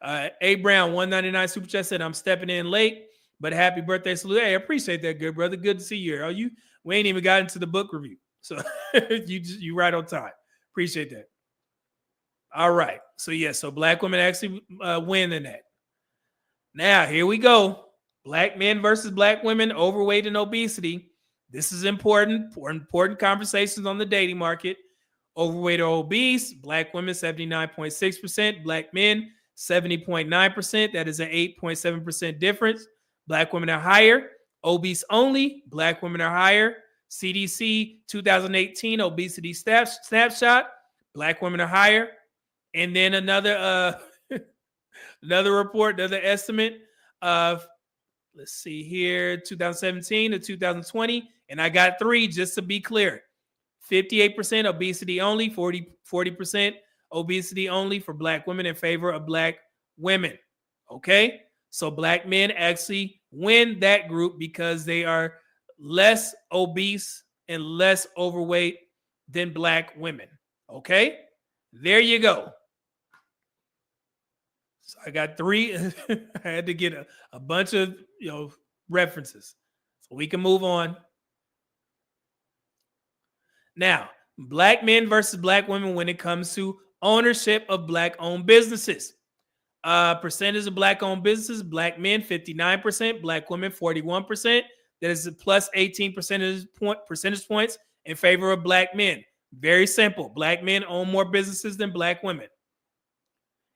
A Brown 199 super chat said, I'm stepping in late, but happy birthday salute. Hey, I appreciate that, good brother. Good to see you. We ain't even got into the book review. So you right on time. Appreciate that. All right. So yeah, so black women actually win in that. Now, here we go. Black men versus black women, overweight and obesity. This is important conversations on the dating market. Overweight or obese, black women 79.6%, black men 70.9%. That is an 8.7% difference. Black women are higher. Obese only, black women are higher. CDC 2018 obesity snapshot, black women are higher. And then another report, another estimate of, let's see here, 2017 to 2020. And I got 3 just to be clear. 58% obesity only, 40% obesity only for black women in favor of black women. Okay? So black men actually win that group because they are less obese and less overweight than black women. Okay? There you go. So I got 3. I had to get a bunch of references. So we can move on. Now, black men versus black women when it comes to ownership of black-owned businesses. Percentage of black-owned businesses, black men 59%, black women 41%. That is a plus 18 percentage points in favor of black men. Very simple. Black men own more businesses than black women.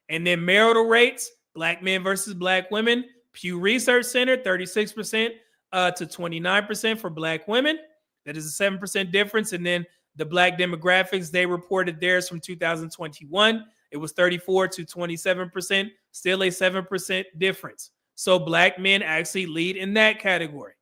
And then marital rates, black men versus black women. Pew Research Center, 36% to 29% for black women. That is a 7% difference. And then the black demographics, they reported theirs from 2021. It was 34 to 27%, still a 7% difference. So black men actually lead in that category.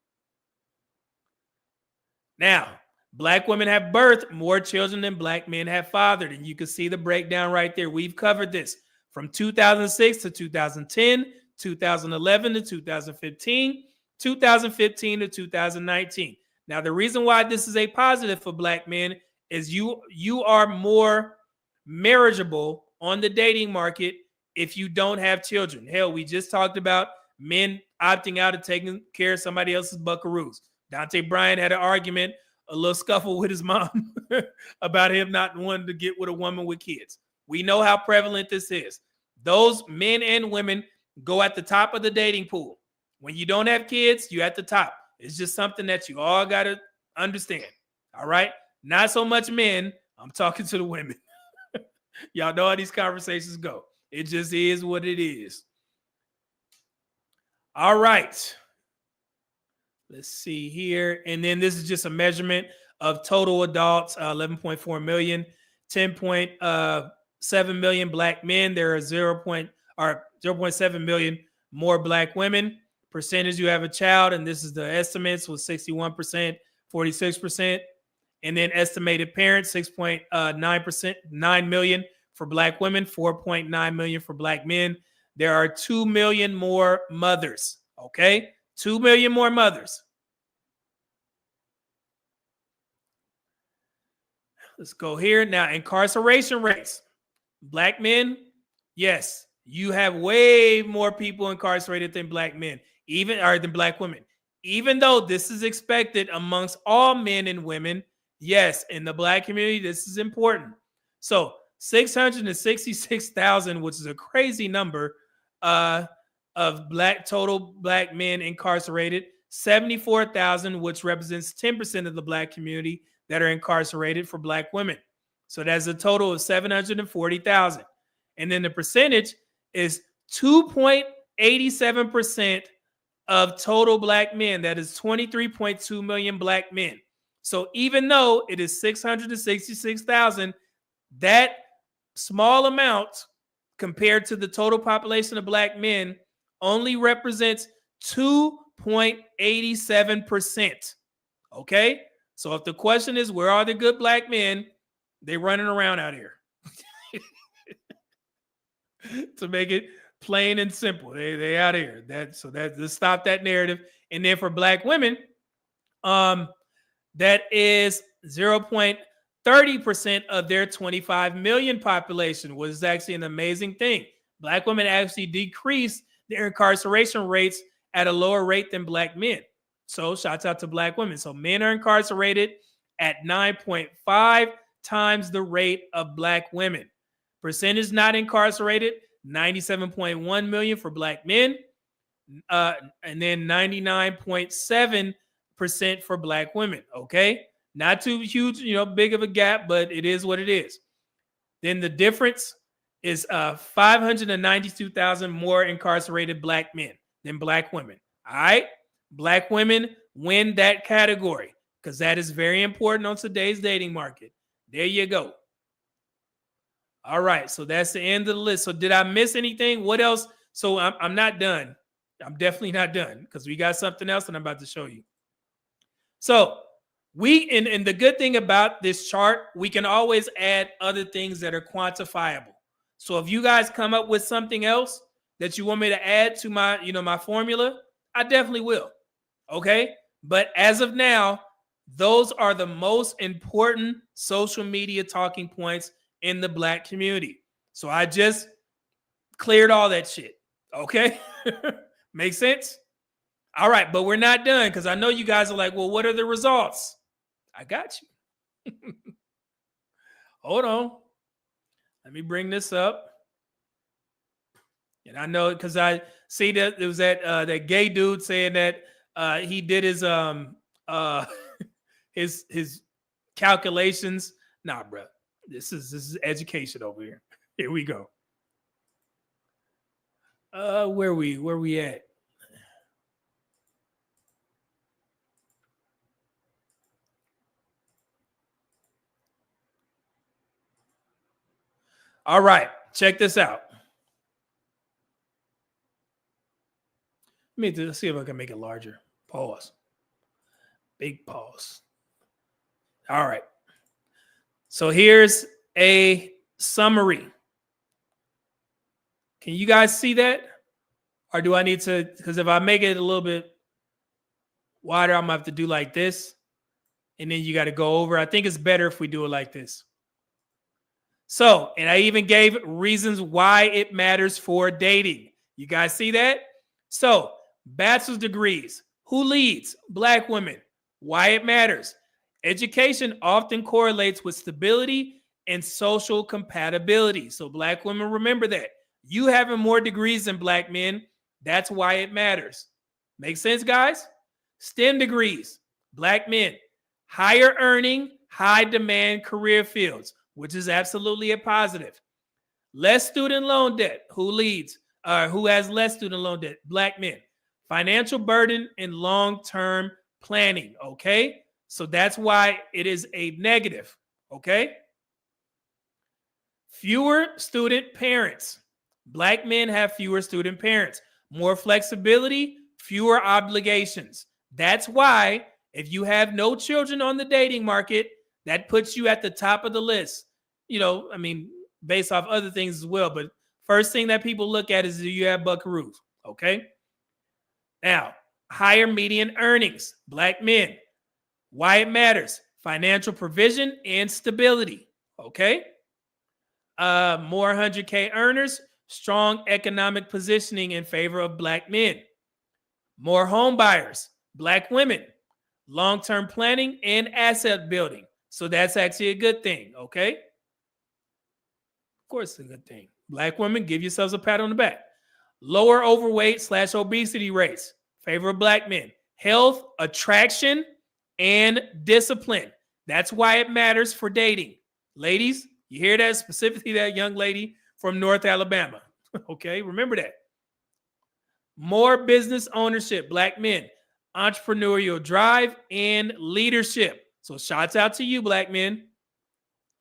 Now, black women have birthed more children than black men have fathered. And you can see the breakdown right there. We've covered this from 2006 to 2010, 2011 to 2015, 2015 to 2019. Now, the reason why this is a positive for black men is you are more marriageable on the dating market if you don't have children. Hell, we just talked about men opting out of taking care of somebody else's buckaroos. Dante Bryant had an argument, a little scuffle with his mom about him not wanting to get with a woman with kids. We know how prevalent this is. Those men and women go at the top of the dating pool. When you don't have kids, you're at the top. It's just something that you all got to understand. All right? Not so much men. I'm talking to the women. Y'all know how these conversations go. It just is what it is. All right. Let's see here. And then this is just a measurement of total adults, 11.4 million, 10.7 million black men. There are 0.7 million more black women. Percentage you have a child, and this is the estimates, was 61%, 46%. And then estimated parents, 6.9%, 9 million for black women, 4.9 million for black men. There are 2 million more mothers, okay? 2 million more mothers. Let's go here. Now, incarceration rates. Black men, yes, you have way more people incarcerated than black men, than black women. Even though this is expected amongst all men and women, yes, in the black community, this is important. So 666,000, which is a crazy number of total black men incarcerated, 74,000, which represents 10% of the black community that are incarcerated for black women. So that's a total of 740,000. And then the percentage is 2.87% of total black men. That is 23.2 million black men. So even though it is 666,000, that small amount compared to the total population of black men only represents 2.87%. Okay? So if the question is, where are the good black men? They're running around out here. To make it plain and simple, they out here. Let's stop that narrative. And then for black women, that is 0.30% of their 25 million population, which is actually an amazing thing. Black women actually decreased their incarceration rates at a lower rate than black men. So shouts out to black women. So men are incarcerated at 9.5 times the rate of black women. Percentage not incarcerated, 97.1 million for black men, and then 99.7% for black women. Okay, not too huge, big of a gap, but it is what it is. Then the difference is 592,000 more incarcerated black men than black women. All right, black women win that category because that is very important on today's dating market. There you go. All right, so that's the end of the list. So did I miss anything? What else? So I'm not done. I'm definitely not done because we got something else that I'm about to show you. So and the good thing about this chart, we can always add other things that are quantifiable. So if you guys come up with something else that you want me to add to my, my formula, I definitely will. Okay, but as of now, those are the most important social media talking points in the black community. So I just cleared all that shit. Okay. Make sense? All right. But we're not done because I know you guys are like, well, what are the results? I got you. Hold on. Let me bring this up. And I know because I see that there was that gay dude saying that he did his his calculations. Nah, bro. This is education over here. Here we go. Where we at? All right, check this out. Let's see if I can make it larger. Pause. Big pause. All right. So here's a summary. Can you guys see that? Or do I need to, because if I make it a little bit wider, I'm going to have to do like this. And then you got to go over. I think it's better if we do it like this. So, and I even gave reasons why it matters for dating. You guys see that? So, bachelor's degrees. Who leads? Black women. Why it matters. Education often correlates with stability and social compatibility. So, black women, remember that. You having more degrees than black men, that's why it matters. Make sense, guys? STEM degrees. Black men. Higher earning, high demand career fields, which is absolutely a positive. Less student loan debt. Who leads? Who has less student loan debt? Black men. Financial burden and long-term planning. Okay? So that's why it is a negative. Okay? Fewer student parents. Black men have fewer student parents. More flexibility, fewer obligations. That's why if you have no children on the dating market, that puts you at the top of the list. You know, I mean, based off other things as well. But first thing that people look at is do you have buckaroos? Okay. Now, higher median earnings, black men. Why it matters? Financial provision and stability. Okay. More 100K earners, strong economic positioning in favor of black men. More home buyers, black women. Long-term planning and asset building. So that's actually a good thing, okay? Of course it's a good thing. Black women, give yourselves a pat on the back. Lower overweight / obesity rates. Favor of black men. Health, attraction, and discipline. That's why it matters for dating. Ladies, you hear that? Specifically that young lady from North Alabama. Okay, remember that. More business ownership, black men. Entrepreneurial drive and leadership. So shouts out to you, black men.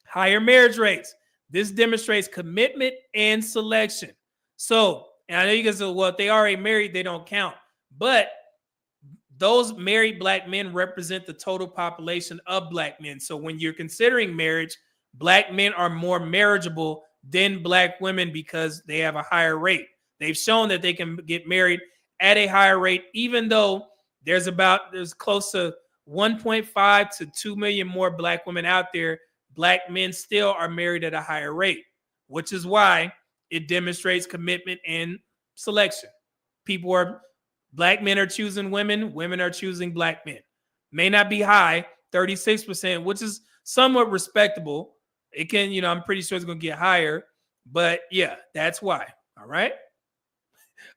Higher marriage rates. This demonstrates commitment and selection. So, and I know you guys say, well, if they already married, they don't count. But those married black men represent the total population of black men. So when you're considering marriage, black men are more marriageable than black women because they have a higher rate. They've shown that they can get married at a higher rate, even though there's close to 1.5 to 2 million more black women out there. Black men still are married at a higher rate, which is why it demonstrates commitment and selection. Black men are choosing women, women are choosing black men. May not be high, 36%, which is somewhat respectable. It can, I'm pretty sure it's going to get higher, but yeah, that's why. All right.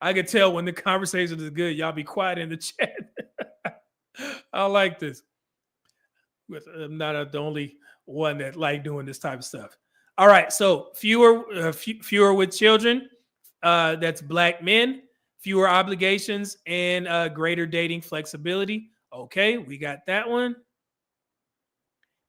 I can tell when the conversation is good. Y'all be quiet in the chat. I like this. I'm not the only one that like doing this type of stuff. All right. So fewer with children. That's black men. Fewer obligations and greater dating flexibility. Okay, we got that one.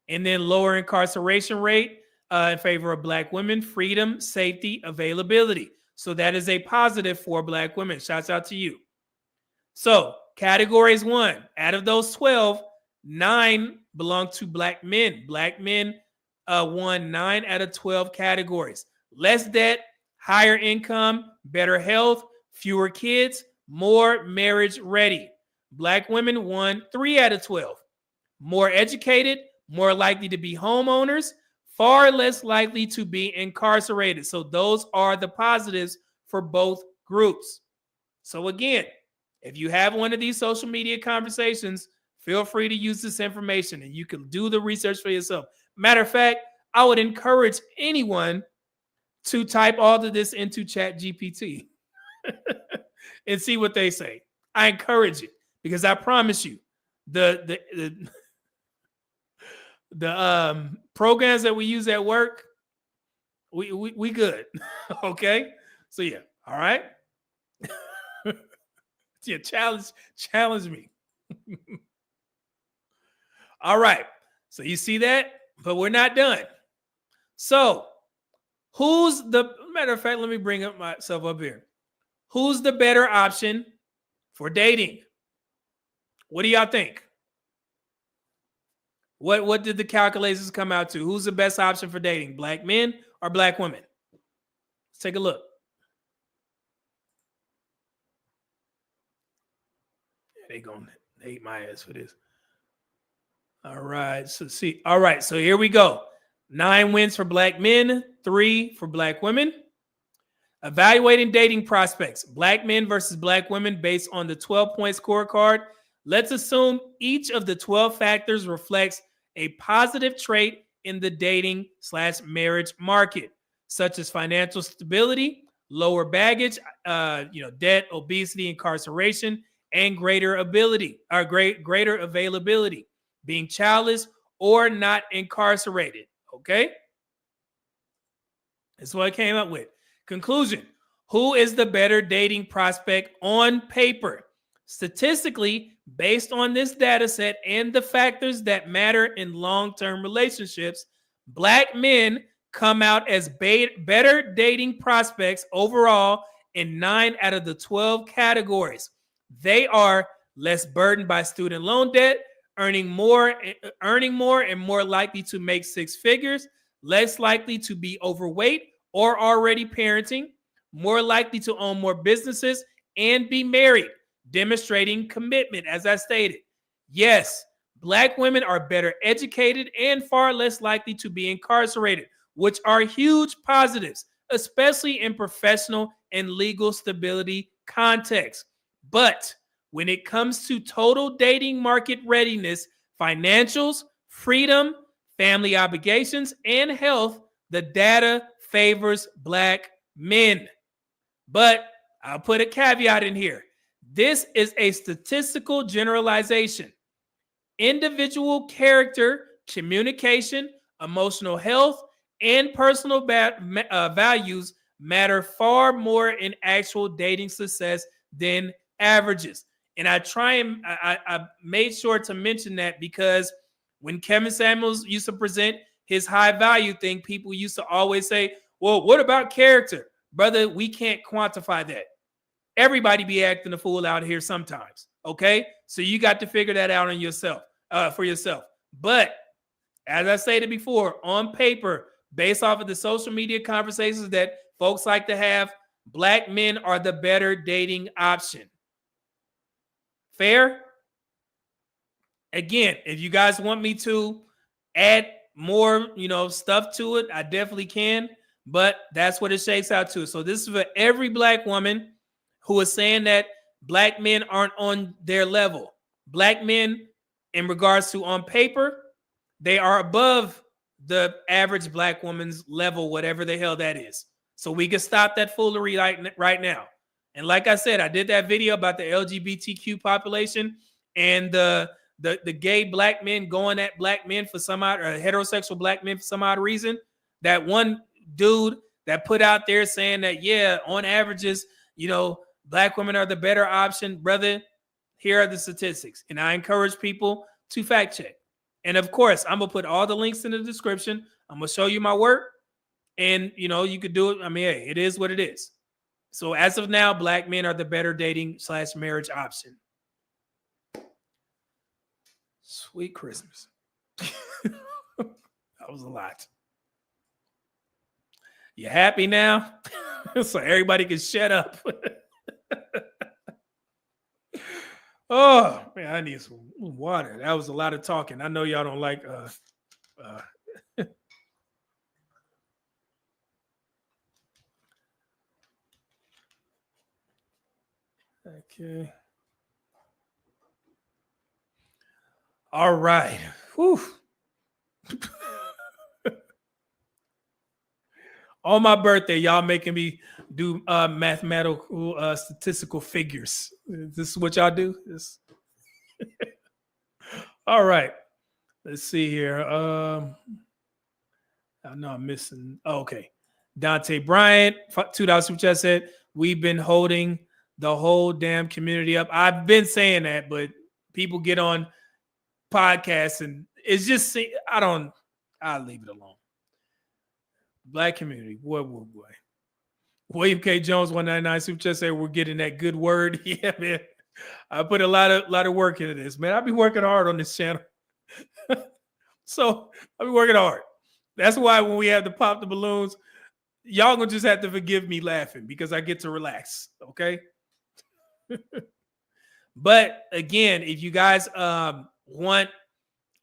And then lower incarceration rate in favor of black women. Freedom, safety, availability. So that is a positive for black women. Shouts out to you. So categories 1, out of those 12, 9 belong to black men. Black men won 9 out of 12 categories. Less debt, higher income, better health, fewer kids, more marriage ready. Black women won 3 out of 12. More educated, more likely to be homeowners, far less likely to be incarcerated. So those are the positives for both groups. So again, if you have one of these social media conversations, feel free to use this information and you can do the research for yourself. Matter of fact, I would encourage anyone to type all of this into ChatGPT and see what they say. I encourage it because I promise you, the programs that we use at work, we good. Okay, so yeah, all right. Yeah, challenge me. All right, so you see that, but we're not done. So matter of fact, let me bring up myself up here. Who's the better option for dating? What do y'all think? What did the calculations come out to? Who's the best option for dating? Black men or black women? Let's take a look. They gonna hate my ass for this. All right. So here we go. 9 wins for black men, 3 for black women. Evaluating dating prospects, black men versus black women based on the 12-point scorecard. Let's assume each of the 12 factors reflects a positive trait in the dating/marriage market, such as financial stability, lower baggage, debt, obesity, incarceration, and greater availability, being childless or not incarcerated. Okay, that's what I came up with. Conclusion: who is the better dating prospect on paper? Statistically, based on this data set and the factors that matter in long-term relationships, black men come out as better dating prospects overall in 9 out of the 12 categories. They are less burdened by student loan debt, earning more and more likely to make 6 figures, less likely to be overweight or already parenting, more likely to own more businesses and be married, demonstrating commitment, as I stated. Yes, black women are better educated and far less likely to be incarcerated, which are huge positives, especially in professional and legal stability context. But when it comes to total dating market readiness, financials, freedom, family obligations, and health, the data favors black men. But I'll put a caveat in here. This is a statistical generalization. Individual character, communication, emotional health, and personal values matter far more in actual dating success than averages. And I made sure to mention that because when Kevin Samuels used to present his high value thing, people used to always say, well, what about character? Brother, we can't quantify that. Everybody be acting a fool out here sometimes, okay? So you got to figure that out on yourself, for yourself. But as I stated before, on paper, based off of the social media conversations that folks like to have, black men are the better dating option. Fair? Again, if you guys want me to add more, stuff to it, I definitely can. But that's what it shakes out to. So this is for every black woman who is saying that black men aren't on their level. Black men, in regards to on paper, they are above the average black woman's level, whatever the hell that is. So we can stop that foolery right now. And like I said, I did that video about the LGBTQ population and the gay black men going at black men for some odd, or heterosexual black men for some odd reason. That one dude that put out there saying that, yeah, on averages, black women are the better option. Brother, here are the statistics. And I encourage people to fact check. And of course, I'm going to put all the links in the description. I'm going to show you my work. And, you could do it. I mean, hey, it is what it is. So as of now, black men are the better dating/marriage option. Sweet Christmas. That was a lot. You happy now? So everybody can shut up. Oh, man, I need some water. That was a lot of talking. I know y'all don't like okay. All right. Whew. On my birthday, y'all making me do mathematical statistical figures. This is what y'all do? All right. Let's see here. I know I'm missing. Oh, okay. Dante Bryant, $2 super chat said, we've been holding the whole damn community up. I've been saying that, but people get on podcasts and it's just, I'll leave it alone. Black community, boy. William K. Jones, 199 super chat said, we're getting that good word. Yeah, man. I put a lot of work into this, man. I've been working hard on this channel. So I've been working hard. That's why when we have to pop the balloons, y'all gonna just have to forgive me laughing because I get to relax. Okay. But again, if you guys want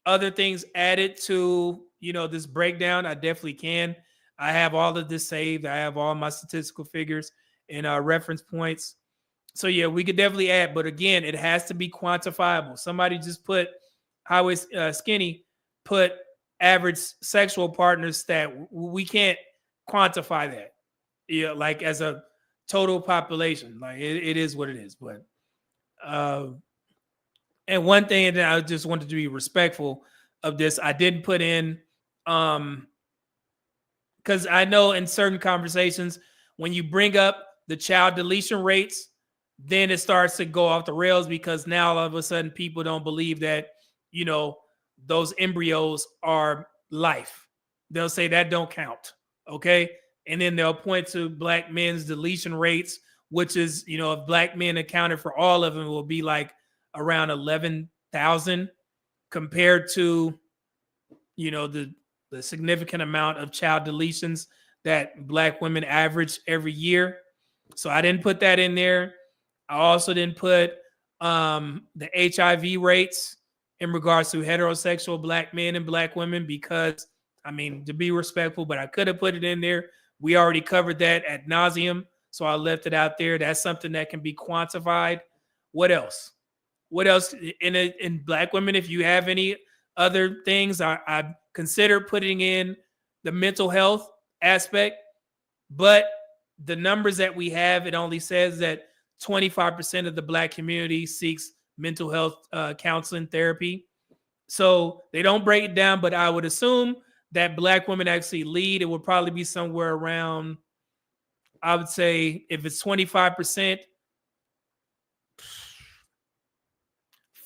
other things added to, this breakdown, I definitely can. I have all of this saved. I have all my statistical figures and reference points. So yeah, we could definitely add, but again, it has to be quantifiable. Somebody just put Highway Skinny put average sexual partners stat. We can't quantify that. Yeah, like as a total population, like it is what it is. But and one thing that I just wanted to be respectful of this, I didn't put in because I know in certain conversations when you bring up the child deletion rates, then it starts to go off the rails because now all of a sudden people don't believe that those embryos are life. They'll say that don't count, okay? And then they'll point to black men's deletion rates, which is, if black men accounted for all of them, it will be like around 11,000 compared to, the significant amount of child deletions that black women average every year. So I didn't put that in there. I also didn't put the HIV rates in regards to heterosexual black men and black women because, to be respectful, but I could have put it in there. We already covered that ad nauseum, so I left it out there. That's something that can be quantified. What else? What else in black women? If you have any other things, I consider putting in the mental health aspect, but the numbers that we have, it only says that 25% of the black community seeks mental health counseling therapy. So they don't break it down, but I would assume that black women actually lead. It would probably be somewhere around, I would say if it's 25%,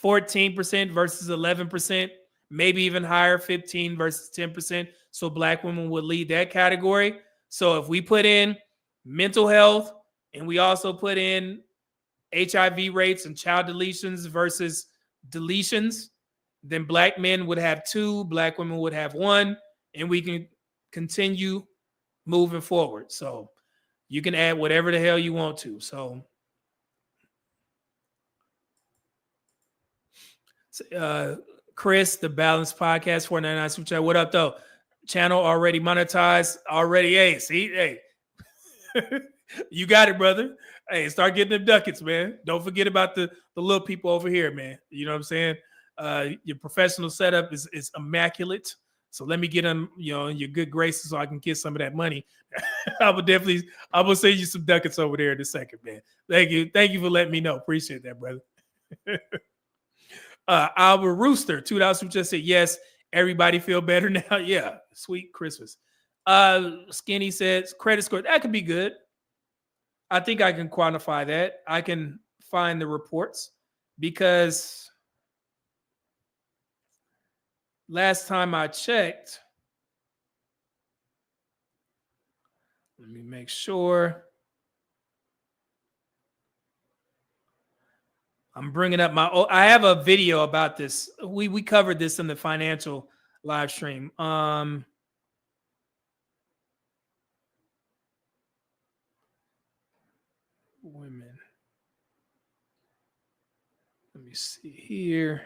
14% versus 11%, maybe even higher, 15 versus 10%. So black women would lead that category. So if we put in mental health and we also put in HIV rates and child deletions versus deletions, then black men would have 2, black women would have 1, and we can continue moving forward. So you can add whatever the hell you want to. So Chris, the Balance Podcast, 499 Super Chat. What up, though? Channel already monetized. Already, hey. You got it, brother. Hey, start getting them ducats, man. Don't forget about the little people over here, man. You know what I'm saying? Your professional setup is immaculate. So let me get them, in your good graces so I can get some of that money. I will send you some ducats over there in a second, man. Thank you for letting me know. Appreciate that, brother. Albert Rooster, $2 just said yes. Everybody feel better now. Yeah, sweet Christmas. Skinny says credit score. That could be good. I think I can quantify that. I can find the reports because last time I checked, let me make sure. I'm bringing up I have a video about this. We covered this in the financial live stream. Women. Let me see here.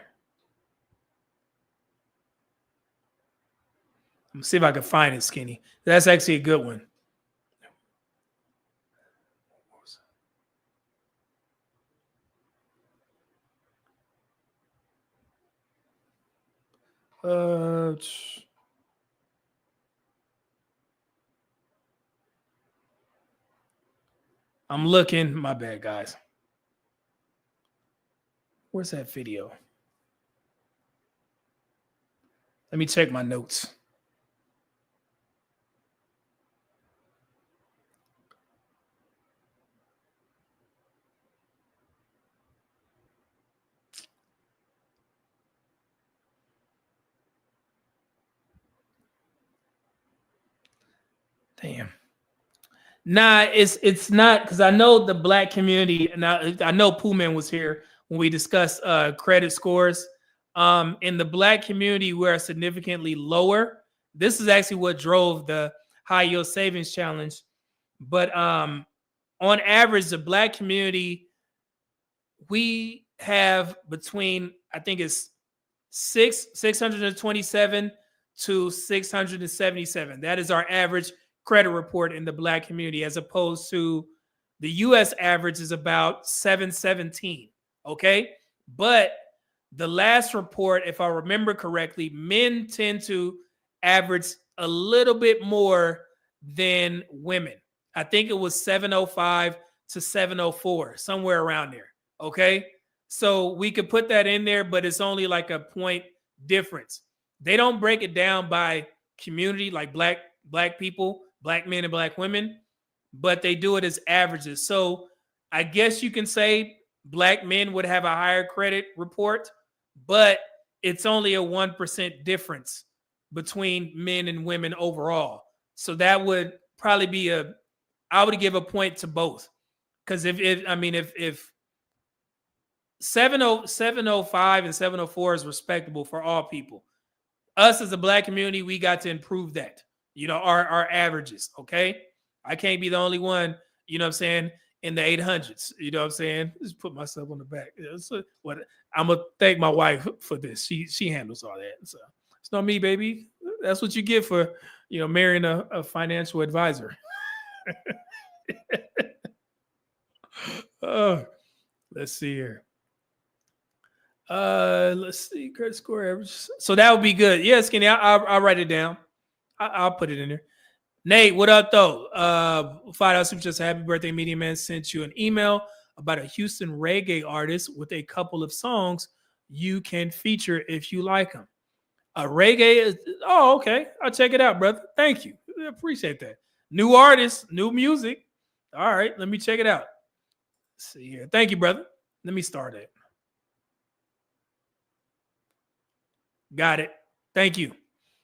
I'm gonna see if I can find it, Skinny. That's actually a good one. I'm looking. My bad, guys. Where's that video? Let me check my notes. Damn. Nah, it's not, because I know the black community, and I know Poohman was here when we discussed credit scores. In the black community, we're significantly lower. This is actually what drove the high yield savings challenge. But on average, the black community, we have between, I think it's 627 to 677. That is our average credit report in the Black community, as opposed to the US average is about 717. Okay. But the last report, if I remember correctly, men tend to average a little bit more than women. I think it was 705 to 704, somewhere around there. Okay. So we could put that in there, but it's only like a point difference. They don't break it down by community, like black people, black men and black women, but they do it as averages. So I guess you can say black men would have a higher credit report, but it's only a 1% difference between men and women overall. So that would probably be I would give a point to both. Because if 705 and 704 is respectable for all people, us as a black community, we got to improve that, our averages. Okay. I can't be the only one, you know what I'm saying, in the 800s, you know what I'm saying? Just put myself on the back. So I'm going to thank my wife for this. She handles all that. So it's not me, baby. That's what you get for, marrying a financial advisor. Let's see here. Let's see, credit score average. So that would be good. Yeah, Skinny, I'll write it down. I'll put it in there. Nate, what up though? $5 super just happy birthday. Media Man sent you an email about a Houston reggae artist with a couple of songs you can feature if you like them. Reggae is, oh, okay. I'll check it out, brother. Thank you. I appreciate that. New artist, new music. All right, let me check it out. Let's see here. Thank you, brother. Let me start it. Got it. Thank you.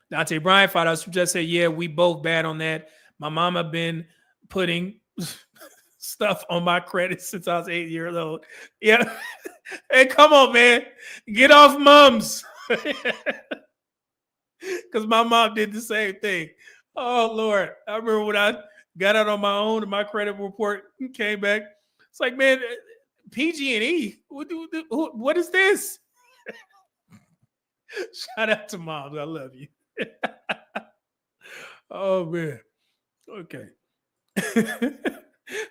Dante Bryan, $5 just said, yeah, we both bad on that. My mama been putting stuff on my credit since I was 8 years old. Yeah. Hey, come on, man. Get off mums. Because my mom did the same thing. Oh, Lord. I remember when I got out on my own and my credit report came back. It's like, man, PG&E, what is this? Shout out to moms. I love you. Oh, man. Okay.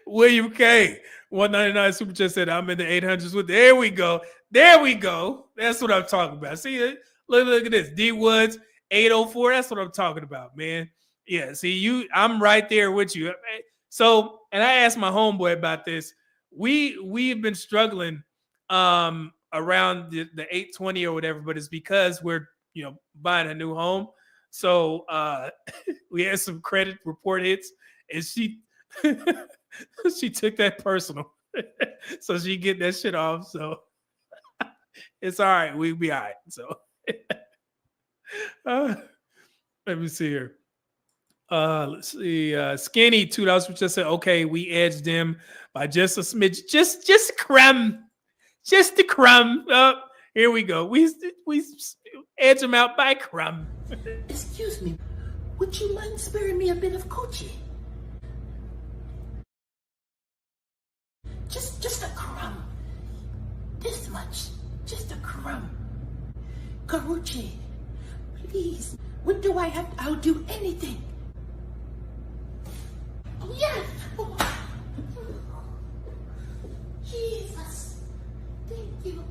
William K. 199 Super Chat said, I'm in the 800s with. There we go. There we go. That's what I'm talking about. See it? Look at this. D Woods 804. That's what I'm talking about, man. Yeah. See, I'm right there with you. So, and I asked my homeboy about this. We've been struggling around the 820 or whatever, but it's because we're buying a new home. So we had some credit report hits, and she took that personal. So she get that shit off. So it's all right. We'll be all right. So let me see here. Let's see. Skinny $2 just said, okay, we edged them by just a smidge, just a crumb. Just a crumb. Here we go. We edge them out by crumb. Excuse me, would you mind sparing me a bit of coochie? Just a crumb. This much. Just a crumb. Karuchi, please. What do I have? I'll do anything. Yes. Jesus. Thank you.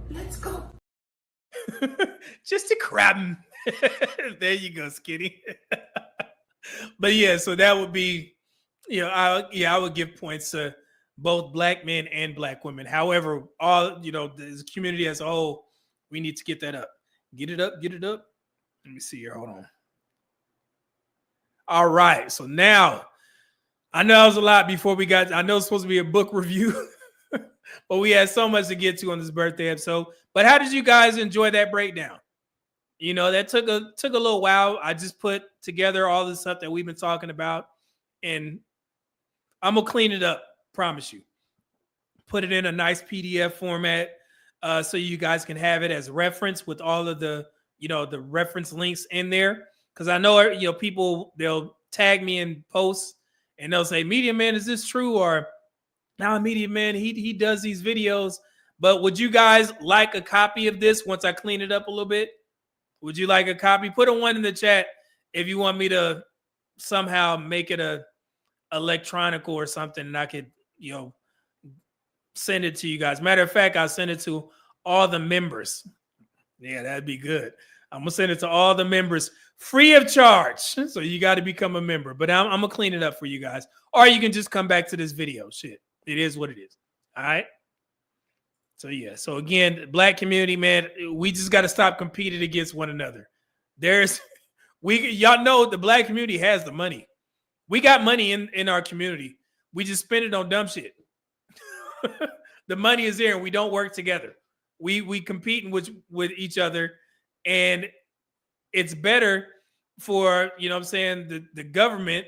Let's go. Just a crumb. There you go, Skinny. But yeah, so that would be, I would give points to both black men and black women. However, all, the community as a whole, we need to get that up. Get it up. Let me see here. Hold on. All right. So now, I know it was a lot before we got, I know it's supposed to be a book review, but we had so much to get to on this birthday episode. But how did you guys enjoy that breakdown? That took a little while. I just put together all the stuff that we've been talking about, and I'm going to clean it up. Promise you. Put it in a nice PDF format so you guys can have it as reference with all of the, the reference links in there. Because I know, people, they'll tag me in posts and they'll say, Media Man, is this true? Or now Media Man, he does these videos, But would you guys like a copy of this once I clean it up a little bit? Would you like a copy? Put a 1 in the chat if you want me to somehow make it a electronical or something, and I could, send it to you guys. Matter of fact, I'll send it to all the members. Yeah, that'd be good. I'm gonna send it to all the members free of charge. So you got to become a member. But I'm gonna clean it up for you guys, or you can just come back to this video. Shit, it is what it is. All right. So yeah. So again, Black community, man, we just got to stop competing against one another. Y'all know the Black community has the money. We got money in our community. We just spend it on dumb shit. The money is there, and we don't work together. We competing with each other, and it's better for, the government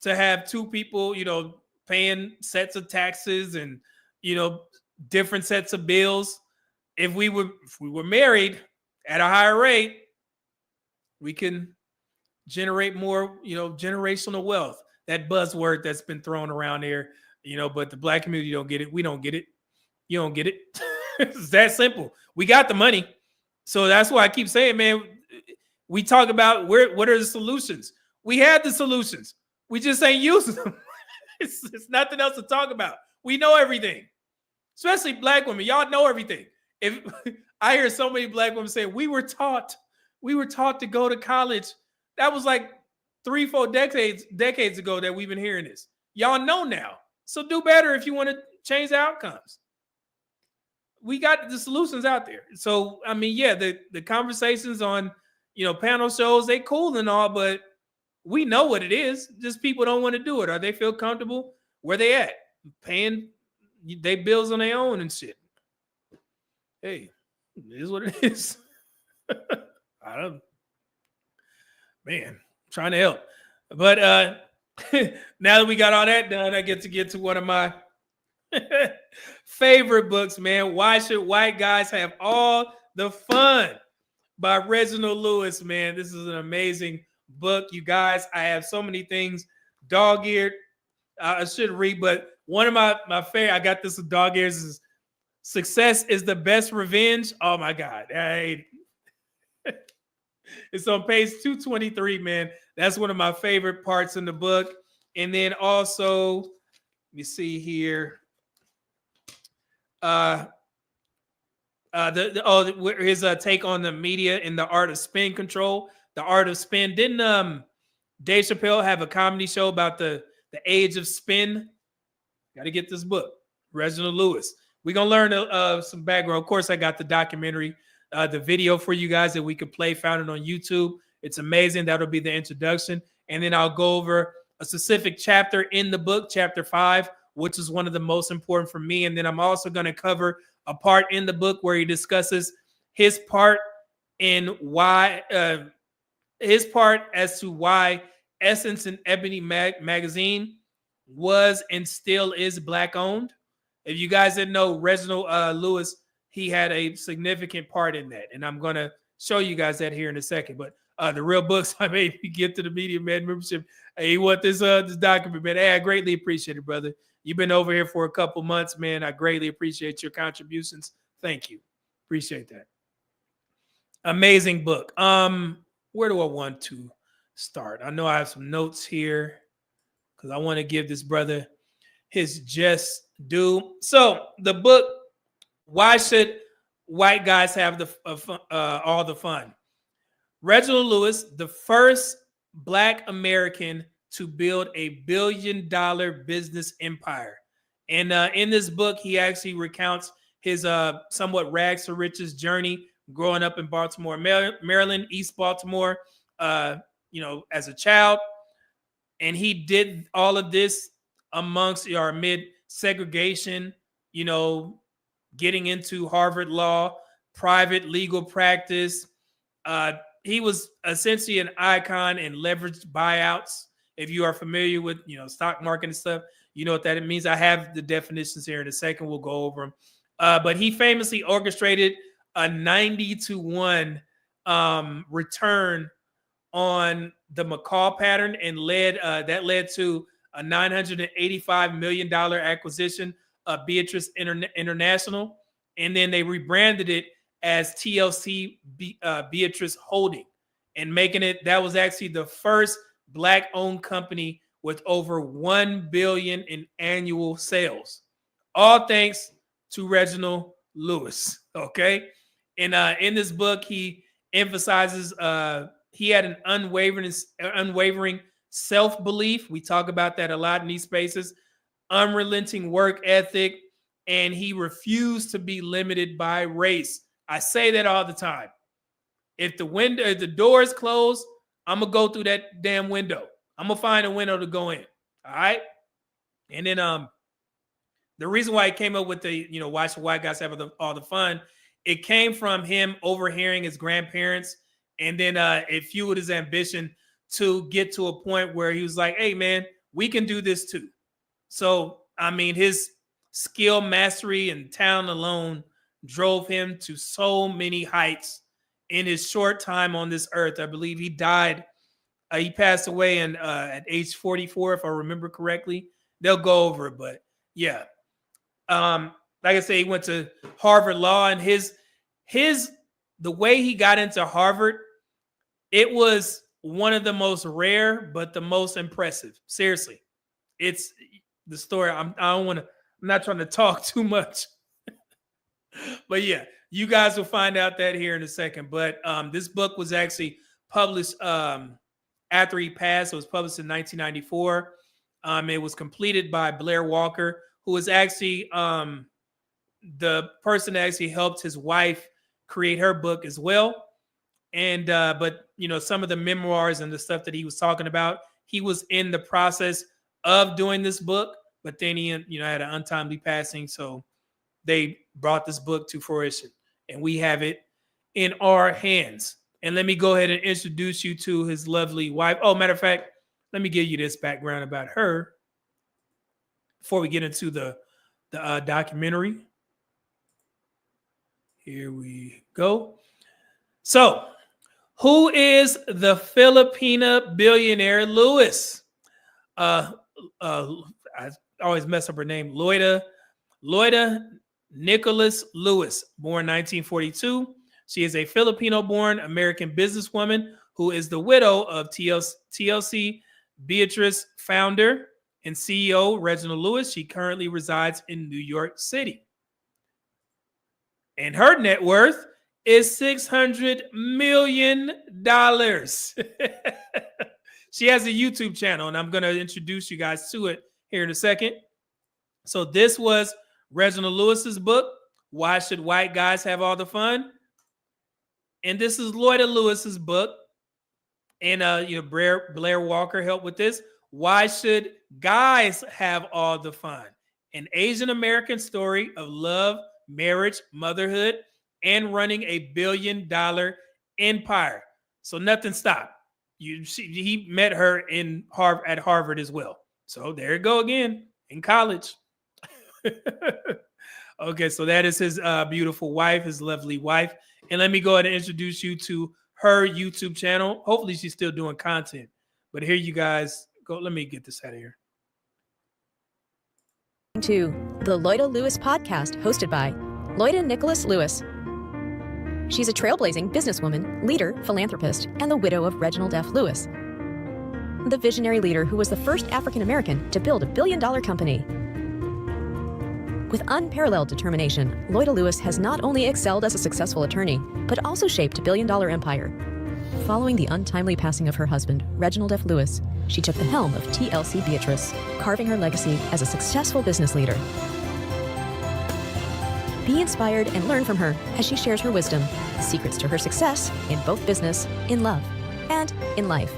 to have two people, paying sets of taxes and, different sets of bills. If we were married at a higher rate, we can generate more, generational wealth. That buzzword that's been thrown around there, but the Black community don't get it. We don't get it. You don't get it. It's that simple. We got the money. So that's why I keep saying, man, we talk about what are the solutions? We have the solutions. We just ain't using them. It's nothing else to talk about. We know everything, especially Black women. Y'all know everything. If I hear so many Black women say, we were taught to go to college. That was like 3-4 decades ago that we've been hearing this. Y'all know now. So do better if you want to change the outcomes. We got the solutions out there. So, I mean, yeah, the conversations on, panel shows, they cool and all, but we know what it is. Just people don't want to do it, or they feel comfortable where they at, paying their bills on their own and shit. Hey, it is what it is. Man, trying to help. But now that we got all that done, I get to one of my favorite books, man. Why Should White Guys Have All the Fun? By Reginald Lewis, man. This is an amazing book, you guys. I have so many things dog-eared. I should read, but one of my favorite, I got this with dog ears, is Success is the Best Revenge. Oh my God. It's on page 223, man. That's one of my favorite parts in the book. And then also, let me see here. His take on the media and the art of spin control. The art of spin. Didn't Dave Chappelle have a comedy show about the age of spin? Got to get this book. Reginald Lewis. We're going to learn some background. Of course, I got the documentary, the video for you guys that we could play, found it on YouTube. It's amazing. That'll be the introduction. And then I'll go over a specific chapter in the book, chapter 5, which is one of the most important for me. And then I'm also going to cover a part in the book where he discusses his part in why, his part as to why Essence and Ebony magazine was and still is Black owned. If you guys didn't know, Reginald Lewis, he had a significant part in that. And I'm going to show you guys that here in a second. But the real books I made you get to the Media Man membership. Hey, you want this document, man? Hey, I greatly appreciate it, brother. You've been over here for a couple months, man. I greatly appreciate your contributions. Thank you. Appreciate that. Amazing book. Where do I want to start? I know I have some notes here because I want to give this brother his just due. So the book, Why Should White Guys Have All the Fun? Reginald Lewis, the first Black American to build a $1 billion business empire. And in this book, he actually recounts his somewhat rags to riches journey growing up in Baltimore, Maryland, East Baltimore, as a child. And he did all of this amongst or amid segregation, getting into Harvard Law, private legal practice. He was essentially an icon in leveraged buyouts. If you are familiar with, stock market and stuff, you know what that means. I have the definitions here in a second. We'll go over them. But he famously orchestrated a 90-to-1 return on the McCall pattern and led to a $985 million acquisition of Beatrice International. and then they rebranded it as TLC Beatrice Holding, and making it, that was actually the first Black-owned company with over $1 billion in annual sales. All thanks to Reginald Lewis. Okay, and in this book, he emphasizes he had an unwavering self-belief. We talk about that a lot in these spaces. Unrelenting work ethic, and he refused to be limited by race. I say that all the time. If the door is closed, I'm gonna go through that damn window. I'm gonna find a window to go in. All right. And then the reason why he came up with the, why should white guys have all the fun? It came from him overhearing his grandparents, and then it fueled his ambition to get to a point where he was like, hey man, we can do this too. So, I mean, his skill, mastery, and talent alone drove him to so many heights in his short time on this earth. I believe he died. He passed away at age 44, if I remember correctly. They'll go over it, but yeah. Like I say, he went to Harvard Law, and the way he got into Harvard, it was one of the most rare, but the most impressive. Seriously, it's the story. I'm not trying to talk too much, but yeah, you guys will find out that here in a second. But this book was actually published after he passed. It was published in 1994. It was completed by Blair Walker, who was actually the person that actually helped his wife create her book as well. And but some of the memoirs and the stuff that he was talking about, he was in the process of doing this book, but then he had an untimely passing, so they brought this book to fruition, and we have it in our hands. And let me go ahead and introduce you to his lovely wife. Oh, matter of fact, let me give you this background about her before we get into the documentary. Here we go. So, who is the Filipina billionaire Lewis? I always mess up her name. Loida Nicholas Lewis, born 1942. She is a Filipino-born American businesswoman who is the widow of TLC Beatrice founder and CEO Reginald Lewis. She currently resides in New York City. And her net worth is $600 million. She has a YouTube channel, and I'm going to introduce you guys to it here in a second. So this was Reginald Lewis's book, Why Should White Guys Have All the Fun? And this is Loida Lewis's book. And Blair Walker helped with this. Why Should Guys Have All the Fun? An Asian American story of love, marriage, motherhood, and running a $1 billion empire. So nothing stopped. He met her at Harvard as well. So there you go again, in college. Okay, so that is his beautiful wife, his lovely wife. And let me go ahead and introduce you to her YouTube channel. Hopefully she's still doing content. But here you guys go. Let me get this out of here. To the Loida Lewis podcast, hosted by Loida Nicholas Lewis. She's a trailblazing businesswoman, leader, philanthropist, and the widow of Reginald F. Lewis, the visionary leader who was the first African American to build a $1 billion company. With unparalleled determination, Loida Lewis has not only excelled as a successful attorney, but also shaped a $1 billion empire. Following the untimely passing of her husband, Reginald F. Lewis, she took the helm of TLC Beatrice, carving her legacy as a successful business leader. Be inspired and learn from her as she shares her wisdom, secrets to her success in both business, in love, and in life.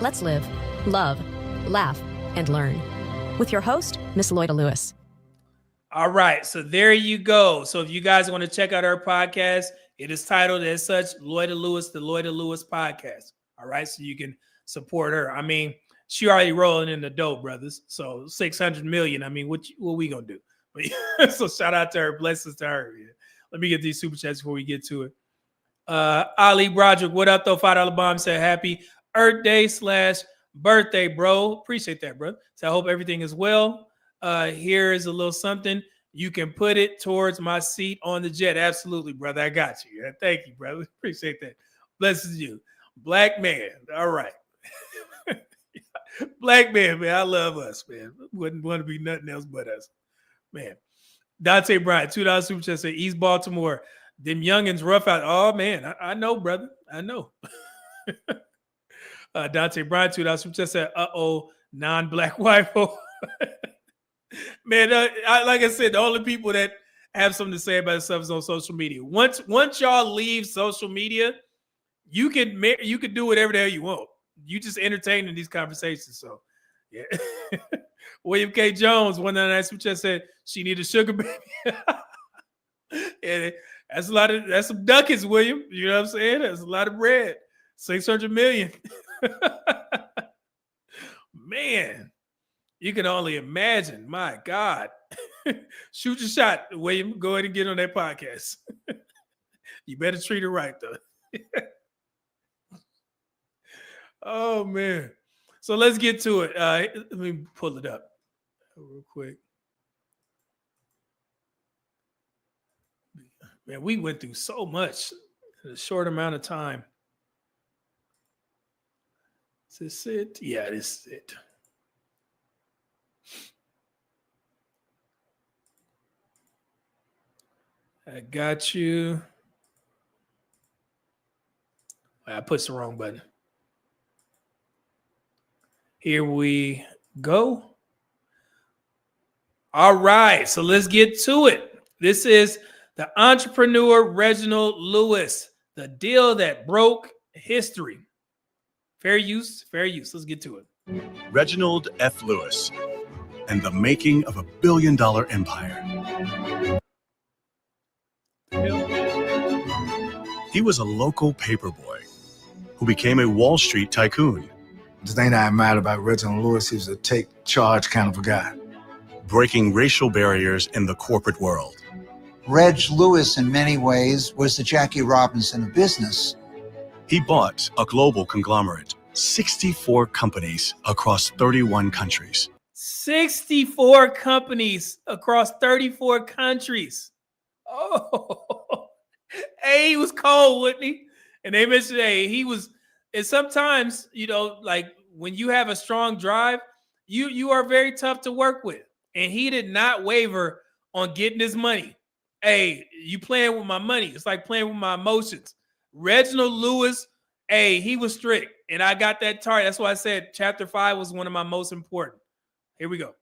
Let's live, love, laugh, and learn. With your host, Miss Loida Lewis. All right, so there you go. So if you guys want to check out her podcast, it is titled as such, Loida Lewis, the Loida Lewis Podcast. All right, so you can support her. I mean, she already rolling in the dough, brothers. So 600 million. I mean, what we gonna do? So shout out to her. Blessings to her. Yeah. Let me get these super chats before we get to it. Ali Broderick, what up though? $5 bomb said happy Earth Day / birthday, bro. Appreciate that, bro. So I hope everything is well. Here is a little something. You can put it towards my seat on the jet. Absolutely, brother. I got you. Yeah, thank you, brother. Appreciate that. Blesses you. Black man. All right. Black man, man. I love us, man. Wouldn't want to be nothing else but us. Man. Dante Bryant, $2 super chat said East Baltimore. Them youngins rough out. Oh, man. I know, brother. I know. Dante Bryant, $2 super chat said, non-black wife. Man, like I said, the only people that have something to say about themselves is on social media. Once y'all leave social media, you can do whatever the hell you want. You just entertaining these conversations. So, yeah. William K. Jones, 199 super chat said she need a sugar baby. Yeah, that's some ducats, William. You know what I'm saying? That's a lot of bread. 600 million. Man, you can only imagine. My God. Shoot your shot, William. Go ahead and get on that podcast. You better treat her right, though. Oh, man. So let's get to it. Let me pull it up real quick. Man, we went through so much in a short amount of time. Is this it? Yeah, this is it. I got you. I pushed the wrong button. Here we go. All right, so let's get to it. This is the entrepreneur Reginald Lewis, the deal that broke history. Fair use, fair use. Let's get to it. Reginald F. Lewis and the making of $1 billion empire. He was a local paperboy who became a Wall Street tycoon. The thing that I admired about Reginald Lewis, he was a take charge kind of a guy. Breaking racial barriers in the corporate world. Reg Lewis, in many ways, was the Jackie Robinson of business. He bought a global conglomerate, 64 companies across 31 countries. 64 companies across 34 countries. Oh, hey, he was cold, wasn't he? And they mentioned, hey, he was. And sometimes, you know, like when you have a strong drive, you are very tough to work with. And he did not waver on getting his money. Hey, you playing with my money. It's like playing with my emotions. Reginald Lewis, hey, he was strict. And I got that target. That's why I said chapter 5 was one of my most important. Here we go.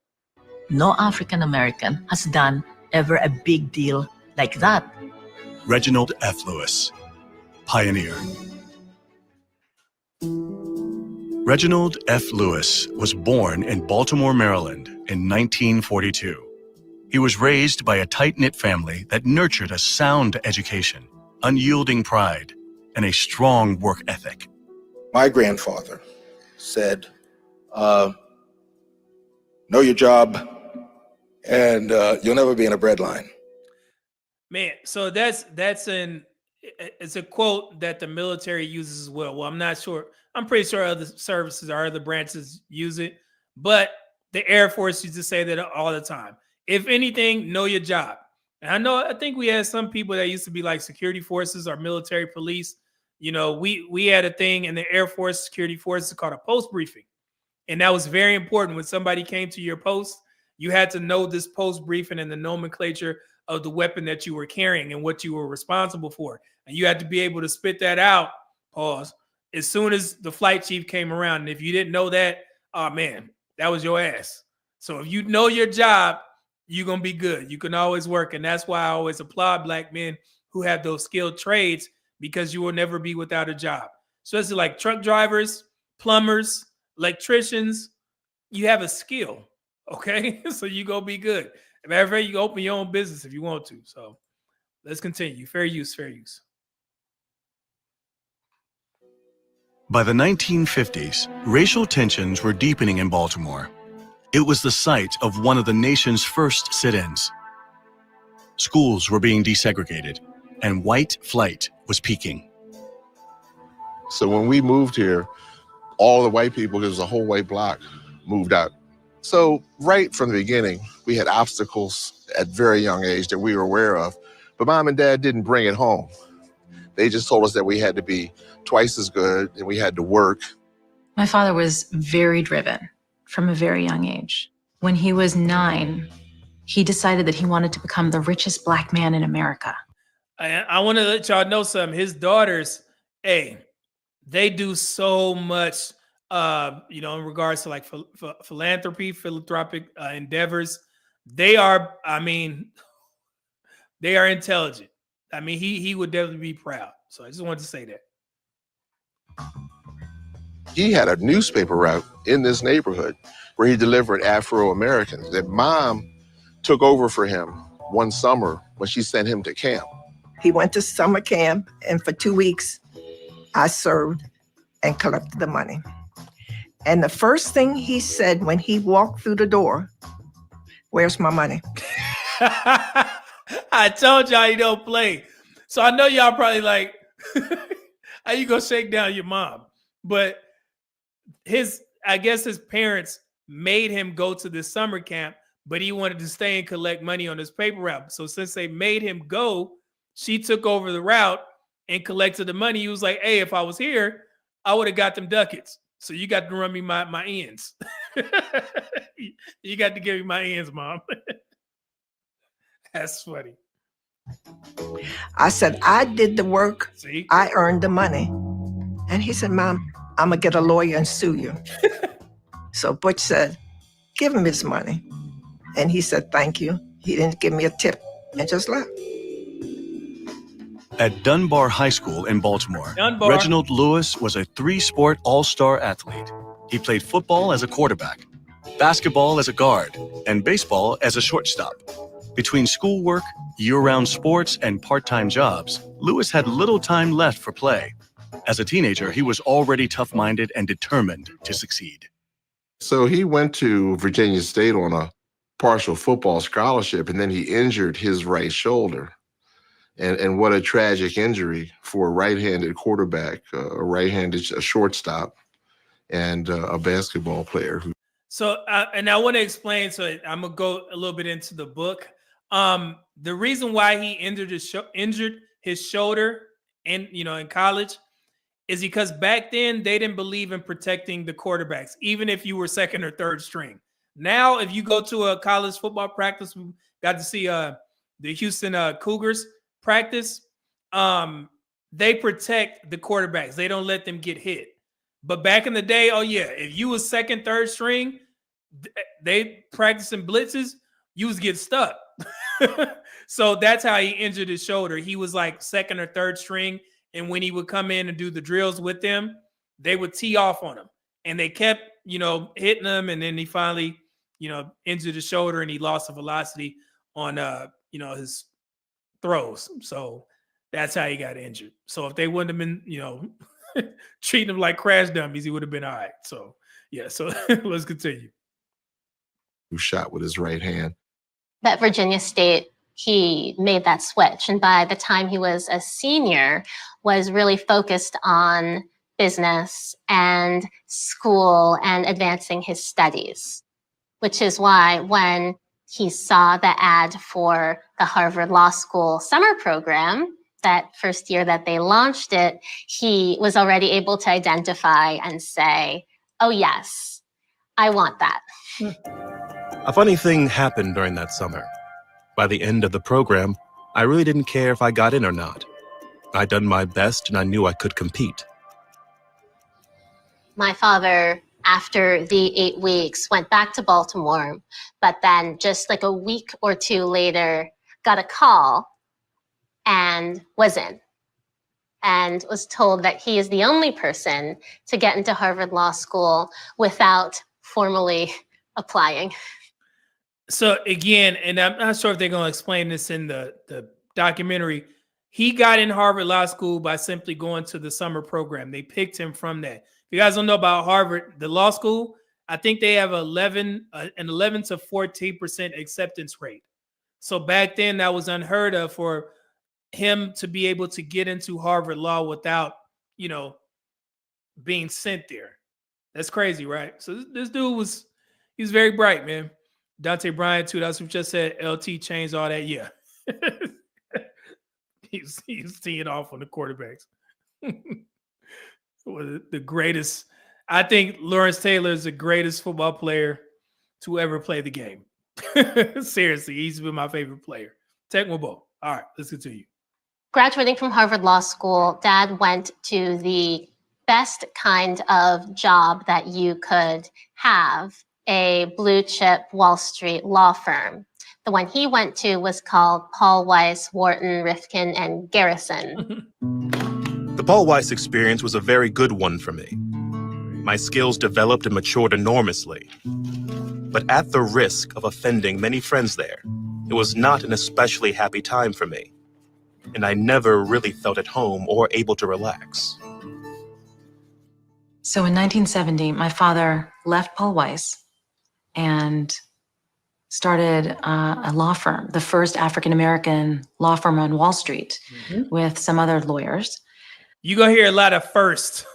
No African American has done ever a big deal like that. Reginald F. Lewis, pioneer. Reginald F. Lewis was born in Baltimore, Maryland in 1942. He was raised by a tight-knit family that nurtured a sound education, unyielding pride, and a strong work ethic. My grandfather said, know your job, and you'll never be in a bread line. Man, so it's a quote that the military uses as well. Well, I'm not sure. I'm pretty sure other services or other branches use it, but the Air Force used to say that all the time. If anything, know your job. And I think we had some people that used to be like security forces or military police. You know, we had a thing in the Air Force security forces called a post briefing. And that was very important. When somebody came to your post, you had to know this post briefing and the nomenclature of the weapon that you were carrying and what you were responsible for. And you had to be able to spit that out, pause, as soon as the flight chief came around. And if you didn't know that, oh man, that was your ass. So if you know your job, you're going to be good. You can always work. And that's why I always applaud Black men who have those skilled trades, because you will never be without a job. Especially like truck drivers, plumbers, electricians, you have a skill, okay? So you going to be good. As a matter of fact, you can open your own business if you want to. So let's continue. Fair use, fair use. By the 1950s, racial tensions were deepening in Baltimore. It was the site of one of the nation's first sit-ins. Schools were being desegregated, and white flight was peaking. So when we moved here, all the white people, because it was a whole white block, moved out. So right from the beginning, we had obstacles at very young age that we were aware of. But mom and dad didn't bring it home. They just told us that we had to be twice as good and we had to work. My father was very driven from a very young age. When he was 9, he decided that he wanted to become the richest Black man in America. I want to let y'all know something. His daughters, hey, they do so much, in regards to like philanthropic endeavors. They are intelligent. I mean, he would definitely be proud. So I just wanted to say that. He had a newspaper route in this neighborhood where he delivered Afro-Americans that mom took over for him one summer when she sent him to camp. He went to summer camp, and for 2 weeks, I served and collected the money. And the first thing he said when he walked through the door, "Where's my money?" I told y'all he don't play. So I know y'all probably like, how you gonna shake down your mom? But I guess his parents made him go to this summer camp, but he wanted to stay and collect money on his paper route. So since they made him go, she took over the route and collected the money. He was like, hey, if I was here, I would have got them ducats. So you got to run me my ends. You got to give me my ends, Mom. That's funny. I said, I did the work. See? I earned the money. And he said, Mom, I'm going to get a lawyer and sue you. So Butch said, give him his money. And he said, thank you. He didn't give me a tip and just left. At Dunbar High School in Baltimore, Reginald Lewis was a 3-sport all-star athlete. He played football as a quarterback, basketball as a guard, and baseball as a shortstop. Between schoolwork, year-round sports, and part-time jobs, Lewis had little time left for play. As a teenager, he was already tough-minded and determined to succeed. So he went to Virginia State on a partial football scholarship, and then he injured his right shoulder. And what a tragic injury for a right-handed quarterback, a shortstop, and a basketball player. So, and I want to explain, so I'm going to go a little bit into the book. The reason why he injured his shoulder in college is because back then they didn't believe in protecting the quarterbacks, even if you were second or third string. Now, if you go to a college football practice, we got to see the Houston Cougars practice. They protect the quarterbacks. They don't let them get hit. But back in the day, oh yeah, if you was second, third string, they practicing blitzes, you was getting stuck. So that's how he injured his shoulder. He was like second or third string. And when he would come in and do the drills with them, they would tee off on him. And they kept, hitting him. And then he finally, injured his shoulder and he lost the velocity on, his throws. So that's how he got injured. So if they wouldn't have been, treating him like crash dummies, he would have been all right. So, yeah. So let's continue. Who shot with his right hand. At Virginia State, he made that switch. And by the time he was a senior, was really focused on business and school and advancing his studies, which is why when he saw the ad for the Harvard Law School summer program, that first year that they launched it, he was already able to identify and say, oh yes, I want that. A funny thing happened during that summer. By the end of the program, I really didn't care if I got in or not. I'd done my best and I knew I could compete. My father, after the 8 weeks, went back to Baltimore, but then just like a week or two later, got a call and was in, and was told that he is the only person to get into Harvard Law School without formally applying. So again, and I'm not sure if they're going to explain this in the documentary, he got in Harvard Law School by simply going to the summer program. They picked him from that. If you guys don't know about Harvard, the law school, I think they have an 11 to 14% acceptance rate. So back then that was unheard of for him to be able to get into Harvard Law without, being sent there. That's crazy, right? So this dude he's very bright, man. Dante Bryant, too. That's what just said. LT changed all that. Yeah. he's teeing off on the quarterbacks. The greatest. I think Lawrence Taylor is the greatest football player to ever play the game. Seriously, he's been my favorite player. Tecmo Bowl. All right, let's continue. Graduating from Harvard Law School, Dad went to the best kind of job that you could have, a blue chip Wall Street law firm. The one he went to was called Paul Weiss, Wharton, Rifkin, and Garrison. The Paul Weiss experience was a very good one for me. My skills developed and matured enormously. But at the risk of offending many friends there, it was not an especially happy time for me. And I never really felt at home or able to relax. So in 1970, my father left Paul Weiss and started a law firm, the first African-American law firm on Wall Street, with some other lawyers. You're going to hear a lot of first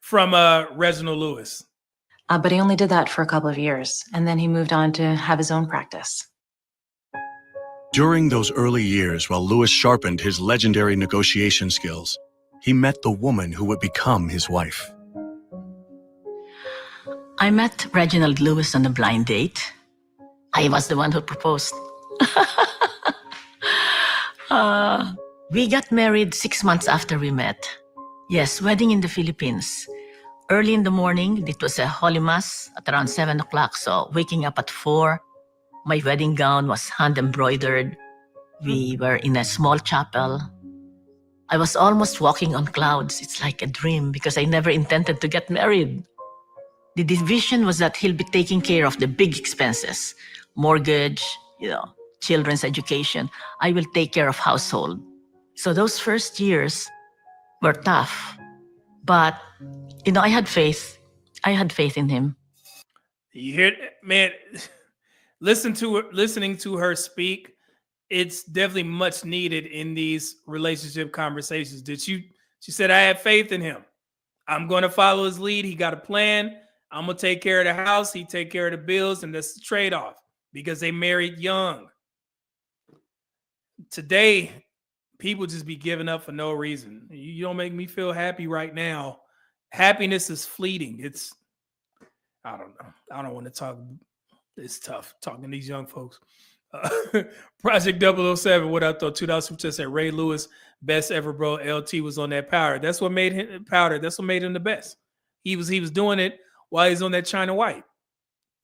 from Reginald Lewis. But he only did that for a couple of years, and then he moved on to have his own practice. During those early years, while Lewis sharpened his legendary negotiation skills, he met the woman who would become his wife. I met Reginald Lewis on a blind date. I was the one who proposed. We got married 6 months after we met. Yes, wedding in the Philippines. Early in the morning, it was a Holy Mass at around 7 o'clock. So waking up at 4, my wedding gown was hand embroidered. We were in a small chapel. I was almost walking on clouds. It's like a dream because I never intended to get married. The vision was that he'll be taking care of the big expenses, mortgage, children's education. I will take care of household. So those first years were tough, but I had faith. I had faith in him. You hear, man? Listening to her speak, it's definitely much needed in these relationship conversations. She said, I have faith in him. I'm going to follow his lead. He got a plan. I'm going to take care of the house. He take care of the bills. And that's the trade-off because they married young. Today, people just be giving up for no reason. You don't make me feel happy right now. Happiness is fleeting. I don't know. I don't want to talk. It's tough talking to these young folks. Project 007, what I thought, 2000 just said Ray Lewis, best ever, bro. LT was on that powder. That's what made him powder. That's what made him the best. He was doing it while he's on that China White.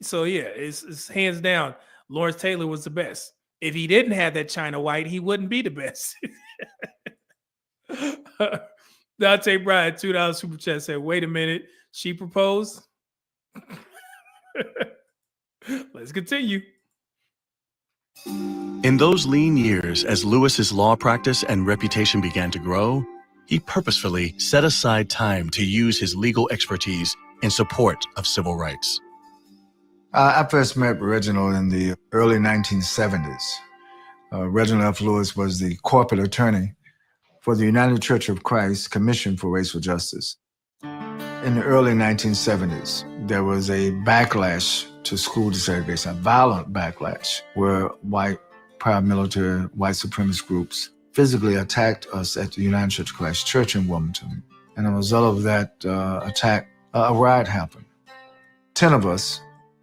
So yeah, it's hands down. Lawrence Taylor was the best. If he didn't have that China White, he wouldn't be the best. Dante Bryant, $2 super chat said, wait a minute, she proposed? Let's continue. In those lean years, as Lewis's law practice and reputation began to grow, he purposefully set aside time to use his legal expertise in support of civil rights. I first met Reginald in the early 1970s. Reginald F. Lewis was the corporate attorney for the United Church of Christ Commission for Racial Justice. In the early 1970s, there was a backlash to school desegregation, a violent backlash, where white paramilitary, white supremacist groups physically attacked us at the United Church of Christ Church in Wilmington. And as a result of that attack, a riot happened. 10 of us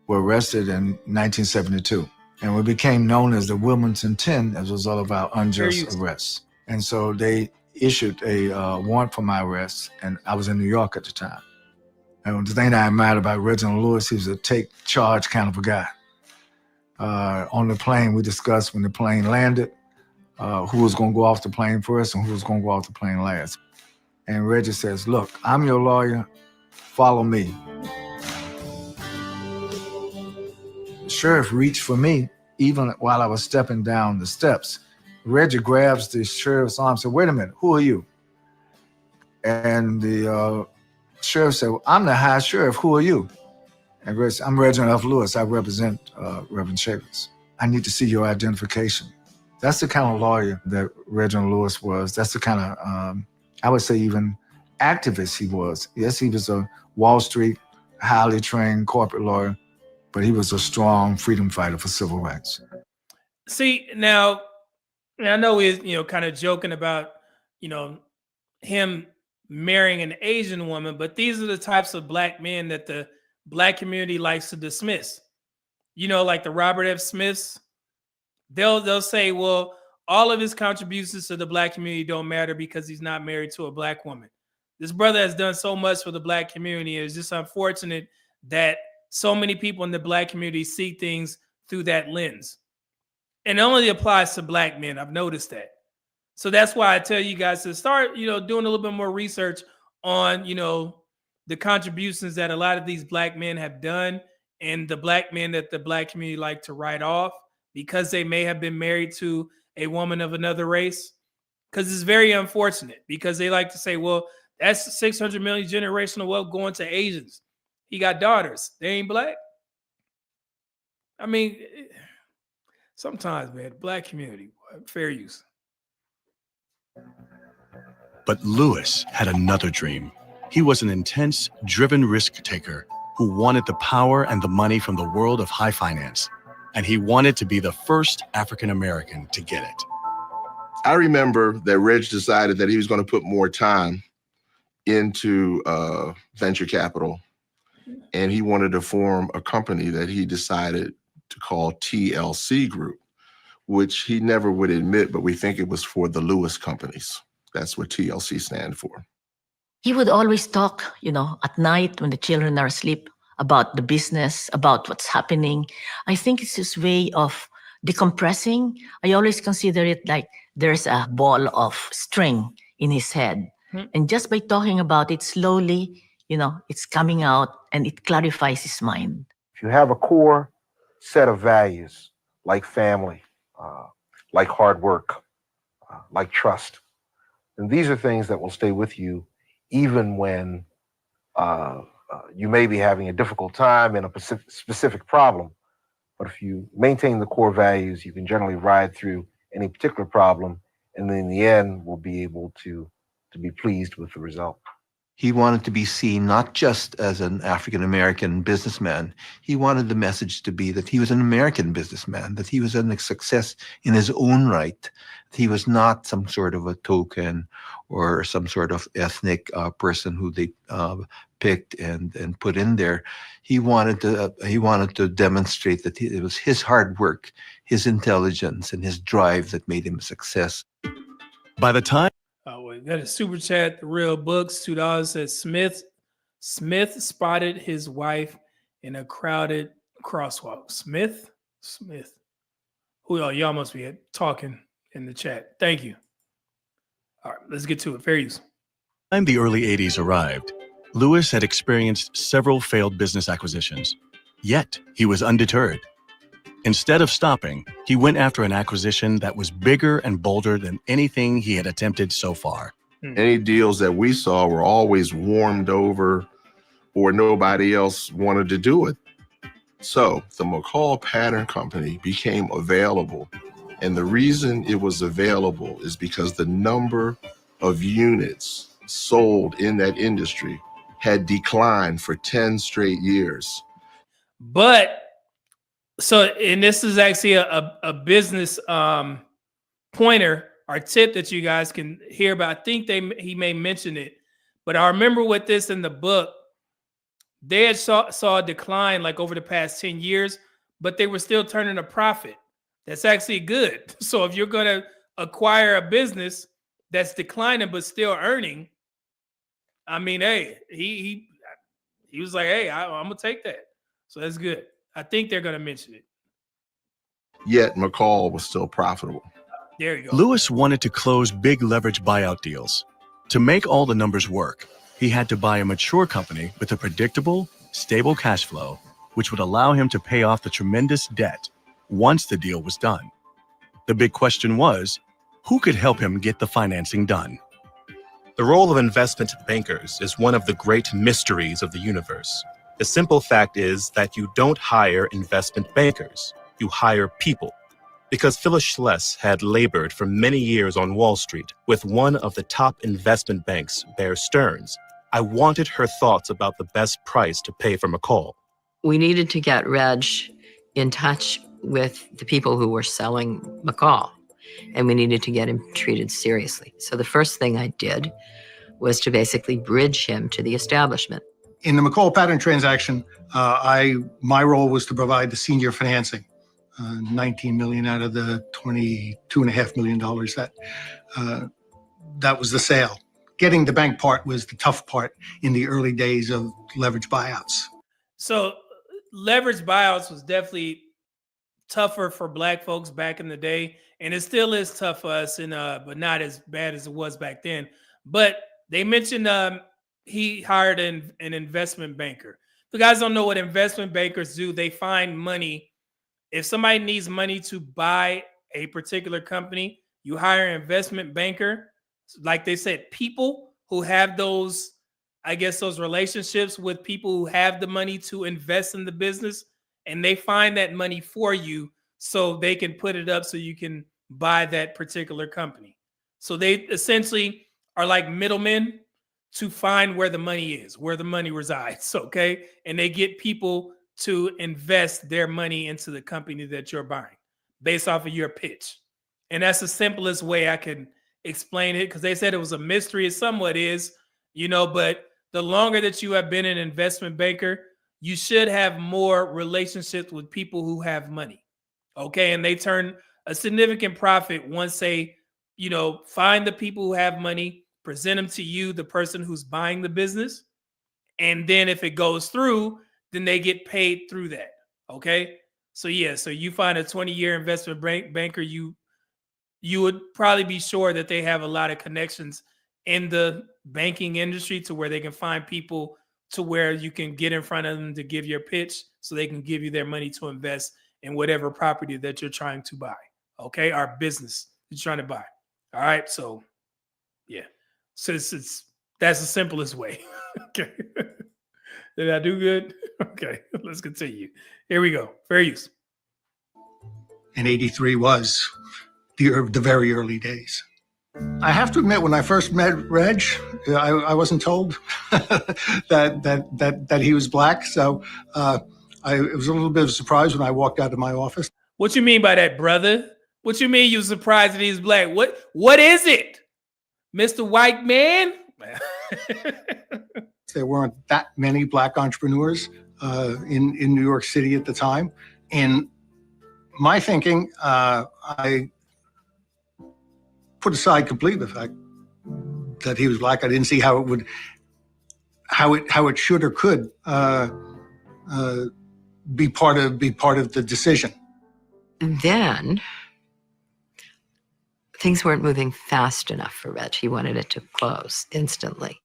were arrested in 1972, and we became known as the Wilmington 10 as a result of our unjust arrests. And so they issued a warrant for my arrest, and I was in New York at the time. And the thing I admired about Reginald Lewis, he was a take charge kind of a guy. On the plane, we discussed when the plane landed, who was gonna go off the plane first and who was gonna go off the plane last. And Reggie says, look, I'm your lawyer, follow me. The sheriff reached for me even while I was stepping down the steps. Reggie grabs the sheriff's arm and said, wait a minute, who are you? And the sheriff said, well, I'm the high sheriff, who are you? And Reggie said, I'm Reginald F. Lewis, I represent Reverend Shavers. I need to see your identification. That's the kind of lawyer that Reginald Lewis was. That's the kind of, I would say even activist he was. Yes, he was a Wall Street, highly trained corporate lawyer, but he was a strong freedom fighter for civil rights. See, now, I know he's, kind of joking about, him marrying an Asian woman, but these are the types of black men that the black community likes to dismiss. Like the Robert F. Smiths, they'll say, well, all of his contributions to the black community don't matter because he's not married to a black woman. This brother has done so much for the black community. It's just unfortunate that so many people in the black community see things through that lens. And it only applies to black men. I've noticed that. So that's why I tell you guys to start, doing a little bit more research on, the contributions that a lot of these black men have done and the black men that the black community like to write off because they may have been married to a woman of another race. Because it's very unfortunate because they like to say, well, that's 600 million generational wealth going to Asians. He got daughters. They ain't black. I mean, sometimes, man, black community, fair use. But Lewis had another dream. He was an intense, driven risk taker who wanted the power and the money from the world of high finance. And he wanted to be the first African American to get it. I remember that Reg decided that he was going to put more time into venture capital, and he wanted to form a company that he decided to call TLC Group, which he never would admit, but we think it was for the Lewis companies. That's what TLC stand for. He would always talk, at night when the children are asleep about the business, about what's happening. I think it's his way of decompressing. I always consider it like there's a ball of string in his head. And just by talking about it slowly, it's coming out and it clarifies his mind. If you have a core set of values like family, like hard work, like trust, then these are things that will stay with you even when you may be having a difficult time in a specific problem. But if you maintain the core values, you can generally ride through any particular problem, and then in the end, we'll be able to be pleased with the result. He wanted to be seen not just as an African-American businessman. He wanted the message to be that he was an American businessman, that he was a success in his own right. That he was not some sort of a token or some sort of ethnic person who they picked and put in there. He wanted to demonstrate that it was his hard work, his intelligence, and his drive that made him a success. By the time We got a super chat. The Real Books, $2 says Smith spotted his wife in a crowded crosswalk. Smith. Y'all must be talking in the chat. Thank you. All right, let's get to it. Fair use. By the time the early 80s arrived, Lewis had experienced several failed business acquisitions. Yet he was undeterred. Instead of stopping, he went after an acquisition that was bigger and bolder than anything he had attempted so far. Any deals that we saw were always warmed over or nobody else wanted to do it. So the McCall Pattern Company became available. And the reason it was available is because the number of units sold in that industry had declined for 10 straight years. And this is actually a business pointer or tip that you guys can hear about. I think he may mention it, but I remember with this in the book, they had saw a decline like over the past 10 years, but they were still turning a profit. That's actually good. So if you're going to acquire a business that's declining but still earning, I mean, hey, he was like, hey, I'm going to take that. So that's good. I think they're going to mention it. Yet McCall was still profitable. There you go. Lewis wanted to close big leverage buyout deals. To make all the numbers work, he had to buy a mature company with a predictable, stable cash flow, which would allow him to pay off the tremendous debt once the deal was done. The big question was, who could help him get the financing done? The role of investment bankers is one of the great mysteries of the universe. The simple fact is that you don't hire investment bankers, you hire people. Because Phyllis Schless had labored for many years on Wall Street with one of the top investment banks, Bear Stearns, I wanted her thoughts about the best price to pay for McCall. We needed to get Reg in touch with the people who were selling McCall, and we needed to get him treated seriously. So the first thing I did was to basically bridge him to the establishment. In the McCall pattern transaction, my role was to provide the senior financing, $19 million out of the $22.5 million that was the sale. Getting the bank part was the tough part in the early days of leverage buyouts. So leverage buyouts was definitely tougher for Black folks back in the day, and it still is tough for us, but not as bad as it was back then. But they mentioned he hired an investment banker. If you guys don't know what investment bankers do, they find money. If somebody needs money to buy a particular company, you hire an investment banker. Like they said, people who have those, I guess, those relationships with people who have the money to invest in the business, and they find that money for you so they can put it up so you can buy that particular company. So they essentially are like middlemen to find where the money is, where the money resides, okay? And they get people to invest their money into the company that you're buying based off of your pitch. And that's the simplest way I can explain it, because they said it was a mystery. It somewhat is, but the longer that you have been an investment banker, you should have more relationships with people who have money, okay? And they turn a significant profit once they, find the people who have money, present them to you, the person who's buying the business. And then if it goes through, then they get paid through that, okay? So yeah, so you find a 20-year investment banker, you would probably be sure that they have a lot of connections in the banking industry to where they can find people to where you can get in front of them to give your pitch so they can give you their money to invest in whatever property that you're trying to buy, okay? Or business you're trying to buy. All right, so yeah. So that's the simplest way. Okay. Did I do good? Okay, let's continue. Here we go. Fair use. And 83 was the very early days. I have to admit, when I first met Reg, I wasn't told that he was Black. So it was a little bit of a surprise when I walked out of my office. What you mean by that, brother? What you mean you surprised that he's Black? What is it, Mr. White Man? There weren't that many Black entrepreneurs in New York City at the time. In my thinking, I put aside completely the fact that he was Black. I didn't see how it should or could be part of the decision. Then things weren't moving fast enough for Reg. He wanted it to close instantly.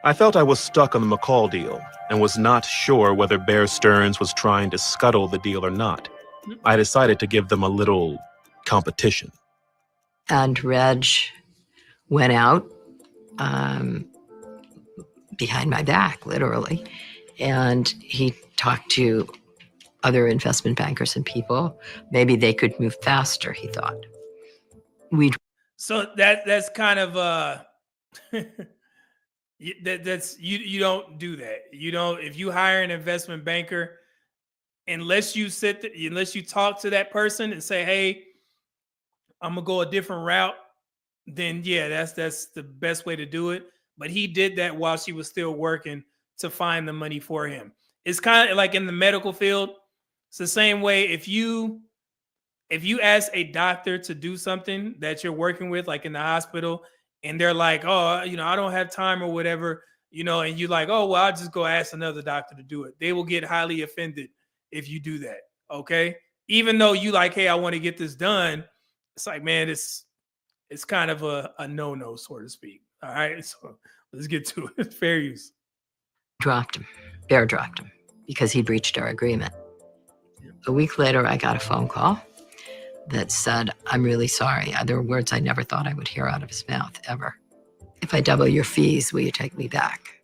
I felt I was stuck on the McCall deal and was not sure whether Bear Stearns was trying to scuttle the deal or not. I decided to give them a little competition. And Reg went out behind my back, literally, and he talked to other investment bankers and people. Maybe they could move faster, he thought. So that's kind of that's you don't do that. You don't, if you hire an investment banker, unless you talk to that person and say, hey, I'm gonna go a different route, then yeah, that's the best way to do it. But he did that while she was still working to find the money for him. It's kind of like in the medical field. It's the same way. If you ask a doctor to do something that you're working with, like in the hospital, and they're like, oh, I don't have time or whatever, and you're like, oh, well, I'll just go ask another doctor to do it. They will get highly offended if you do that, okay? Even though you like, hey, I want to get this done, it's like, man, it's kind of a no-no, so to speak. All right, so let's get to it. Fair use. Bear dropped him because he breached our agreement. A week later, I got a phone call that said, I'm really sorry. There were words I never thought I would hear out of his mouth, ever. If I double your fees, will you take me back?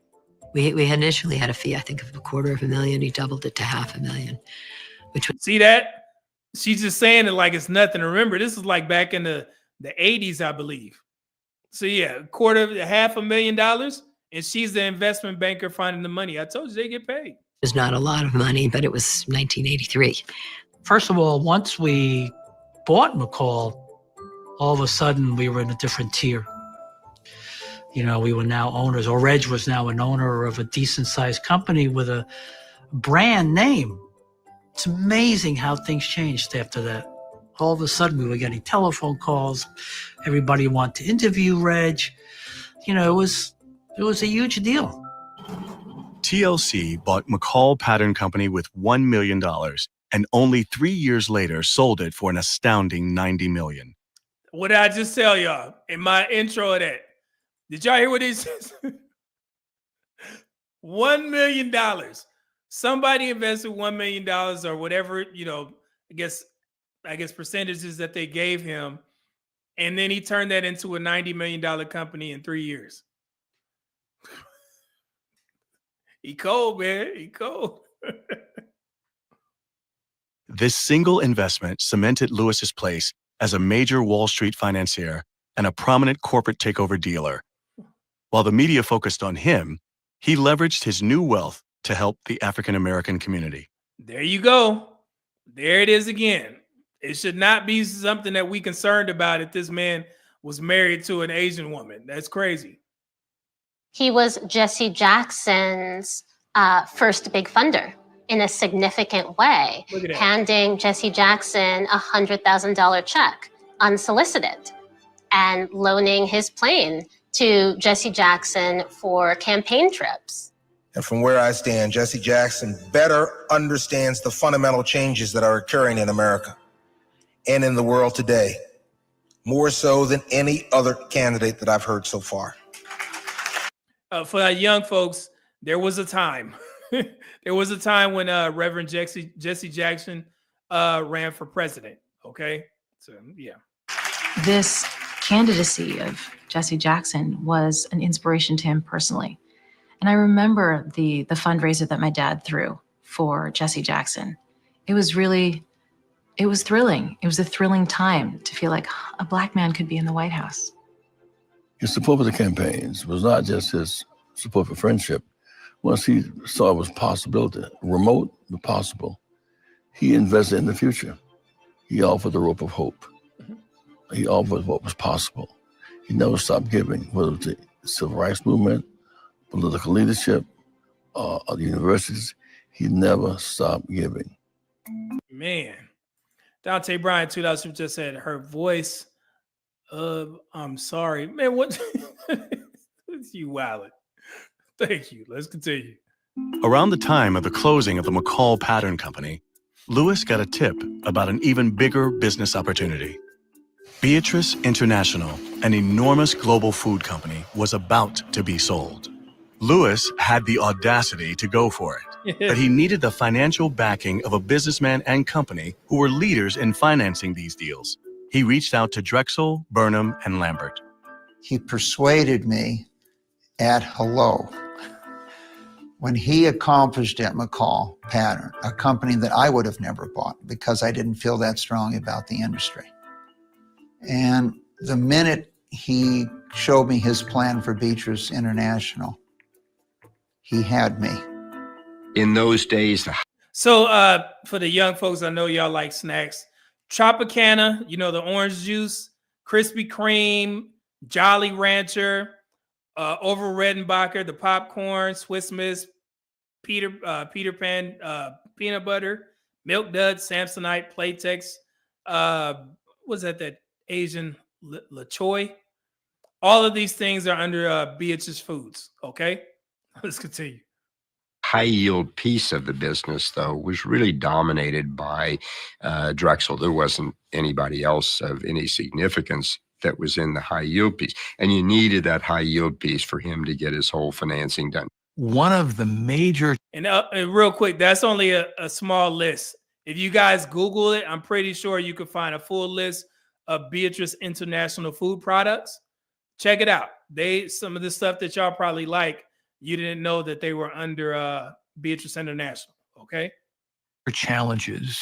We initially had a fee, I think, of $250,000. He doubled it to $500,000. Which would see that? She's just saying it like it's nothing. Remember, this is like back in the 80s, I believe. So yeah, $250,000, and she's the investment banker finding the money. I told you they get paid. was not a lot of money, but it was 1983. First of all, once we bought McCall, all of a sudden we were in a different tier. You know, we were now owners, or Reg was now an owner of a decent-sized company with a brand name. It's amazing how things changed after that. All of a sudden, we were getting telephone calls. Everybody wanted to interview Reg. You know, it was a huge deal. TLC bought McCall Pattern Company with $1 million and only 3 years later sold it for an astounding $90 million. What did I just tell y'all in my intro of that? Did y'all hear what he says? $1 million. Somebody invested $1 million or whatever, you know, I guess percentages that they gave him. And then he turned that into a $90 million company in 3 years. He cold, man. He cold. This single investment cemented Lewis's place as a major Wall Street financier and a prominent corporate takeover dealer. While the media focused on him, he leveraged his new wealth to help the African American community. There you go. There it is again. It should not be something that we concerned about if this man was married to an Asian woman. That's crazy. He was Jesse Jackson's first big funder in a significant way, handing Jesse Jackson a $100,000 check unsolicited and loaning his plane to Jesse Jackson for campaign trips. And from where I stand, Jesse Jackson better understands the fundamental changes that are occurring in America and in the world today, more so than any other candidate that I've heard so far. For our young folks, there was a time. There was a time when Reverend Jesse Jackson ran for president. Okay, so yeah. This candidacy of Jesse Jackson was an inspiration to him personally. And I remember the fundraiser that my dad threw for Jesse Jackson. It was thrilling. It was a thrilling time to feel like a Black man could be in the White House. His support for the campaigns was not just his support for friendship. Once he saw it was possibility, remote but possible, he invested in the future. He offered the rope of hope. He offered what was possible. He never stopped giving, whether it was the civil rights movement, political leadership, or the universities. He never stopped giving. Man, Dante Bryan 2000 just said her voice. I'm sorry, man. What? You wildin'. Thank you. Let's continue. Around the time of the closing of the McCall Pattern Company, Lewis got a tip about an even bigger business opportunity. Beatrice International, an enormous global food company, was about to be sold. Lewis had the audacity to go for it, but he needed the financial backing of a businessman and company who were leaders in financing these deals. He reached out to Drexel, Burnham, and Lambert. He persuaded me at Hello when he accomplished at McCall Pattern, a company that I would have never bought because I didn't feel that strongly about the industry. And the minute he showed me his plan for Beatrice International, he had me. In those days. So for the young folks, I know y'all like snacks. Tropicana, you know, the orange juice, Krispy Kreme, Jolly Rancher, Orville Redenbacher, the popcorn, Swiss Miss, Peter Pan, peanut butter, Milk Duds, Samsonite, Playtex, was that Asian La Choy? All of these things are under Beatrice Foods. Okay, let's continue. High yield piece of the business, though, was really dominated by Drexel. There wasn't anybody else of any significance that was in the high yield piece. And you needed that high yield piece for him to get his whole financing done. One of the major... And real quick, that's only a small list. If you guys Google it, I'm pretty sure you could find a full list of Beatrice International food products. Check it out. Some of the stuff that y'all probably like, you didn't know that they were under Beatrice International, okay? Challenges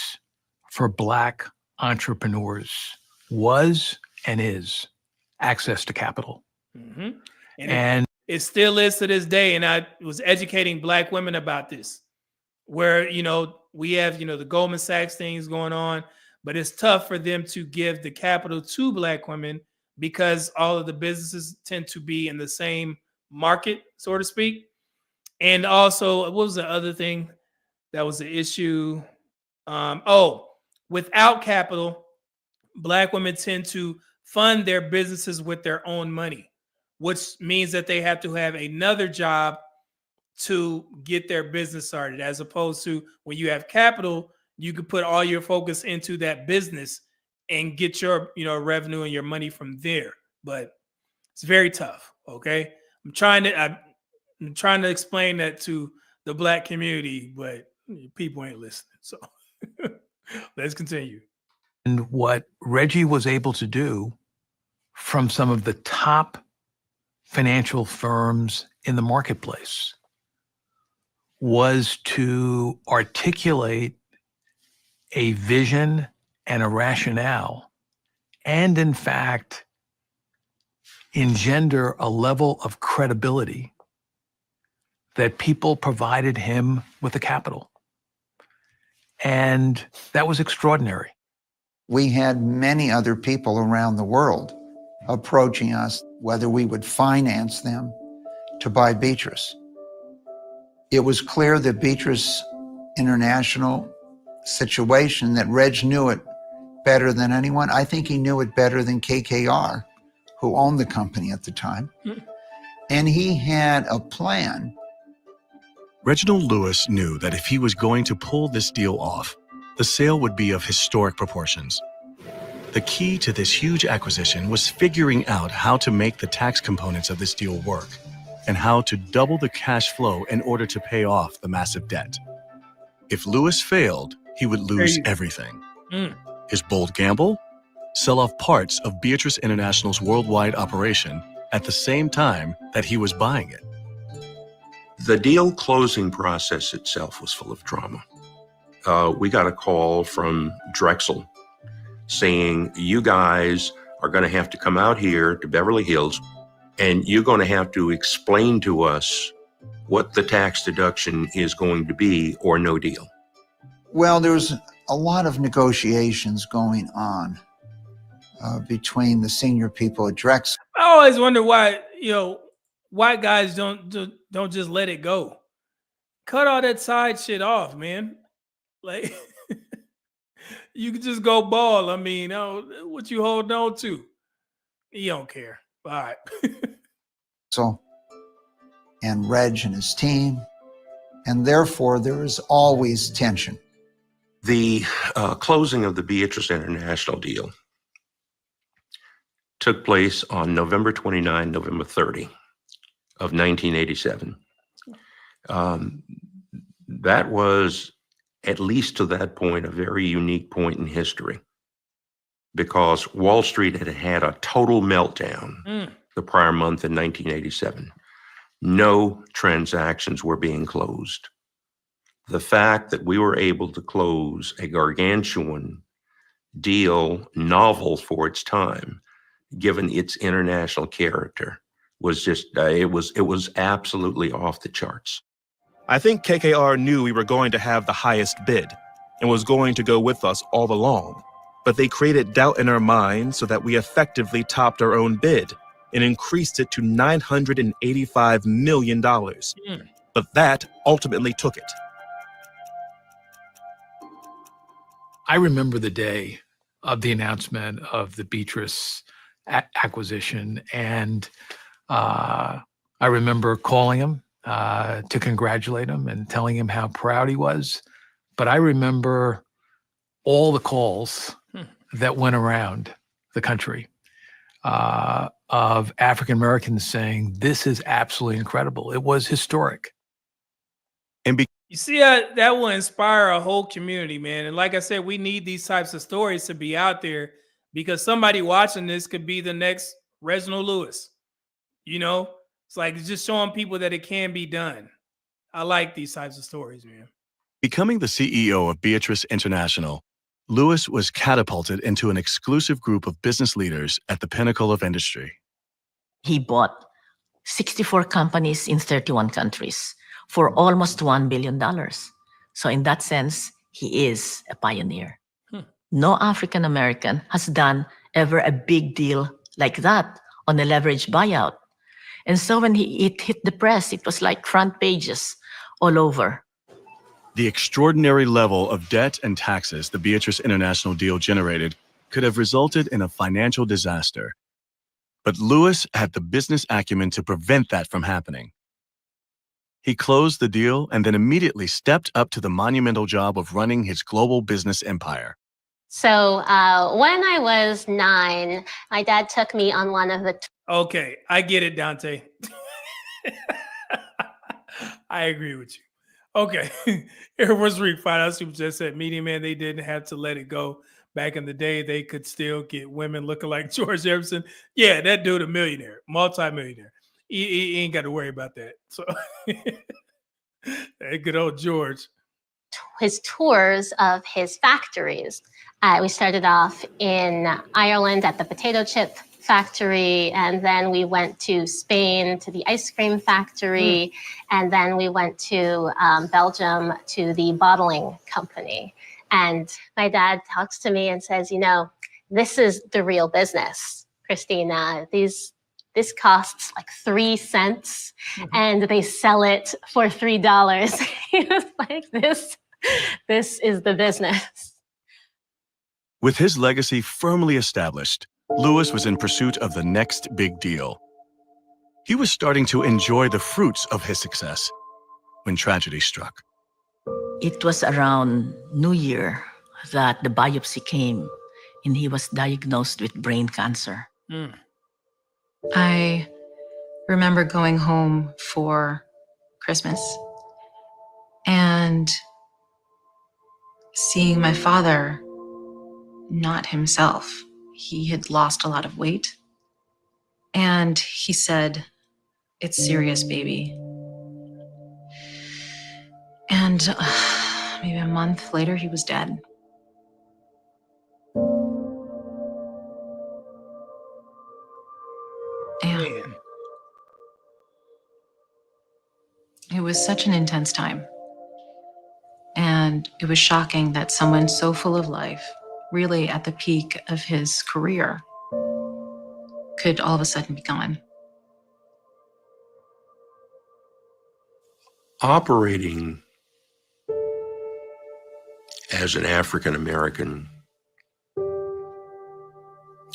for Black entrepreneurs was and is access to capital. Mm-hmm. And it still is to this day. And I was educating Black women about this. where, we have, the Goldman Sachs things going on, but it's tough for them to give the capital to Black women because all of the businesses tend to be in the same market, so to speak. And also, what was the other thing that was the issue? Without capital, Black women tend to fund their businesses with their own money, which means that they have to have another job to get their business started, as opposed to when you have capital, you can put all your focus into that business and get your, revenue and your money from there. But it's very tough. Okay. I'm trying to explain that to the Black community, but people ain't listening. So let's continue. And what Reggie was able to do from some of the top financial firms in the marketplace was to articulate a vision and a rationale, and in fact, engender a level of credibility that people provided him with the capital. And that was extraordinary. We had many other people around the world approaching us whether we would finance them to buy Beatrice. It was clear that Beatrice International situation, that Reg knew it better than anyone. I think he knew it better than KKR, who owned the company at the time. And he had a plan. Reginald Lewis knew that if he was going to pull this deal off, the sale would be of historic proportions. The key to this huge acquisition was figuring out how to make the tax components of this deal work and how to double the cash flow in order to pay off the massive debt. If Lewis failed, he would lose everything. His bold gamble? Sell off parts of Beatrice International's worldwide operation at the same time that he was buying it. The deal closing process itself was full of drama. We got a call from Drexel saying, you guys are going to have to come out here to Beverly Hills and you're going to have to explain to us what the tax deduction is going to be or no deal. Well, there was a lot of negotiations going on between the senior people at Drexel. I always wonder why, white guys don't just let it go. Cut all that side shit off, man. Like, you can just go ball. I mean, what you holding on to? You don't care. All right. And Reg and his team, and therefore there is always tension. The closing of the Beatrice International deal took place on November 29, November 30 of 1987. That was, at least to that point, a very unique point in history because Wall Street had had a total meltdown the prior month in 1987. No transactions were being closed. The fact that we were able to close a gargantuan deal, novel for its time, given its international character, was just, it was absolutely off the charts. I think KKR knew we were going to have the highest bid and was going to go with us all along, but they created doubt in our minds so that we effectively topped our own bid and increased it to $985 million. But that ultimately took it. I remember the day of the announcement of the Beatrice acquisition, and I remember calling him to congratulate him and telling him how proud he was. But I remember all the calls that went around the country of African Americans saying, this is absolutely incredible. It was historic. You see, that will inspire a whole community, man. And like I said, we need these types of stories to be out there because somebody watching this could be the next Reginald Lewis. It's like it's just showing people that it can be done. I like these types of stories, man. Becoming the CEO of Beatrice International, Lewis was catapulted into an exclusive group of business leaders at the pinnacle of industry. He bought 64 companies in 31 countries for almost $1 billion. So in that sense, he is a pioneer. Hmm. No African American has done ever a big deal like that on a leveraged buyout. And so when it hit the press, it was like front pages all over. The extraordinary level of debt and taxes the Beatrice International deal generated could have resulted in a financial disaster. But Lewis had the business acumen to prevent that from happening. He closed the deal and then immediately stepped up to the monumental job of running his global business empire. So when I was 9, my dad took me on one of the Okay, I get it, Dante. I agree with you. Okay, here was Rick. Find Super just said, Media Man, they didn't have to let it go. Back in the day, they could still get women looking like George Jefferson. Yeah, that dude a millionaire, multi-millionaire. He ain't got to worry about that. So, hey, good old George. his tours of his factories. We started off in Ireland at the potato chip factory, and then we went to Spain to the ice cream factory, and then we went to Belgium to the bottling company. And my dad talks to me and says, you know, this is the real business, Christina. This costs like 3 cents and they sell it for $3. He was like, this is the business. With his legacy firmly established, Lewis was in pursuit of the next big deal. He was starting to enjoy the fruits of his success when tragedy struck. It was around New Year that the biopsy came and he was diagnosed with brain cancer. I remember going home for Christmas and seeing my father not himself. He had lost a lot of weight. And he said, "It's serious, baby." And maybe a month later, he was dead. And it was such an intense time. And it was shocking that someone so full of life, really at the peak of his career, could all of a sudden be gone. Operating as an African American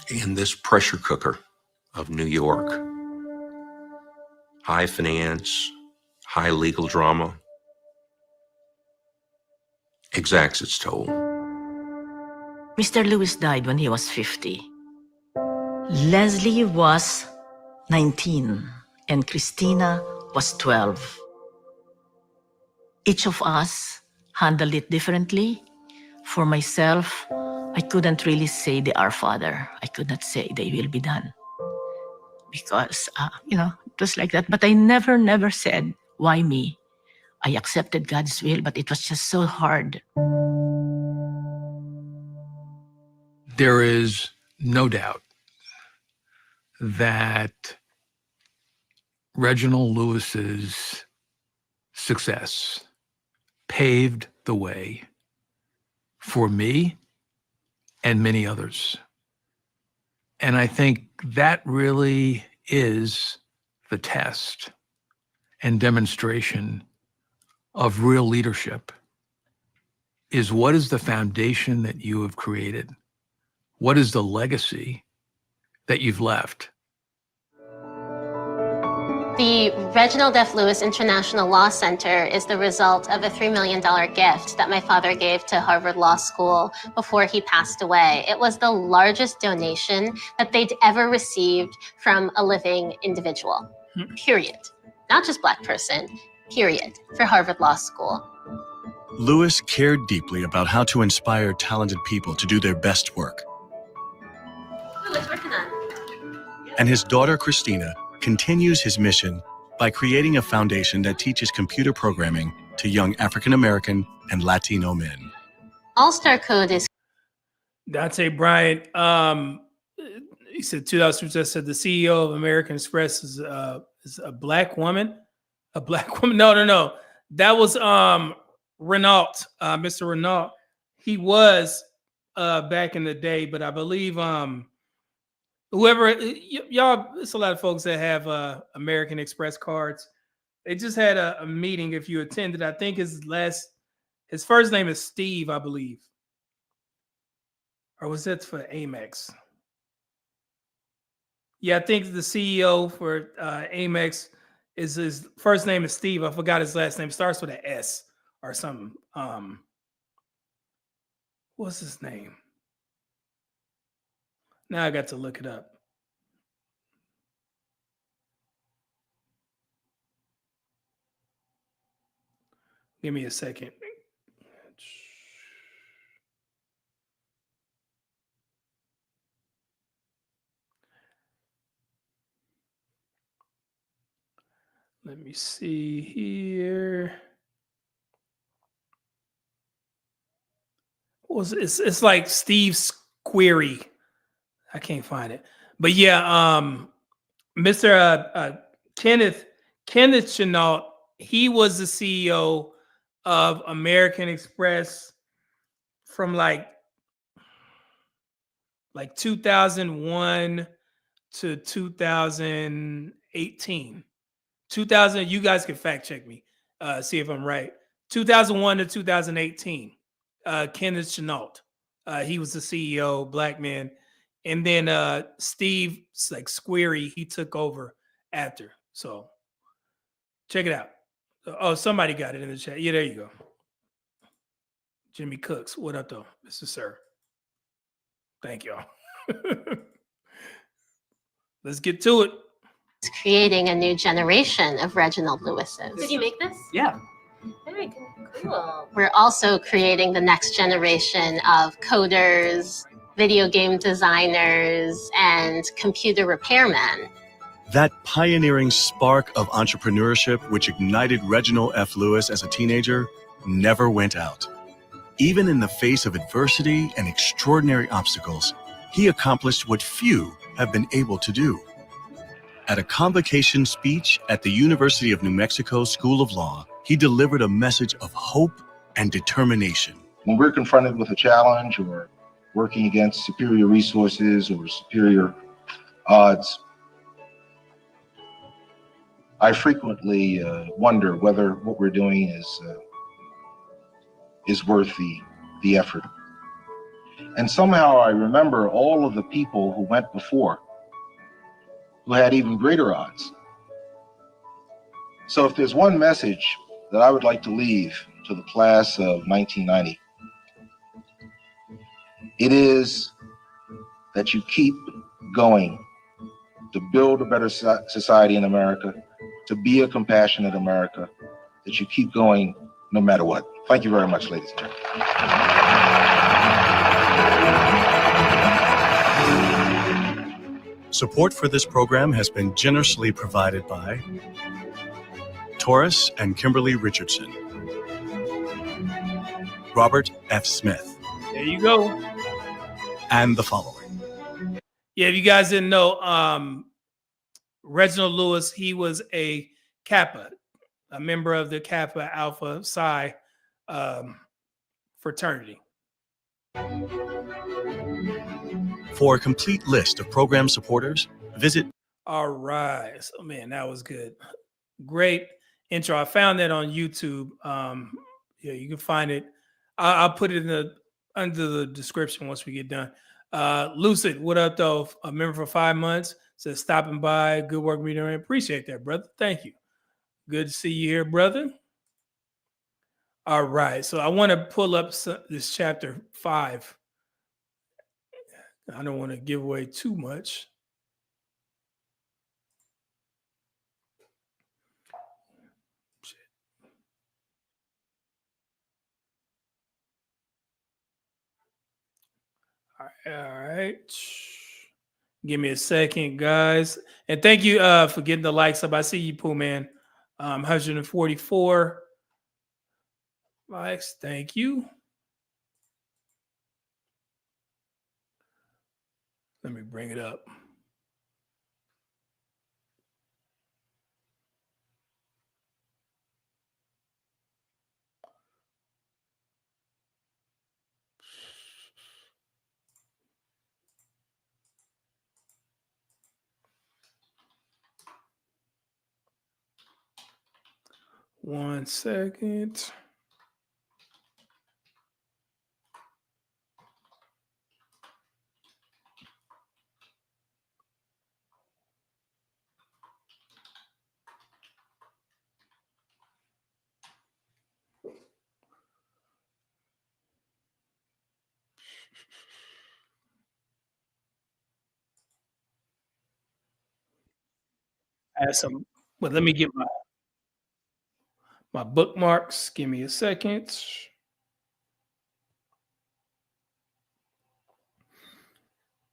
in this pressure cooker of New York, high finance, high legal drama, exacts its toll. Mr. Lewis died when he was 50. Leslie was 19 and Christina was 12. Each of us handled it differently. For myself, I couldn't really say they are Father. I could not say they will be done. Because, it was like that. But I never said, why me? I accepted God's will, but it was just so hard. There is no doubt that Reginald Lewis's success paved the way for me and many others. And I think that really is the test and demonstration of real leadership, is what is the foundation that you have created? What is the legacy that you've left? The Reginald F. Lewis International Law Center is the result of a $3 million gift that my father gave to Harvard Law School before he passed away. It was the largest donation that they'd ever received from a living individual, period. Not just Black person, period, for Harvard Law School. Lewis cared deeply about how to inspire talented people to do their best work. Lewis, working on. And his daughter, Christina, continues his mission by creating a foundation that teaches computer programming to young African American and Latino men. All-Star Code is... Dante Bryant, he said 2000 just said the CEO of American Express is a Black woman. A Black woman? No. That was Renault, Mr. Renault, he was back in the day, but I believe whoever y'all, it's a lot of folks that have American Express cards. They just had a meeting. If you attended, I think his first name is Steve, I believe, or was that for Amex? Yeah, I think the CEO for Amex is his first name is Steve. I forgot his last name. Starts with an S or something. What's his name? Now I got to look it up. Give me a second. Let me see here. It's like Steve's query. I can't find it. But yeah, Mr. Kenneth Chenault, he was the CEO of American Express from like 2001 to 2018. 2000, you guys can fact check me, see if I'm right. 2001 to 2018, Kenneth Chenault. He was the CEO, black man. And then Steve, like Squeary, he took over after. So check it out. Oh, somebody got it in the chat. Yeah, there you go. Jimmy Cooks. What up, though, Mr. Sir? Thank y'all. Let's get to it. It's creating a new generation of Reginald Lewises. Did you make this? Yeah. Very cool. We're also creating the next generation of coders, video game designers, and computer repairmen. That pioneering spark of entrepreneurship which ignited Reginald F. Lewis as a teenager never went out. Even in the face of adversity and extraordinary obstacles, he accomplished what few have been able to do. At a convocation speech at the University of New Mexico School of Law, he delivered a message of hope and determination. When we're confronted with a challenge or working against superior resources or superior odds, I frequently wonder whether what we're doing is worth the effort. And somehow I remember all of the people who went before who had even greater odds. So if there's one message that I would like to leave to the class of 1990, it is that you keep going to build a better society in America, to be a compassionate America, that you keep going no matter what. Thank you very much, ladies and gentlemen. Support for this program has been generously provided by Taurus and Kimberly Richardson, Robert F. Smith, There you go. and the following. Yeah, if you guys didn't know, Reginald Lewis, he was a Kappa, a member of the Kappa Alpha Psi fraternity. For a complete list of program supporters, visit. All right. So, man, that was good. Great intro. I found that on YouTube. Yeah, you can find it. I'll put it in under the description once we get done. Lucid, what up, though? A member for 5 months. Says stopping by. Good work, meeting. Appreciate that, brother. Thank you. Good to see you here, brother. All right. So I want to pull up this chapter 5. I don't want to give away too much. All right. Give me a second, guys. And thank you for getting the likes up. I see you, Pooh Man. 144 likes. Thank you. Let me bring it up. 1 second. I have some, but let me get my bookmarks. Give me a second.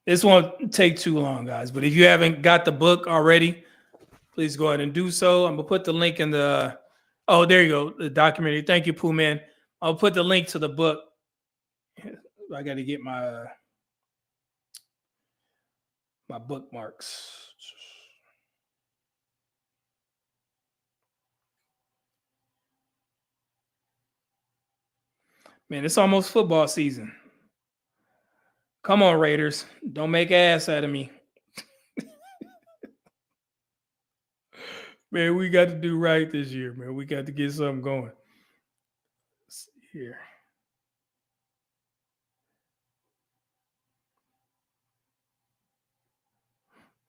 This won't take too long, guys. But if you haven't got the book already, please go ahead and do so. I'm gonna put the link in the. Oh, there you go. The documentary. Thank you, Pooh Man. I'll put the link to the book. I got to get my bookmarks. Man, it's almost football season. Come on, Raiders. Don't make ass out of me. Man, we got to do right this year, man. We got to get something going. Let's see here.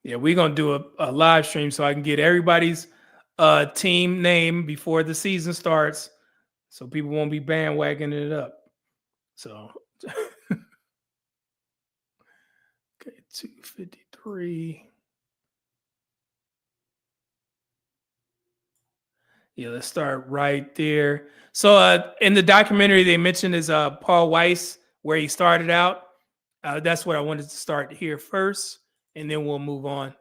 Yeah, we're going to do a live stream so I can get everybody's team name before the season starts so people won't be bandwagoning it up. So, okay, 253. Yeah, let's start right there. So in the documentary, they mentioned is Paul Weiss, where he started out. That's what I wanted to start here first, and then we'll move on.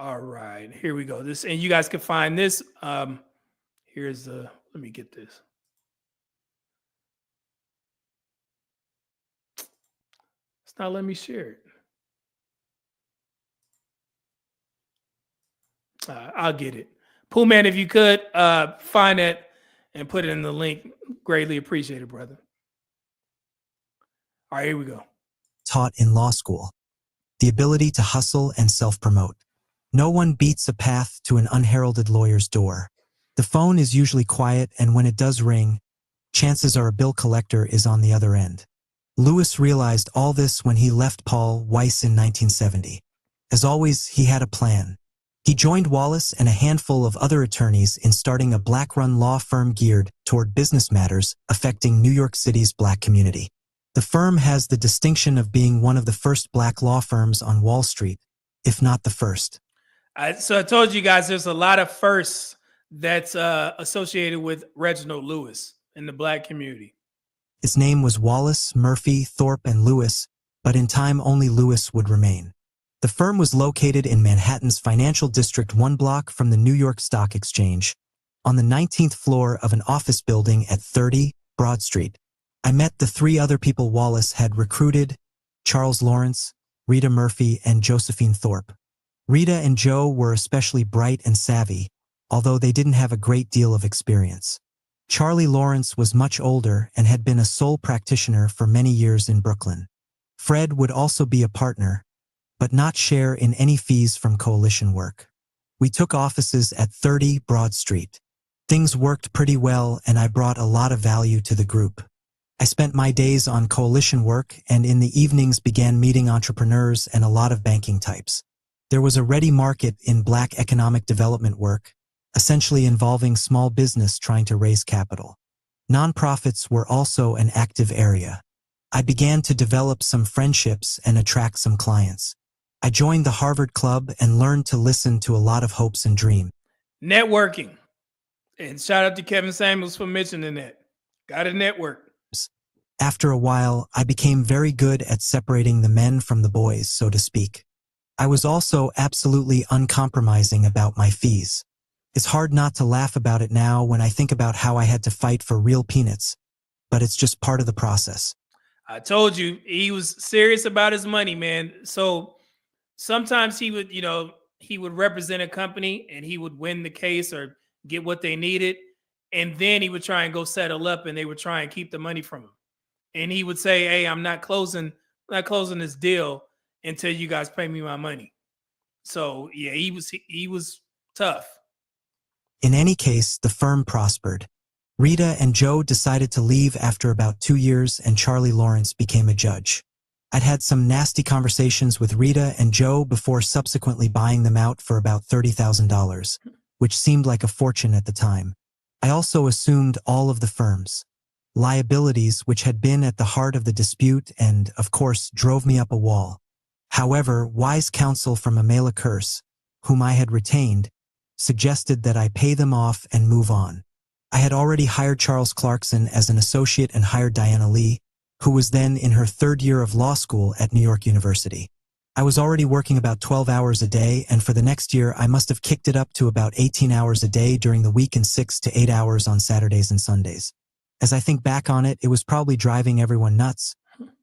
All right, here we go. This, and you guys can find this. Here's the, let me get this. It's not letting me share it. I'll get it. Pooh Man, if you could find it and put it in the link, greatly appreciate it, brother. All right, here we go. Taught in law school. The ability to hustle and self-promote. No one beats a path to an unheralded lawyer's door. The phone is usually quiet, and when it does ring, chances are a bill collector is on the other end. Lewis realized all this when he left Paul Weiss in 1970. As always, he had a plan. He joined Wallace and a handful of other attorneys in starting a black-run law firm geared toward business matters affecting New York City's black community. The firm has the distinction of being one of the first black law firms on Wall Street, if not the first. So I told you guys there's a lot of firsts that's associated with Reginald Lewis in the black community. Its name was Wallace, Murphy, Thorpe, and Lewis, but in time only Lewis would remain. The firm was located in Manhattan's Financial District 1 block from the New York Stock Exchange, on the 19th floor of an office building at 30 Broad Street. I met the three other people Wallace had recruited: Charles Lawrence, Rita Murphy, and Josephine Thorpe. Rita and Joe were especially bright and savvy, although they didn't have a great deal of experience. Charlie Lawrence was much older and had been a sole practitioner for many years in Brooklyn. Fred would also be a partner, but not share in any fees from coalition work. We took offices at 30 Broad Street. Things worked pretty well, and I brought a lot of value to the group. I spent my days on coalition work and in the evenings began meeting entrepreneurs and a lot of banking types. There was a ready market in black economic development work, essentially involving small business trying to raise capital. Nonprofits were also an active area. I began to develop some friendships and attract some clients. I joined the Harvard Club and learned to listen to a lot of hopes and dreams. Networking. And shout out to Kevin Samuels for mentioning that. Got a network. After a while, I became very good at separating the men from the boys, so to speak. I was also absolutely uncompromising about my fees. It's hard not to laugh about it now when I think about how I had to fight for real peanuts, but it's just part of the process. I told you, he was serious about his money, man. So sometimes he would, he would represent a company and he would win the case or get what they needed. And then he would try and go settle up and they would try and keep the money from him. And he would say, hey, I'm not closing this deal. until you guys pay me my money. So yeah, he was tough. In any case, the firm prospered. Rita and Joe decided to leave after about 2 years, and Charlie Lawrence became a judge. I'd had some nasty conversations with Rita and Joe before subsequently buying them out for about $30,000, which seemed like a fortune at the time. I also assumed all of the firm's liabilities, which had been at the heart of the dispute and, of course, drove me up a wall. However, wise counsel from Amela Curse, whom I had retained, suggested that I pay them off and move on. I had already hired Charles Clarkson as an associate and hired Diana Lee, who was then in her 3rd year of law school at New York University. I was already working about 12 hours a day, and for the next year I must have kicked it up to about 18 hours a day during the week and 6 to 8 hours on Saturdays and Sundays. As I think back on it, it was probably driving everyone nuts,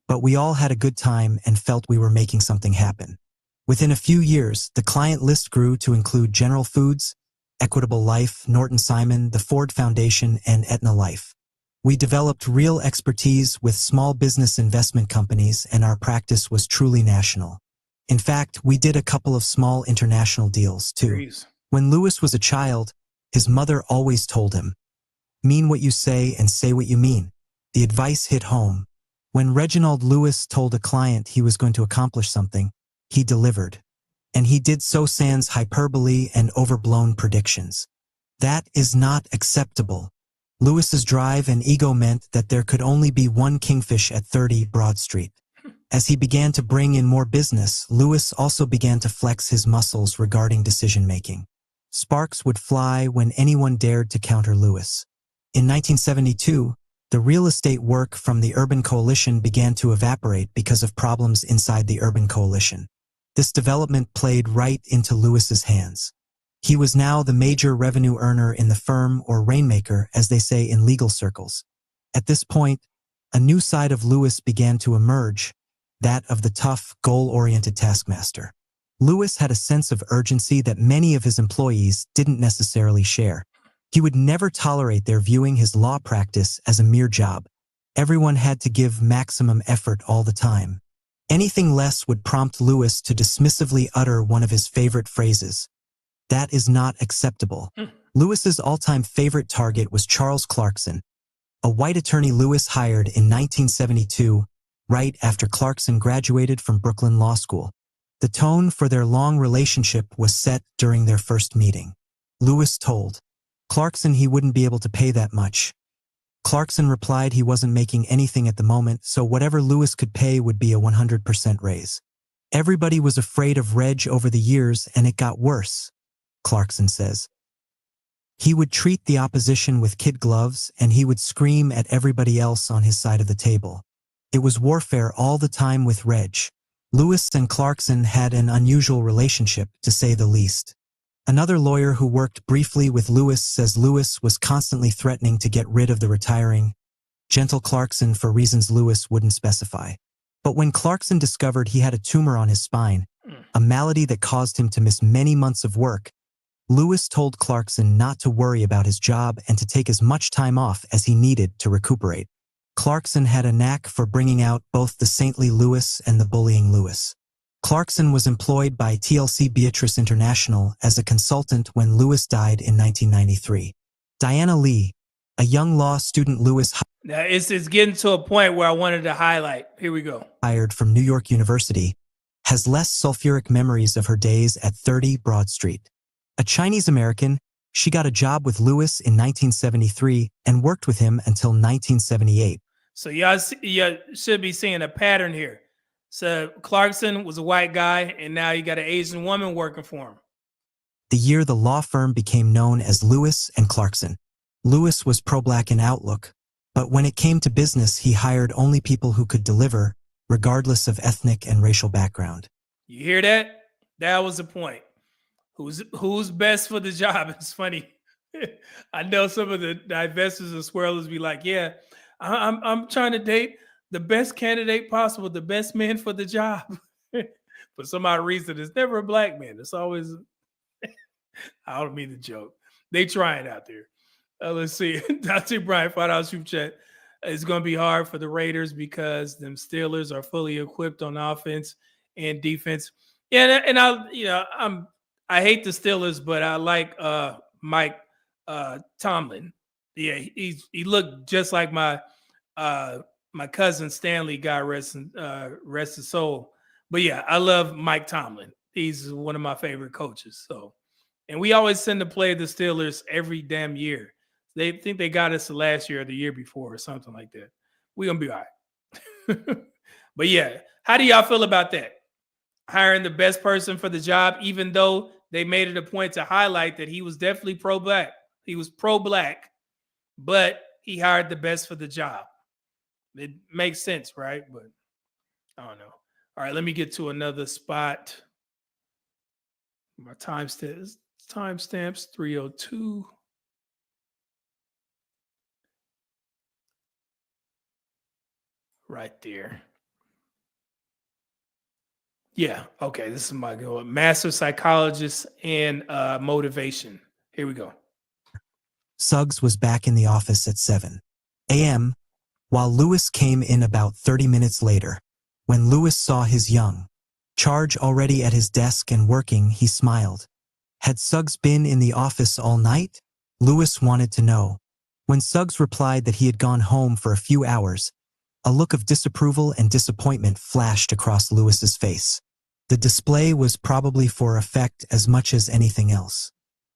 but we all had a good time and felt we were making something happen. Within a few years, the client list grew to include General Foods, Equitable Life, Norton Simon, the Ford Foundation, and Aetna Life. We developed real expertise with small business investment companies, and our practice was truly national. In fact, we did a couple of small international deals, too. Jeez. When Lewis was a child, his mother always told him, "Mean what you say and say what you mean." The advice hit home. When Reginald Lewis told a client he was going to accomplish something, he delivered. And he did so sans hyperbole and overblown predictions. That is not acceptable. Lewis's drive and ego meant that there could only be one Kingfish at 30 Broad Street. As he began to bring in more business, Lewis also began to flex his muscles regarding decision-making. Sparks would fly when anyone dared to counter Lewis. In 1972, the real estate work from the Urban Coalition began to evaporate because of problems inside the Urban Coalition. This development played right into Lewis's hands. He was now the major revenue earner in the firm, or rainmaker, as they say in legal circles. At this point, a new side of Lewis began to emerge, that of the tough, goal-oriented taskmaster. Lewis had a sense of urgency that many of his employees didn't necessarily share. He would never tolerate their viewing his law practice as a mere job. Everyone had to give maximum effort all the time. Anything less would prompt Lewis to dismissively utter one of his favorite phrases. That is not acceptable. Lewis's all-time favorite target was Charles Clarkson, a white attorney Lewis hired in 1972, right after Clarkson graduated from Brooklyn Law School. The tone for their long relationship was set during their first meeting. Lewis told Clarkson he wouldn't be able to pay that much. Clarkson replied he wasn't making anything at the moment, so whatever Lewis could pay would be a 100% raise. Everybody was afraid of Reg over the years, and it got worse, Clarkson says. He would treat the opposition with kid gloves, and he would scream at everybody else on his side of the table. It was warfare all the time with Reg. Lewis and Clarkson had an unusual relationship, to say the least. Another lawyer who worked briefly with Lewis says Lewis was constantly threatening to get rid of the retiring, gentle Clarkson for reasons Lewis wouldn't specify. But when Clarkson discovered he had a tumor on his spine, a malady that caused him to miss many months of work, Lewis told Clarkson not to worry about his job and to take as much time off as he needed to recuperate. Clarkson had a knack for bringing out both the saintly Lewis and the bullying Lewis. Clarkson was employed by TLC Beatrice International as a consultant when Lewis died in 1993. Diana Lee, a young law student Lewis Now it's getting to a point where I wanted to highlight. Here we go. hired from New York University, has less sulfuric memories of her days at 30 Broad Street. A Chinese American, she got a job with Lewis in 1973 and worked with him until 1978. So y'all should be seeing a pattern here. So Clarkson was a white guy, and now you got an Asian woman working for him. The year the law firm became known as Lewis and Clarkson. Lewis was pro-black in outlook, but when it came to business, he hired only people who could deliver, regardless of ethnic and racial background. You hear that? That was the point. Who's best for the job? It's funny. I know some of the investors and swirlers be like, yeah, I'm trying to date the best candidate possible, the best man for the job. For some odd reason, it's never a black man. It's always, I don't mean to joke. They trying out there. Let's see. Dr. Brian, $5 super chat. It's going to be hard for the Raiders because them Steelers are fully equipped on offense and defense. Yeah, and I hate the Steelers, but I like Mike Tomlin. Yeah, he looked just like my cousin Stanley, God rest his soul. But yeah, I love Mike Tomlin. He's one of my favorite coaches. So, and we always send to play the Steelers every damn year. They think they got us the last year or the year before or something like that. We're gonna be all right. But yeah, how do y'all feel about that? Hiring the best person for the job, even though they made it a point to highlight that he was definitely pro-black. He was pro-black, but he hired the best for the job. It makes sense, right? But I don't know. All right, let me get to another spot. My timestamps 302. Right there. Yeah, okay, this is my go. Master psychologist and motivation. Here we go. Suggs was back in the office at 7 a.m., while Lewis came in about 30 minutes later. When Lewis saw his young charge already at his desk and working, he smiled. Had Suggs been in the office all night? Lewis wanted to know. When Suggs replied that he had gone home for a few hours, a look of disapproval and disappointment flashed across Lewis's face. The display was probably for effect as much as anything else.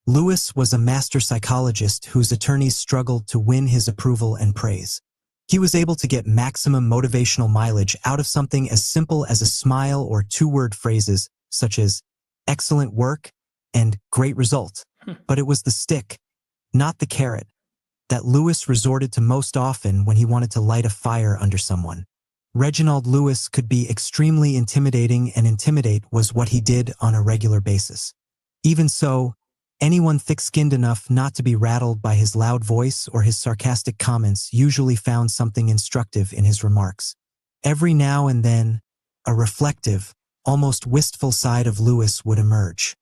Lewis was a master psychologist whose attorneys struggled to win his approval and praise. He was able to get maximum motivational mileage out of something as simple as a smile or two-word phrases such as excellent work and great result. But it was the stick, not the carrot, that Lewis resorted to most often when he wanted to light a fire under someone. Reginald Lewis could be extremely intimidating, and intimidate was what he did on a regular basis. Even so, anyone thick-skinned enough not to be rattled by his loud voice or his sarcastic comments usually found something instructive in his remarks. Every now and then, a reflective, almost wistful side of Lewis would emerge.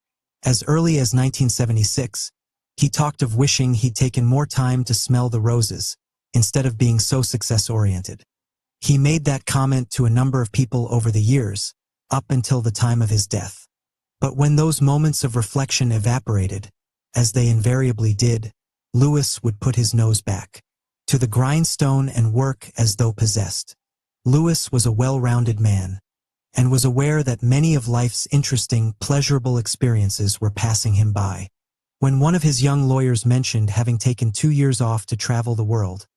As early as 1976, he talked of wishing he'd taken more time to smell the roses, instead of being so success-oriented. He made that comment to a number of people over the years, up until the time of his death. But when those moments of reflection evaporated, as they invariably did, Lewis would put his nose back to the grindstone and work as though possessed. Lewis was a well-rounded man, and was aware that many of life's interesting, pleasurable experiences were passing him by. When one of his young lawyers mentioned having taken 2 years off to travel the world,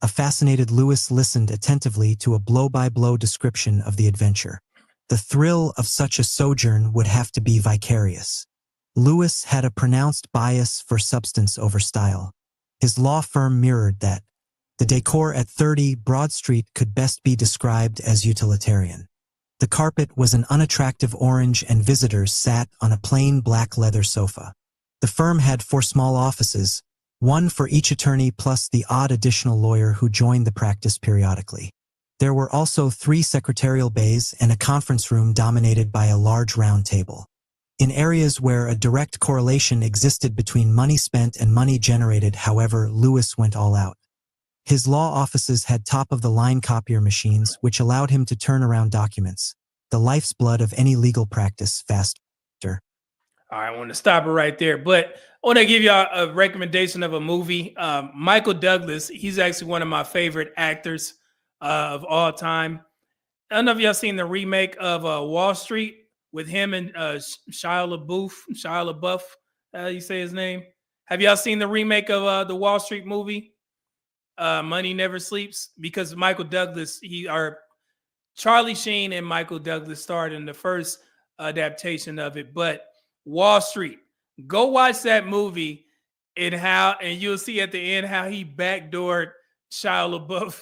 a fascinated Lewis listened attentively to a blow-by-blow description of the adventure. The thrill of such a sojourn would have to be vicarious. Lewis had a pronounced bias for substance over style. His law firm mirrored that. The decor at 30 Broad Street could best be described as utilitarian. The carpet was an unattractive orange, and visitors sat on a plain black leather sofa. The firm had 4 small offices, one for each attorney plus the odd additional lawyer who joined the practice periodically. There were also 3 secretarial bays and a conference room dominated by a large round table. In areas where a direct correlation existed between money spent and money generated, however, Lewis went all out. His law offices had top-of-the-line copier machines, which allowed him to turn around documents, the life's blood of any legal practice, faster. All right, I want to stop it right there, but I want to give y'all a recommendation of a movie. Michael Douglas, he's actually one of my favorite actors of all time. I don't know if y'all seen the remake of Wall Street with him and Shia LaBeouf, you say his name. Have y'all seen the remake of the Wall Street movie? Money Never Sleeps, because Michael Douglas, Charlie Sheen and Michael Douglas starred in the first adaptation of it. But Wall Street, go watch that movie, and you'll see at the end how he backdoored Shia LaBeouf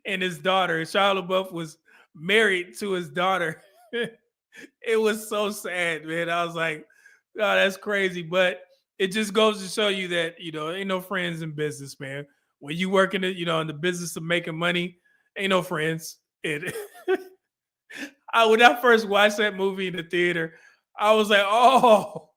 and his daughter. Shia LaBeouf was married to his daughter. It was so sad, man. I was like, God, that's crazy. But it just goes to show you that, ain't no friends in business, man. When you work in the business of making money, ain't no friends. When I first watched that movie in the theater, I was like, oh,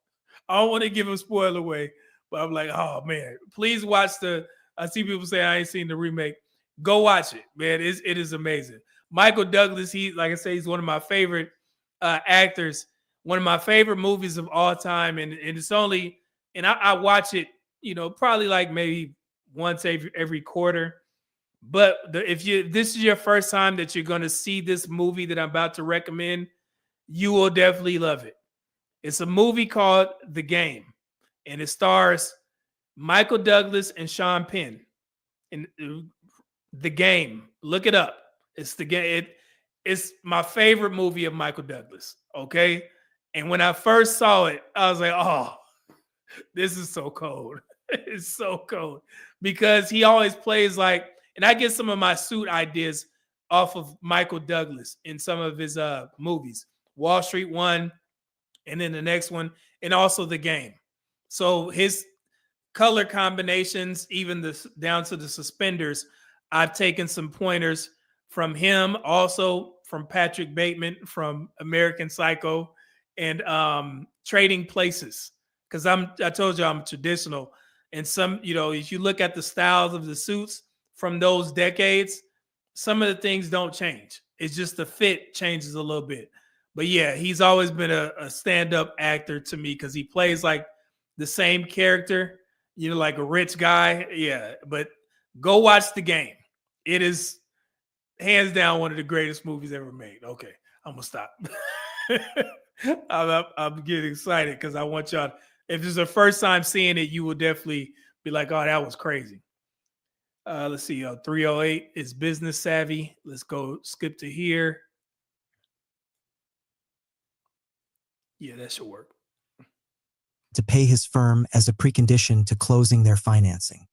I don't want to give a spoiler away, but I'm like, oh man, please watch I see people say I ain't seen the remake. Go watch it, man. It is amazing. Michael Douglas, like I say, he's one of my favorite actors. One of my favorite movies of all time, and it's only, and I watch it, probably like maybe once every quarter. But if this is your first time that you're going to see this movie that I'm about to recommend, you will definitely love it. It's a movie called The Game, and it stars Michael Douglas and Sean Penn. And The Game, look it up. It's The Game. It's my favorite movie of Michael Douglas. Okay, and when I first saw it, I was like, "Oh, this is so cold. It's so cold," because he always plays like. And I get some of my suit ideas off of Michael Douglas in some of his movies. Wall Street 1, and then the next one, and also The Game. So his color combinations, even down to the suspenders, I've taken some pointers from him, also from Patrick Bateman from American Psycho, and Trading Places. Because I told you I'm traditional. And some, if you look at the styles of the suits from those decades, some of the things don't change. It's just the fit changes a little bit. But yeah, he's always been a stand-up actor to me because he plays like the same character, like a rich guy. Yeah, but go watch The Game. It is hands down one of the greatest movies ever made. Okay, I'm going to stop. I'm getting excited because I want y'all, if this is the first time seeing it, you will definitely be like, oh, that was crazy. Let's see, 308 is Business Savvy. Let's go skip to here. Yeah, that should work. To pay his firm as a precondition to closing their financing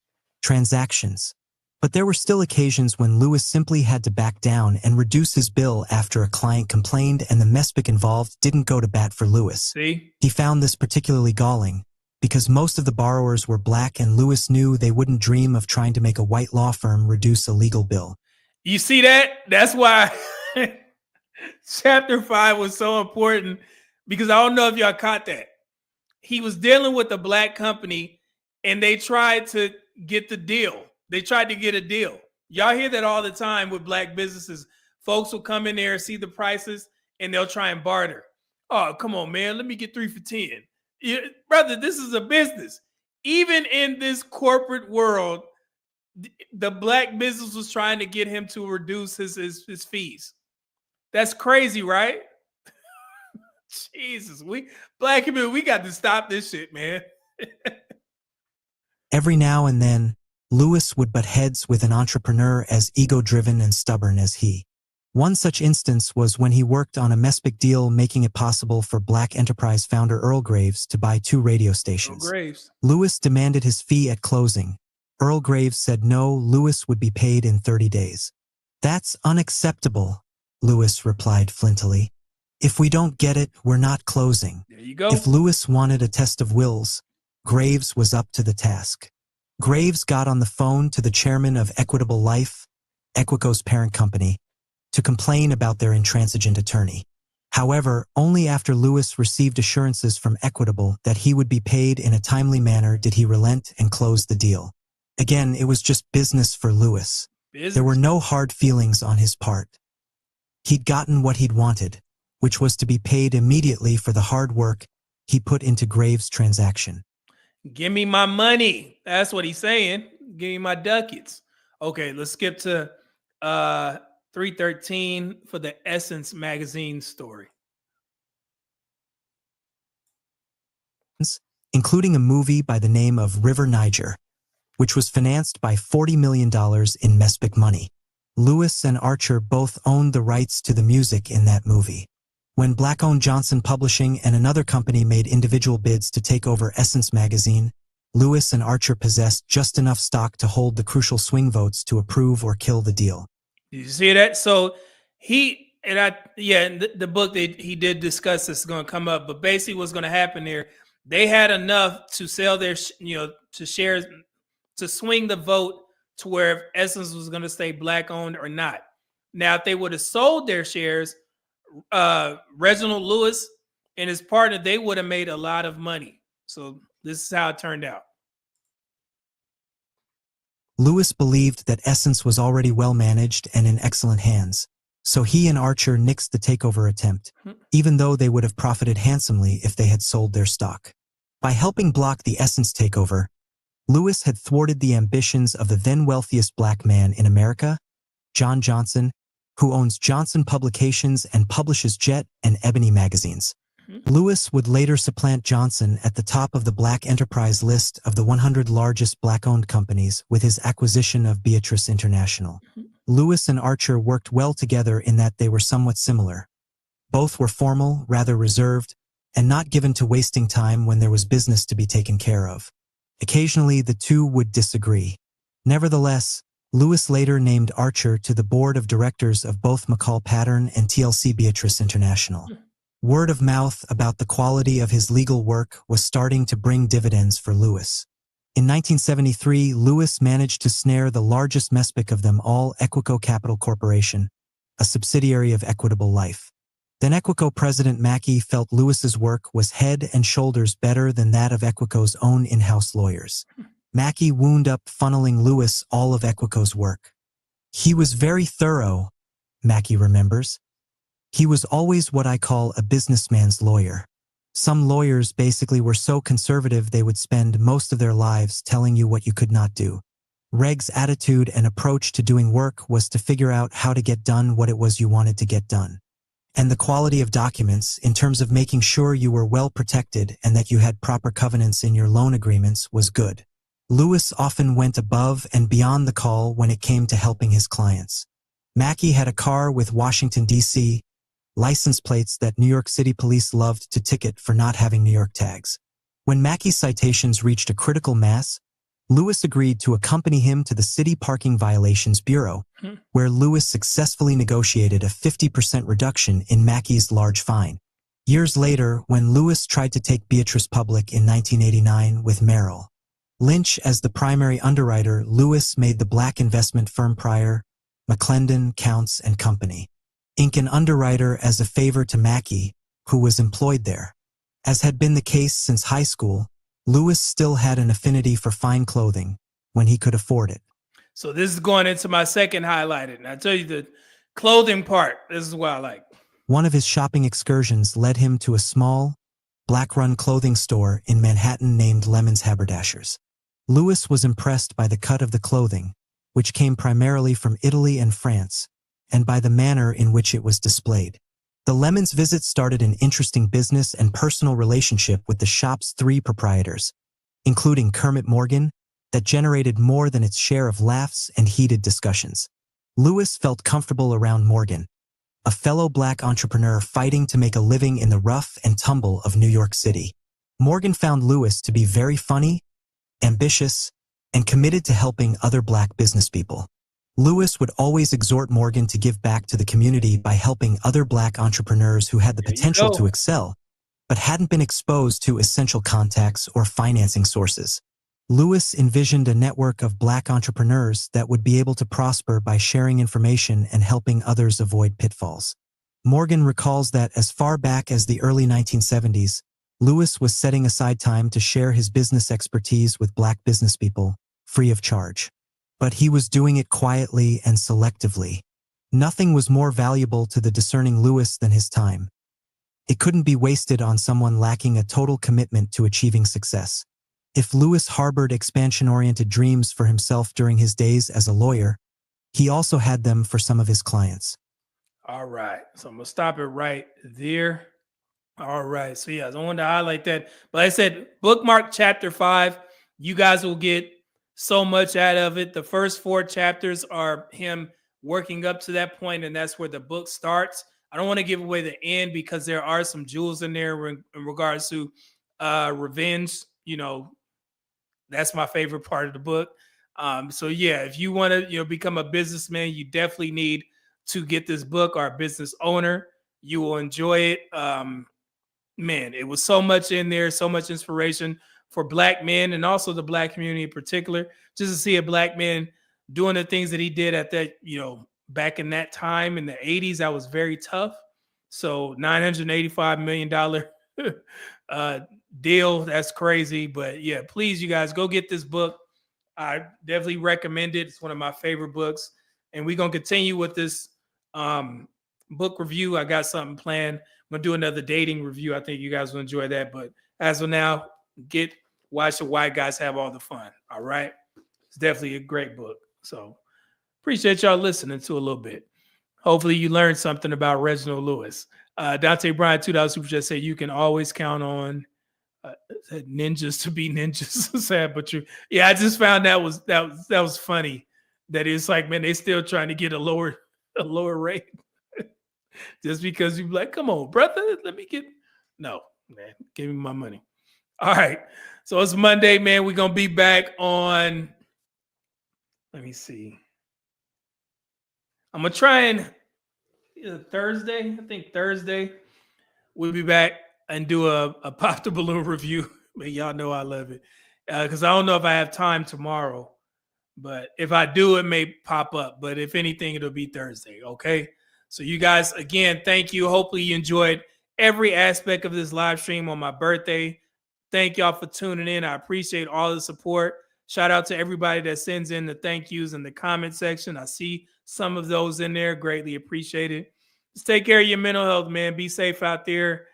transactions. But there were still occasions when Lewis simply had to back down and reduce his bill after a client complained and the MESPIC involved didn't go to bat for Lewis. See? He found this particularly galling because most of the borrowers were black and Lewis knew they wouldn't dream of trying to make a white law firm reduce a legal bill. You see that? That's why Chapter 5 was so important, because I don't know if y'all caught that. He was dealing with a black company and they tried to get the deal. They tried to get a deal. Y'all hear that all the time with black businesses. Folks will come in there, see the prices, and they'll try and barter. Oh, come on, man. Let me get 3 for 10. Brother, this is a business. Even in this corporate world, the black business was trying to get him to reduce his fees. That's crazy, right? Jesus, black people, we got to stop this shit, man. Every now and then, Lewis would butt heads with an entrepreneur as ego-driven and stubborn as he. One such instance was when he worked on a MESPIC deal making it possible for Black Enterprise founder Earl Graves to buy 2 radio stations. Lewis demanded his fee at closing. Earl Graves said no, Lewis would be paid in 30 days. That's unacceptable, Lewis replied flintily. If we don't get it, we're not closing. There you go. If Lewis wanted a test of wills, Graves was up to the task. Graves got on the phone to the chairman of Equitable Life, Equico's parent company, to complain about their intransigent attorney. However, only after Lewis received assurances from Equitable that he would be paid in a timely manner did he relent and close the deal. Again, it was just business for Lewis. There were no hard feelings on his part. He'd gotten what he'd wanted, which was to be paid immediately for the hard work he put into Graves' transaction. Give me my money. That's what he's saying. Give me my ducats. Okay, let's skip to 313 for the Essence magazine story. Including a movie by the name of River Niger, which was financed by $40 million in MESPIC money. Lewis and Archer both owned the rights to the music in that movie. When black-owned Johnson Publishing and another company made individual bids to take over Essence magazine, Lewis and Archer possessed just enough stock to hold the crucial swing votes to approve or kill the deal. Did you see that? So the book that he did discuss this is going to come up, but basically what's going to happen there, they had enough to sell their, to shares, to swing the vote to where if Essence was going to stay black owned or not. Now, if they would have sold their shares, Reginald Lewis and his partner, they would have made a lot of money. So this is how it turned out. Lewis believed that Essence was already well managed and in excellent hands, So he and Archer nixed the takeover attempt, even though they would have profited handsomely if they had sold their stock. By helping block the Essence takeover, Lewis had thwarted the ambitions of the then wealthiest black man in America, John Johnson, who owns Johnson Publications and publishes Jet and Ebony magazines. Lewis would later supplant Johnson at the top of the Black Enterprise list of the 100 largest black-owned companies with his acquisition of Beatrice International. Lewis and Archer worked well together in that they were somewhat similar. Both were formal, rather reserved, and not given to wasting time when there was business to be taken care of. Occasionally, the two would disagree. Nevertheless, Lewis later named Archer to the board of directors of both McCall Pattern and TLC Beatrice International. Word of mouth about the quality of his legal work was starting to bring dividends for Lewis. In 1973, Lewis managed to snare the largest mespec of them all, Equico Capital Corporation, a subsidiary of Equitable Life. Then Equico President Mackey felt Lewis's work was head and shoulders better than that of Equico's own in-house lawyers. Mackey wound up funneling Lewis all of Equico's work. He was very thorough, Mackey remembers. He was always what I call a businessman's lawyer. Some lawyers basically were so conservative they would spend most of their lives telling you what you could not do. Reg's attitude and approach to doing work was to figure out how to get done what it was you wanted to get done. And the quality of documents, in terms of making sure you were well protected and that you had proper covenants in your loan agreements, was good. Lewis often went above and beyond the call when it came to helping his clients. Mackey had a car with Washington, D.C., license plates that New York City police loved to ticket for not having New York tags. When Mackey's citations reached a critical mass, Lewis agreed to accompany him to the City Parking Violations Bureau, where Lewis successfully negotiated a 50% reduction in Mackey's large fine. Years later, when Lewis tried to take Beatrice public in 1989 with Merrill Lynch as the primary underwriter, Lewis made the black investment firm Pryor, McClendon, Counts and Company Inc. an underwriter as a favor to Mackey, who was employed there. As had been the case since high school, Lewis still had an affinity for fine clothing when he could afford it. So this is going into my second highlighted. And I tell you, the clothing part, this is what I like. One of his shopping excursions led him to a small, black-run clothing store in Manhattan named Lemon's Haberdashers. Lewis was impressed by the cut of the clothing, which came primarily from Italy and France, and by the manner in which it was displayed. The Lemons visit started an interesting business and personal relationship with the shop's 3 proprietors, including Kermit Morgan, that generated more than its share of laughs and heated discussions. Lewis felt comfortable around Morgan, a fellow black entrepreneur fighting to make a living in the rough and tumble of New York City. Morgan found Lewis to be very funny, ambitious, and committed to helping other black business people. Lewis would always exhort Morgan to give back to the community by helping other black entrepreneurs who had the potential to excel, but hadn't been exposed to essential contacts or financing sources. Lewis envisioned a network of black entrepreneurs that would be able to prosper by sharing information and helping others avoid pitfalls. Morgan recalls that as far back as the early 1970s, Lewis was setting aside time to share his business expertise with black business people, free of charge. But he was doing it quietly and selectively. Nothing was more valuable to the discerning Lewis than his time. It couldn't be wasted on someone lacking a total commitment to achieving success. If Lewis harbored expansion-oriented dreams for himself during his days as a lawyer, he also had them for some of his clients. All right. So I'm going to stop it right there. All right. So yeah, I wanted to highlight that. But like I said, bookmark chapter 5. You guys will get so much out of it. The first 4 chapters are him working up to that point, and that's where the book starts. I don't want to give away the end because there are some jewels in there in regards to revenge. You know, that's my favorite part of the book. So yeah, if you want to, become a businessman, you definitely need to get this book, or a business owner. You will enjoy it. Man, it was so much in there, so much inspiration for black men and also the black community in particular, just to see a black man doing the things that he did at that, back in that time in the 80s. That was very tough. So $985 million deal. That's crazy. But yeah, please, you guys, go get this book. I definitely recommend it. It's one of my favorite books. And we're going to continue with this Book review, I got something planned. I'm gonna do another dating review. I think you guys will enjoy that. But as of now, watch the white guys have all the fun. All right. It's definitely a great book. So appreciate y'all listening to a little bit. Hopefully you learned something about Reginald Lewis. Dante Bryan, $2 super chat said you can always count on ninjas to be ninjas. Sad but true. Yeah, I just found that was funny. That it's like, man, they still trying to get a lower rate. Just because you like, come on, brother, let me get no, man, give me my money. All right. So it's Monday, man. We're gonna be back on. Let me see. I'm gonna try and Thursday. I think Thursday we'll be back and do a Pop the Balloon review. But y'all know I love it because I don't know if I have time tomorrow, but if I do, it may pop up. But if anything, it'll be Thursday. Okay. So you guys, again, thank you. Hopefully you enjoyed every aspect of this live stream on my birthday. Thank y'all for tuning in. I appreciate all the support. Shout out to everybody that sends in the thank yous in the comment section. I see some of those in there. Greatly appreciate it. Just take care of your mental health, man. Be safe out there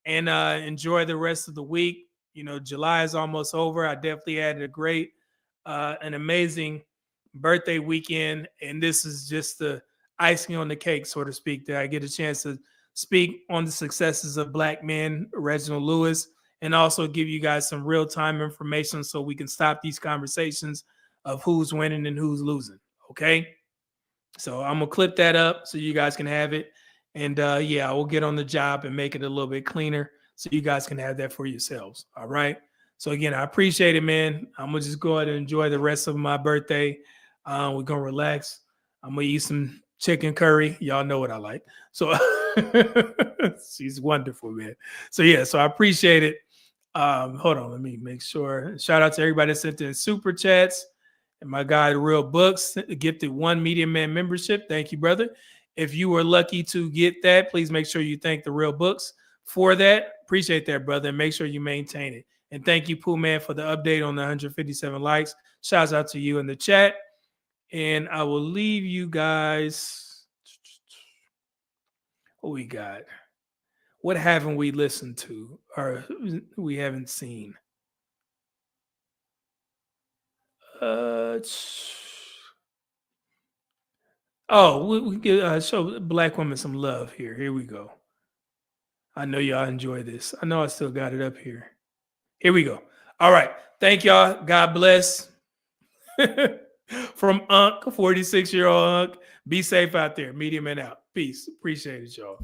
and enjoy the rest of the week. You know, July is almost over. I definitely had a great, an amazing birthday weekend. And this is just the icing on the cake, so to speak, that I get a chance to speak on the successes of Black men, Reginald Lewis, and also give you guys some real-time information so we can stop these conversations of who's winning and who's losing, okay? So I'm going to clip that up so you guys can have it. And yeah, I will get on the job and make it a little bit cleaner so you guys can have that for yourselves, all right? So again, I appreciate it, man. I'm going to just go ahead and enjoy the rest of my birthday. We're going to relax. I'm going to eat some chicken curry. Y'all know what I like. So she's wonderful, man. So yeah, so I appreciate it. Hold on, let me make sure. Shout out to everybody that sent in super chats. And my guy, The Real Books, gifted 1 Media Man membership. Thank you, brother. If you were lucky to get that, please make sure you thank The Real Books for that. Appreciate that, brother. And make sure you maintain it. And thank you, Pooh Man, for the update on the 157 likes. Shouts out to you in the chat. And I will leave you guys. What we got? What haven't we listened to or we haven't seen? We get show Black women some love here. Here we go. I know y'all enjoy this. I know I still got it up here. Here we go. All right. Thank y'all. God bless. From Unc, 46-year-old Unc. Be safe out there. Media Man out. Peace. Appreciate it, y'all.